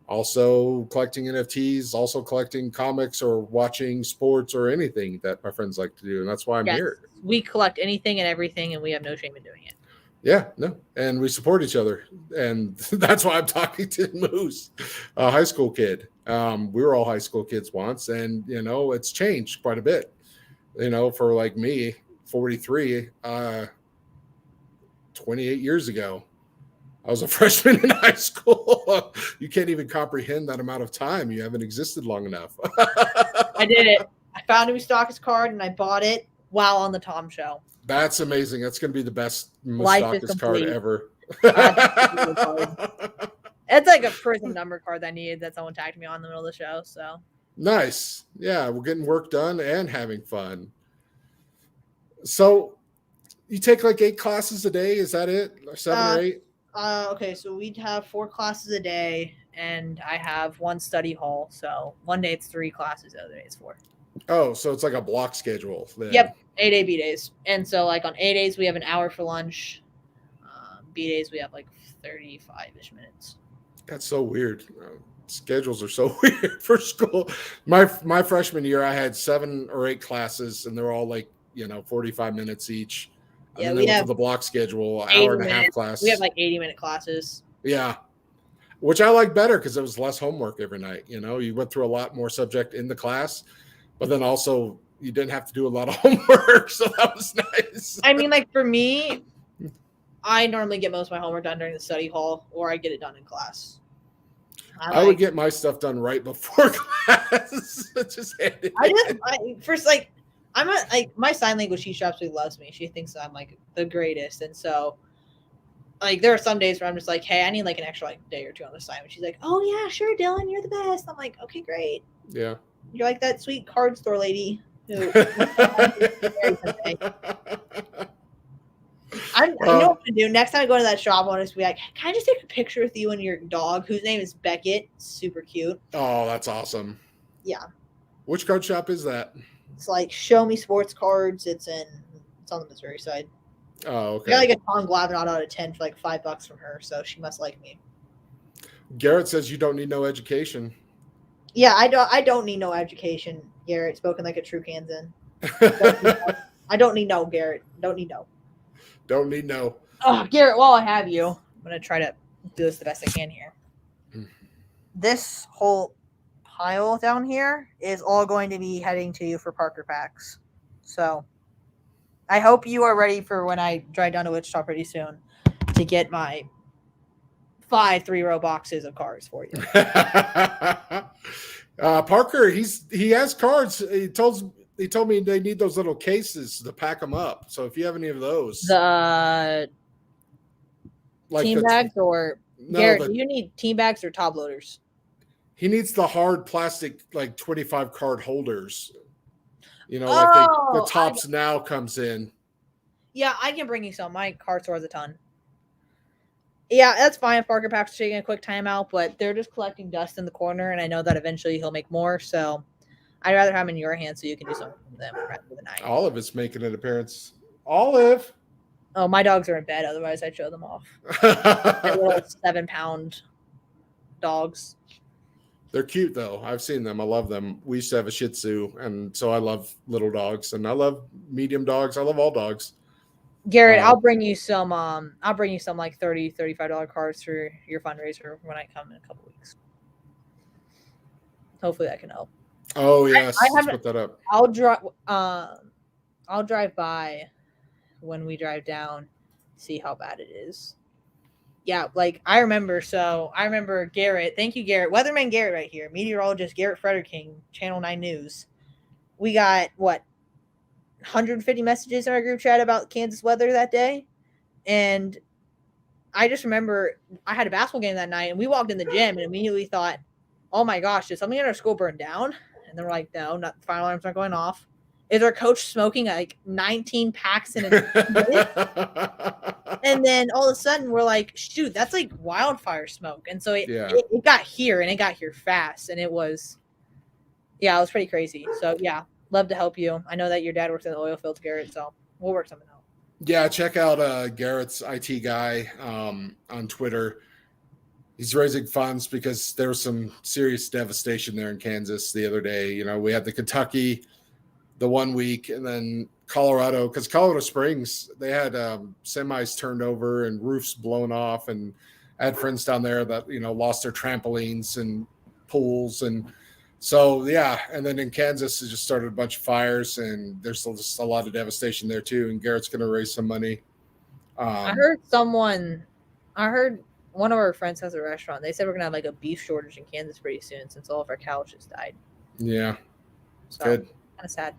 also collecting NFTs, also collecting comics or watching sports or anything that my friends like to do. And that's why I'm here. We collect anything and everything, and we have no shame in doing it. Yeah, no. And we support each other. And that's why I'm talking to Moose, a high school kid. We were all high school kids once, and, it's changed quite a bit. For like me, 43, 28 years ago, I was a freshman in high school. You can't even comprehend that amount of time. You haven't existed long enough. I did it. I found a Mustakas card and I bought it while on the Tom show. That's amazing. That's going to be the best Life is Mustakas card complete. ever. It's like a prism number card that I needed that someone tagged me on in the middle of the show. So nice. Yeah, we're getting work done and having fun. So you take like 8 classes a day? Is that it? Or 7 or 8? Okay, so we'd have 4 classes a day, and I have 1 study hall. So one day it's 3 classes, the other day it's 4. Oh, so it's like a block schedule. Then. Yep, 8 A, B days. And so like on A days we have an hour for lunch. B days we have like 35-ish minutes. That's so weird. Schedules are so weird for school. My freshman year, I had 7 or 8 classes, and they're all like 45 minutes each. And then we have the block schedule, hour and a half class. We have like 80-minute classes. Yeah, which I like better because it was less homework every night. You went through a lot more subject in the class, but then also you didn't have to do a lot of homework, so that was nice. I mean, like for me, I normally get most of my homework done during the study hall, or I get it done in class. I would get my stuff done right before class. My sign language teacher absolutely loves me. She thinks I'm like the greatest, and so like there are some days where I'm just like, hey, I need like an extra like day or 2 on the assignment. She's like, oh yeah, sure, Dylan, you're the best. I'm like, okay, great. Yeah, you're like that sweet card store lady who. I know what I'm gonna do. Next time I go to that shop, I want to just be like, can I just take a picture with you and your dog, whose name is Beckett? Super cute. Oh, that's awesome. Yeah. Which card shop is that? It's like Show Me Sports Cards. It's on the Missouri side. Oh, okay. I got like a Tom Glavenot out of 10 for like $5 from her, so she must like me. Garrett says you don't need no education. Yeah, I don't need no education, Garrett. Spoken like a true Kansan. I don't need no, Garrett. Don't need no. Don't need no. Oh, Garrett, while I have you, I'm going to try to do this the best I can here. This whole pile down here is all going to be heading to you for Parker packs. So I hope you are ready for when I drive down to Wichita pretty soon to get my 5 3-row boxes of cards for you. Parker, he has cards. He told me they need those little cases to pack them up. So if you have any of those, the team bags or Garrett, do you need team bags or top loaders? He needs the hard plastic, like 25 card holders. The Tops Now comes in. Yeah, I can bring you some. My card store's a ton. Yeah, that's fine if Parker Pack's taking a quick timeout, but they're just collecting dust in the corner, and I know that eventually he'll make more, so I'd rather have them in your hands so you can do something with them rather than I. Olive is making an appearance. Olive. Oh, my dogs are in bed. Otherwise, I'd show them off. They're little 7-pound dogs. They're cute, though. I've seen them. I love them. We used to have a Shih Tzu, and so I love little dogs, and I love medium dogs. I love all dogs. Garrett, I'll bring you some. I'll bring you some like $30, $35 cards for your fundraiser when I come in a couple weeks. Hopefully, that can help. Oh yes, let's put that up. I'll drive by when we drive down, see how bad it is. Yeah, like I remember Garrett. Thank you, Garrett. Weatherman Garrett right here. Meteorologist Garrett Frederking, Channel 9 News. We got 150 messages in our group chat about Kansas weather that day. And I just remember I had a basketball game that night and we walked in the gym and immediately thought, oh my gosh, did something in our school burn down? And then we're like, no, the fire alarm's not going off. Is our coach smoking like 19 packs in a minute? And then all of a sudden we're like, shoot, that's like wildfire smoke. And so it got here and it got here fast. And it was pretty crazy. So yeah, love to help you. I know that your dad works in the oil fields, Garrett, so we'll work something out. Yeah, check out Garrett's IT guy on Twitter. He's raising funds because there was some serious devastation there in Kansas the other day. We had the Kentucky the 1 week, and then Colorado, because Colorado Springs, they had semis turned over and roofs blown off, and I had friends down there that lost their trampolines and pools, and so and then in Kansas it just started a bunch of fires, and there's just a lot of devastation there too. And Garrett's going to raise some money. I heard one of our friends has a restaurant. They said we're gonna have like a beef shortage in Kansas pretty soon since all of our cows just died. Yeah, So good. kind of sad.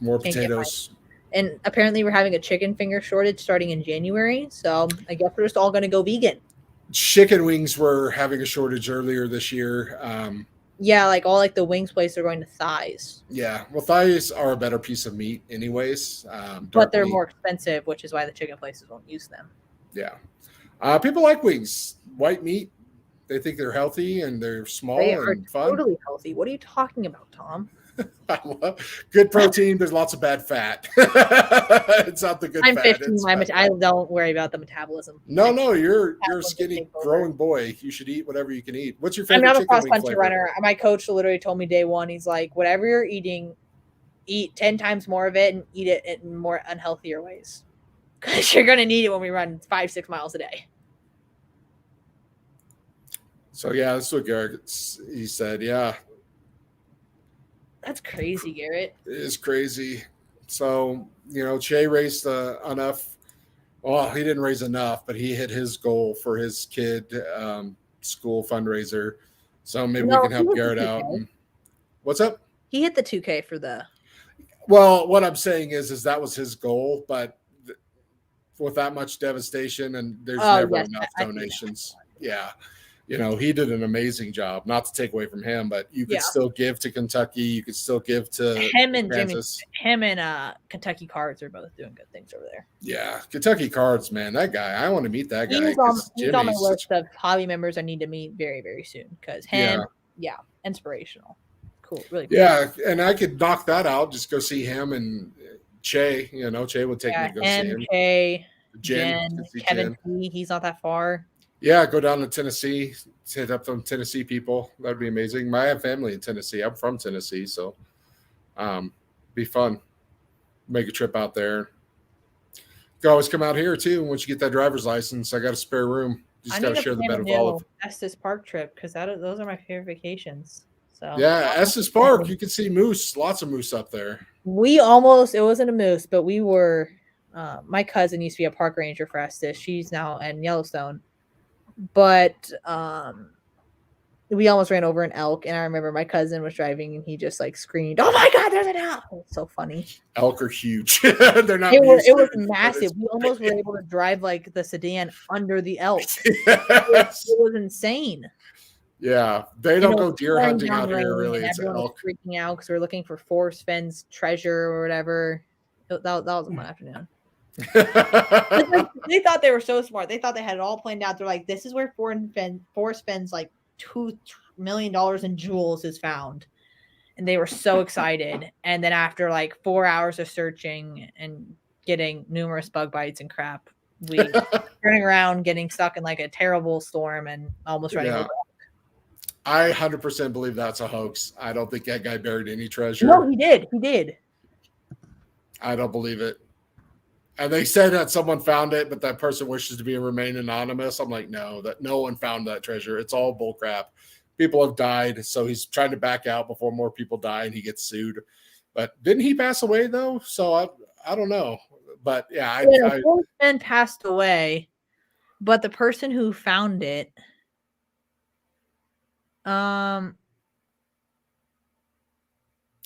More Can't get potatoes. And apparently we're having a chicken finger shortage starting in January. So I guess we're just all gonna go vegan. Chicken wings were having a shortage earlier this year. Yeah, like all like the wings places are going to thighs. Yeah, well, thighs are a better piece of meat, anyways. But they're meat, more expensive, which is why the chicken places won't use them. Yeah, people like wings. White meat. They think they're healthy and they're small They are and fun. totally healthy. What are you talking about, Tom? Good protein. There's lots of bad fat. It's not the good I'm fat. 15. I don't worry about the metabolism. No, you're a Metabolism skinny, takes over. growing boy. You should eat whatever you can eat. What's your I'm favorite not a chicken cross wing country flavor? runner. My coach literally told me day one, he's like, whatever you're eating, eat 10 times more of it and eat it in more unhealthier ways. Because you're going to need it when we run 5-6 miles a day. So, yeah, that's what he said. Yeah, That's crazy, Garrett. it is crazy. So, Che raised enough. Well, he didn't raise enough, but he hit his goal for his kid school fundraiser. So maybe we can help Garrett out. What's up? He hit the 2K for the. Well, what I'm saying is that was his goal, but with that much devastation and there's never enough donations. Yeah. He did an amazing job. Not to take away from him, but you could still give to Kentucky. You could still give to him and Kansas. Kentucky Cards are both doing good things over there. Yeah, Kentucky Cards, man. That guy, I want to meet that guy. He's on my list of hobby members I need to meet very, very soon because inspirational. Cool, really cool. Yeah, and I could knock that out. Just go see him and Che. Che would take me to go see him. Che, Jen, Kevin P. He's not that far. Yeah, go down to Tennessee, hit up some Tennessee people. That'd be amazing. I have family in Tennessee. I'm from Tennessee, so be fun. Make a trip out there. You can always come out here too. Once you get that driver's license, I got a spare room. Just got to share the bed with Olive. Estes Park trip because those are my favorite vacations. So yeah, Estes Park. You can see moose. Lots of moose up there. It wasn't a moose, but we were. My cousin used to be a park ranger for Estes. She's now in Yellowstone. But we almost ran over an elk, and I remember my cousin was driving, and he just like screamed, "Oh my God, there's an elk!" It was so funny. Elk are huge. They're not. It was massive. We almost were able to drive like the sedan under the elk. Yes. It was insane. Yeah, they don't go deer hunting out here. Really, it's elk. Freaking out because we were looking for Forrest Fenn's treasure or whatever. That was a fun afternoon. They thought they were so smart. They thought they had it all planned out. They're like, this is where Forrest Fenn's like $2 million in jewels is found. And they were so excited. And then after like 4 hours of searching and getting numerous bug bites and crap, we turning around, getting stuck in like a terrible storm and almost running over. I 100% believe that's a hoax. I don't think that guy buried any treasure. No, he did. I don't believe it. And they said that someone found it, but that person wishes to remain anonymous. I'm like, no one found that treasure. It's all bullcrap. People have died, so he's trying to back out before more people die and he gets sued. But didn't he pass away though? So I don't know. But yeah, Forrest Fenn passed away, but the person who found it, yeah,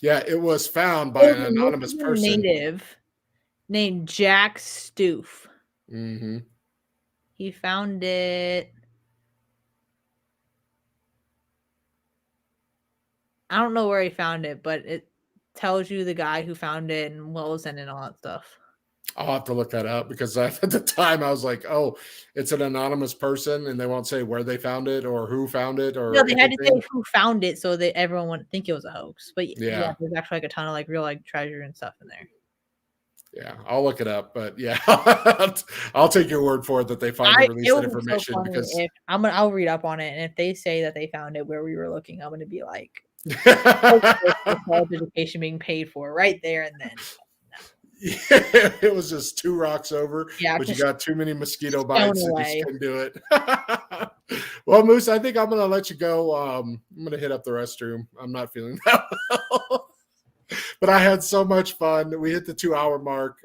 it was found by an anonymous person. Native. Named Jack Stoof. Mm-hmm. He found it. I don't know where he found it, but it tells you the guy who found it and what was in it and all that stuff. I'll have to look that up because at the time I was like, oh, it's an anonymous person and they won't say where they found it or who found it or no, they had to say who found it so that everyone wouldn't think it was a hoax. But yeah, there's actually like a ton of like real like treasure and stuff in there. Yeah, I'll look it up, but yeah, I'll take your word for it that they finally released that information because I'll read up on it, and if they say that they found it where we were looking, I'm going to be like, education being paid for right there and then. Yeah, it was just 2 rocks over, but you got too many mosquito bites and you couldn't do it. Well, Moose, I think I'm going to let you go. I'm going to hit up the restroom. I'm not feeling that well. But I had so much fun. We hit the 2-hour mark.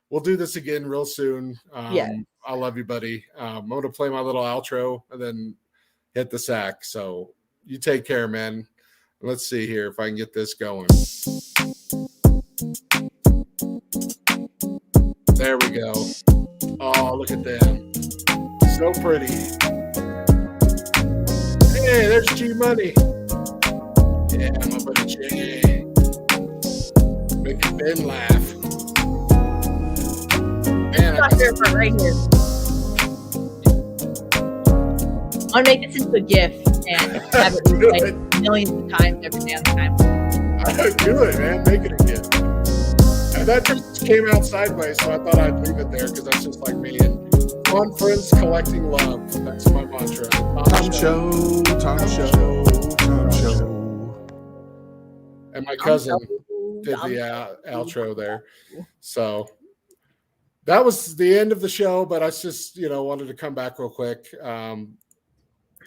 We'll do this again real soon. I love you, buddy. I'm going to play my little outro and then hit the sack. So you take care, man. Let's see here if I can get this going. There we go. Oh, look at them. So pretty. Hey, there's G Money. Yeah, my buddy Jay. Making Ben laugh. Man, Not here for right here. I'll make this into a GIF and have it replayed millions of times every damn time. Do it, man. Make it again. And that just came out sideways, so I thought I'd leave it there because that's just like me. And on friends collecting love. That's my mantra. Tom show. And my cousin did the outro there. So that was the end of the show, but I just, wanted to come back real quick.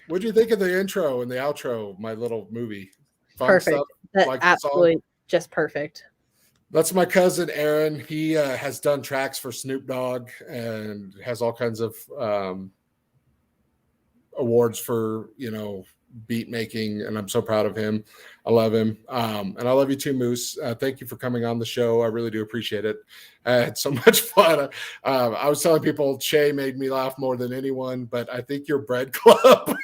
What do you think of the intro and the outro, my little movie? Fun Perfect. Stuff? That's Like absolutely just perfect. That's my cousin Aaron. He has done tracks for Snoop Dogg and has all kinds of awards for beat making, and I'm so proud of him. I love him, and I love you too, Moose. Thank you for coming on the show. I really do appreciate it. I had so much fun. I was telling people Shay made me laugh more than anyone, but I think your bread club.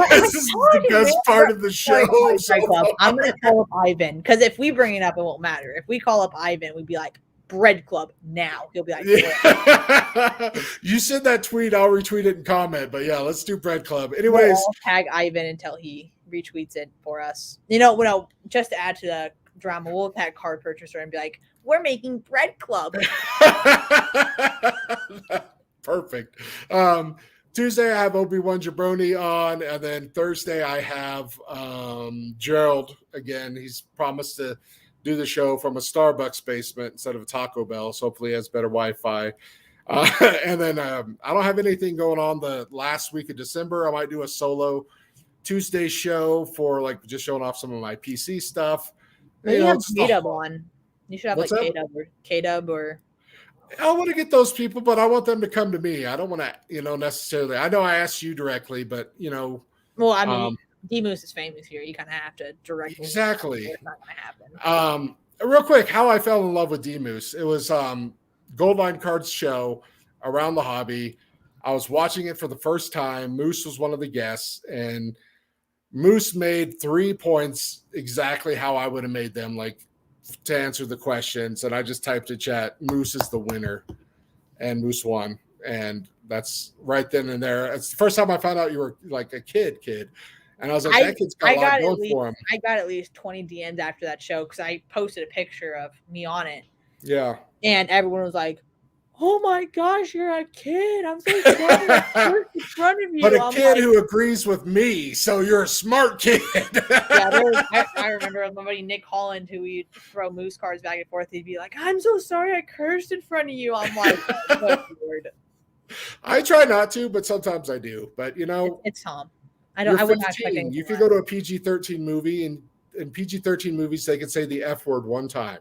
This is the best part of the show. I'm going to call up Ivan because if we bring it up, it won't matter. If we call up Ivan, we'd be like, Bread Club now. He'll be like, yeah. You said that tweet. I'll retweet it and comment. But yeah, let's do Bread Club. Anyways, we'll tag Ivan until he retweets it for us. Just to add to the drama, we'll tag Card Purchaser and be like, we're making Bread Club. Perfect. Tuesday, I have Obi-Wan Jabroni on, and then Thursday, I have Gerald again. He's promised to do the show from a Starbucks basement instead of a Taco Bell, so hopefully he has better Wi-Fi. And then I don't have anything going on the last week of December. I might do a solo Tuesday show for just showing off some of my PC stuff. You have K-Dub on. You should have K-Dub or I want to get those people, but I want them to come to me. I don't want to, necessarily. I know I asked you directly, but Well, I mean, DMoose is famous here. You kind of have to direct. Exactly. It's not going to happen. Real quick, how I fell in love with DMoose. It was Goldline Cards show around the hobby. I was watching it for the first time. Moose was one of the guests, and Moose made 3 points exactly how I would have made them, to answer the questions, and I just typed in chat, Moose is the winner, and Moose won, and that's right then and there. It's the first time I found out you were a kid, and I was like, that kid's got a lot going for him. I got at least 20 DMs after that show because I posted a picture of me on it. Yeah. And everyone was like, oh my gosh, you're a kid. I'm so sorry. In front of you. But a kid who agrees with me, so you're a smart kid. I remember my buddy Nick Holland, who we'd throw Moose cards back and forth. He'd be like, I'm so sorry I cursed in front of you. I'm like, oh, Lord. I try not to, but sometimes I do. But, it's Tom. I wouldn't expect anything. You can go to a PG-13 movie, and in PG-13 movies, they can say the F word one time.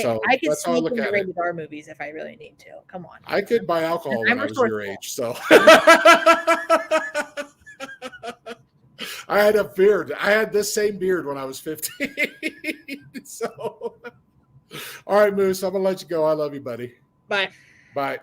So I could sneak into rated R movies if I really need to. Come on. I could buy alcohol when I was your age. So I had a beard. I had this same beard when I was 15. So, all right, Moose, I'm going to let you go. I love you, buddy. Bye. Bye.